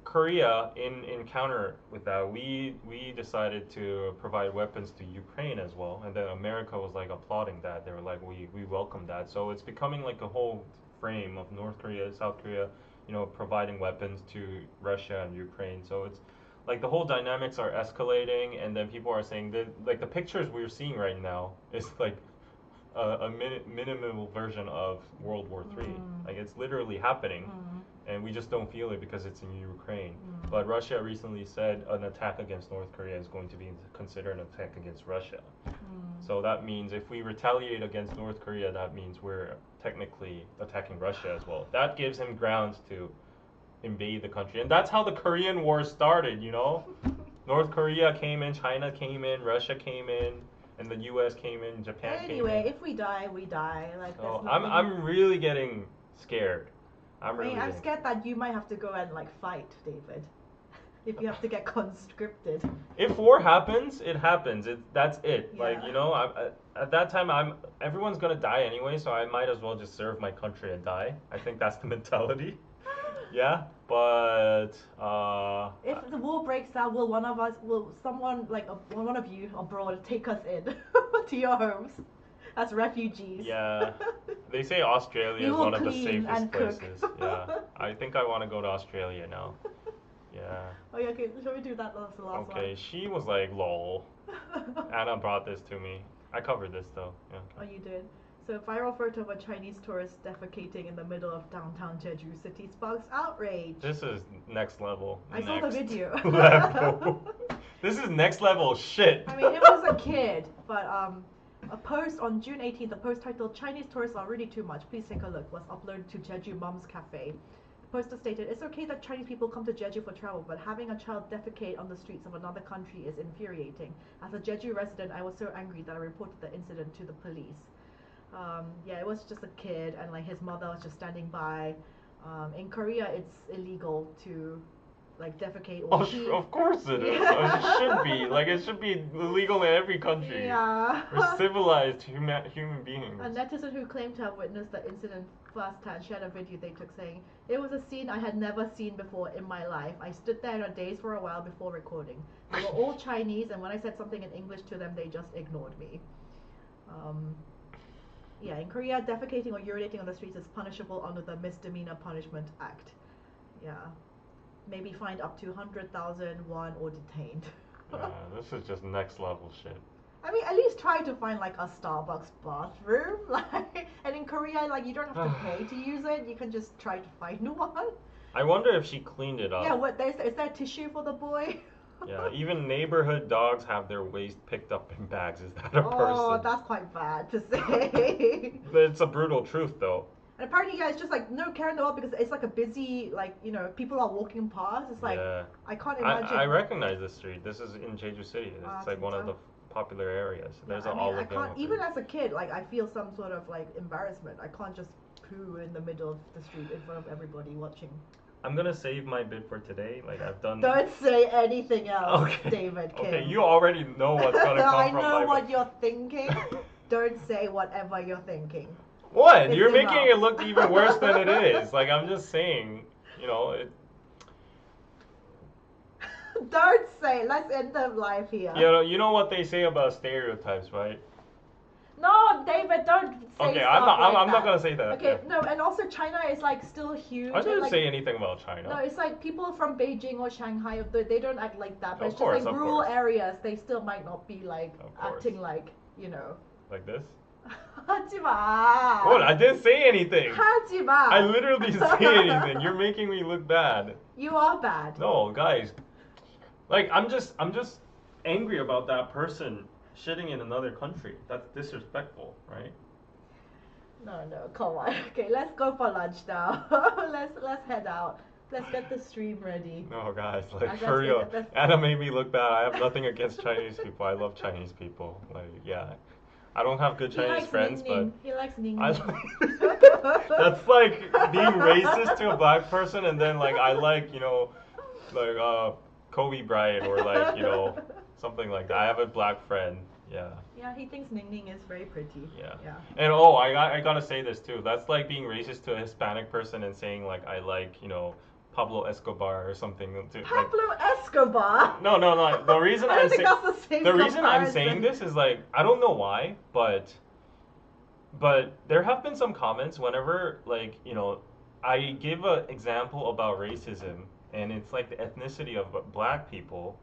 Korea, in counter with that, we decided to provide weapons to Ukraine as well, and then America was like applauding that. They were like, we welcome that. So it's becoming like a whole frame of North Korea, South Korea, you know, providing weapons to Russia and Ukraine. So it's like the whole dynamics are escalating, and then people are saying that like the pictures we're seeing right now is like a minimal version of World War III. Like it's literally happening, and we just don't feel it because it's in Ukraine. But Russia recently said an attack against North Korea is going to be considered an attack against Russia. So that means if we retaliate against North Korea, that means we're technically attacking Russia as well. That gives him grounds to invade the country. And that's how the Korean War started, you know? North Korea came in, China came in, Russia came in, and the US came in, Japan Anyway, came in. if we die, we die. Like So there's I'm really getting scared. I'm really I'm getting- scared that you might have to go and like fight, David. If you have to get conscripted. If war happens, it happens. That's it. Like, Yeah. you know, at that time, everyone's gonna die anyway, so I might as well just serve my country and die. I think that's the mentality. Yeah, but If the war breaks out, will someone like one of you abroad take us in to your homes as refugees? yeah, they say Australia We is will one of the clean safest and cook. places. Yeah, I think I want to go to Australia now. Yeah. Oh yeah, okay. Shall we do that? That's the last Okay, she was like, lol. one. Anna brought this to me. I covered this though. Yeah. Oh, you did. So, viral photo of a Chinese tourist defecating in the middle of downtown Jeju City sparks outrage. This is next level. I saw the Next video. level. This is next level shit. I mean, it was a kid, but a post on June 18th, a post titled "Chinese tourists are really too much. Please take a look," was uploaded to Jeju Mom's Cafe. The poster stated, "It's okay that Chinese people come to Jeju for travel, but having a child defecate on the streets of another country is infuriating. As a Jeju resident, I was so angry that I reported the incident to the police." Yeah, it was just a kid, and like his mother was just standing by. In Korea, it's illegal to like defecate or pee. Of course it is. Yeah. It should be. Like, it should be illegal in every country. Yeah. We're civilized human beings. A netizen who claimed to have witnessed the incident firsthand shared a video they took saying, "It was a scene I had never seen before in my life. I stood there in a daze for a while before recording. They were all Chinese, and when I said something in English to them, they just ignored me." Yeah, in Korea, defecating or urinating on the streets is punishable under the Misdemeanor Punishment Act. Yeah. Maybe fined up to 100,000 won or detained. Yeah, this is just next level shit. I mean, at least try to find like a Starbucks bathroom, like. And in Korea, like you don't have to pay to use it. You can just try to find one. I wonder if she cleaned it up. Yeah, is there tissue for the boy? Yeah, even neighborhood dogs have their waste picked up in bags. Is that a Oh, person? that's quite bad to say. But it's a brutal truth, though. And apparently, yeah, it's just like no care in the world because it's like a busy, like people are walking past. It's like Yeah. I can't imagine. I recognize this street. This is in Jeju City. It's Ah, like one of the 진짜? popular areas. There's I an mean, Olive I can't Garden. even as a kid. Like I feel some sort of like embarrassment. I can't just poo in the middle of the street in front of everybody watching. I'm gonna save my bid for today. Like I've done. Don't say anything else, Okay. David Kim. Okay, you already know what's gonna come I from know my. what you're thinking. Don't say whatever you're thinking. What? It's You're making enough. it look even worse than it is. Like I'm just saying, you know, Don't say. Let's end the live here. You know what they say about stereotypes, right? No, David, don't say Okay, stuff I'm not that. gonna say that. Okay, yeah. no, and also China is like still huge. I didn't like, say anything about China. No, it's like people from Beijing or Shanghai, they don't act like that. But Of it's course, just like of rural course. areas, they still might not be like Of course. acting like, you know. Like this? 하지마. What? I didn't say anything. 하지마. I literally didn't say anything. You're making me look bad. You are bad. No, guys. Like I'm just angry about that person shitting in another country. That's disrespectful, right? No, come on. Okay, let's go for lunch now. let's head out. Let's get the stream ready. No, guys, I like guess for real. that's- Anna made me look bad. I have nothing against Chinese people. I love Chinese people. Like, yeah. I don't have good He Chinese likes friends, Ning Ning. He likes Ning but Ning. that's like being racist to a black person, and then like I like like Kobe Bryant or like something like that. I have a black friend. Yeah. Yeah, he thinks Ning Ning is very pretty. Yeah. Yeah. And I gotta say this too. That's like being racist to a Hispanic person and saying like I like Pablo Escobar or something. Pablo Escobar. No. The reason I don't think that's the same the reason I'm comparison. saying this is like I don't know why, but there have been some comments whenever like I give an example about racism and it's like the ethnicity of black people.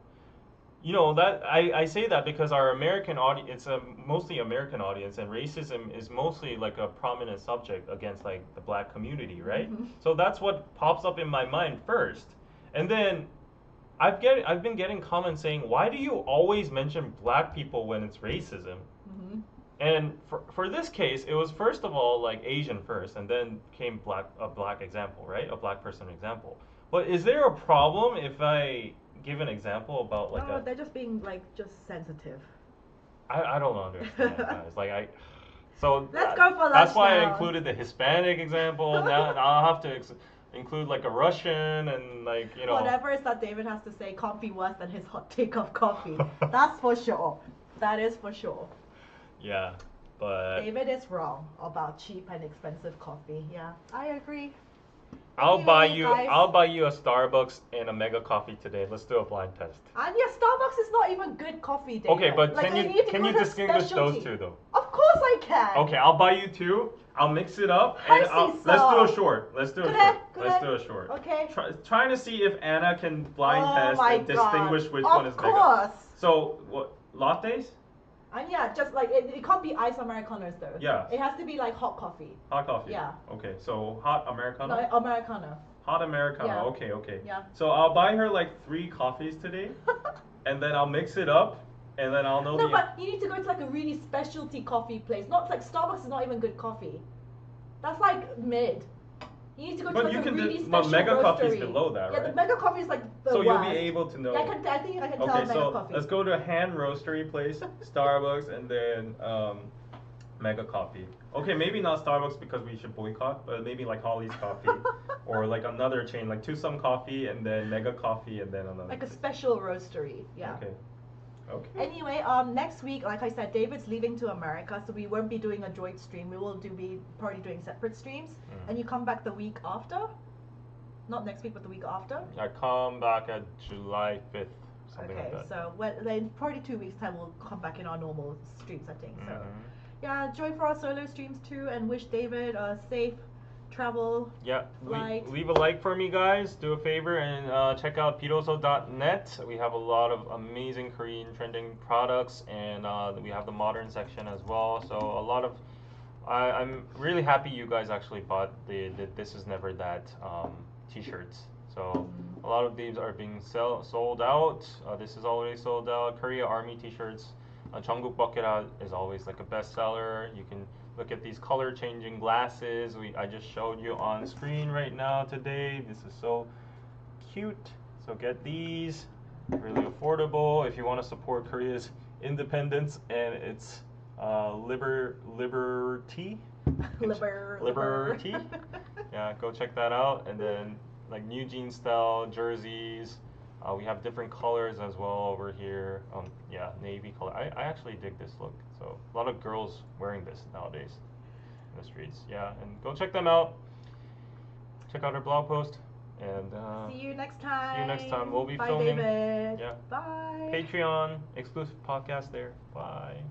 That I say that because our American audience, it's a mostly American audience, and racism is mostly like a prominent subject against like the black community, right? Mm-hmm. So that's what pops up in my mind first, and then I've been getting comments saying, why do you always mention black people when it's racism? Mm-hmm. And for this case, it was first of all like Asian first, and then came a black example, right? A black person example. But is there a problem if I give an example about like No, they're just being like just sensitive. I don't understand, guys. Like so Let's go for lunch that's why now. I included the Hispanic example. Now I'll have to include like a Russian and like Whatever is that David has to say can't be worse than his hot take of coffee. That's for sure. That is for sure. Yeah, but David is wrong about cheap and expensive coffee. Yeah, I agree. I'll buy you guys. a Starbucks and a Mega Coffee today. Let's do a blind test. And yeah, Starbucks is not even good coffee, David. Okay, but like, can need to you go to distinguish specialty. those two though? Of course I can. Okay, I'll buy you two. I'll mix it up and Pricey, let's do a sir. short. Let's do a Could short. I? Let's do a short. Okay. Trying to see if Anna can blind test my and distinguish God. which Of one is Mega. course. So what? Lattes? And yeah, just like it can't be ice Americanos though. Yeah. It has to be like hot coffee. Hot coffee. Yeah. Okay, so hot Americano. No, Americano. Hot Americano. Yeah. Okay. Yeah. So I'll buy her like 3 coffees today, and then I'll mix it up, and then I'll know No, the. but you need to go to like a really specialty coffee place. Not like Starbucks is not even good coffee. That's like mid. You need to go But to like you a can really but special Mega Coffee is roastery. below that, Yeah, right? the Mega Coffee is like the So worst. you'll be able to know. Yeah, I think I can tell Okay, Mega so Coffee. let's go to a hand roastery place, Starbucks, and then Mega Coffee. Okay, maybe not Starbucks because we should boycott, but maybe like Holly's Coffee, or like another chain like Tusum Coffee, and then Mega Coffee, and then another. Like a place. special roastery. Yeah. Okay. Okay. Anyway, next week, like I said, David's leaving to America, so we won't be doing a joint stream. We will be probably doing separate streams, and you come back the week after. Not next week, but the week after. I come back at July 5th, something Okay, like that. so then probably 2 weeks time we'll come back in our normal stream setting. So Mhm. yeah, join for our solo streams too, and wish David a safe travel. Yeah, Light. leave a like for me, guys. Do a favor and check out piroso.net. We have a lot of amazing Korean trending products, and we have the modern section as well. So a lot of, I'm really happy you guys actually bought the This Is Never That t-shirts. So a lot of these are being sold out. This is already sold out. Korea Army t-shirts. Jungkook Bucket Hat is always like a bestseller. You can look at these color changing glasses. I just showed you on screen right now today. This is so cute. So get these. Really affordable if you want to support Korea's independence and its liberty. Liberty. Yeah, go check that out. And then like NewJeans style jerseys. We have different colors as well over here. Yeah, navy color. I actually dig this look. So a lot of girls wearing this nowadays in the streets. Yeah, and go check them out. Check out our blog post. And see you next time. see you next time. We'll be Bye, filming. David. Yeah. Bye. Patreon exclusive podcast there. Bye.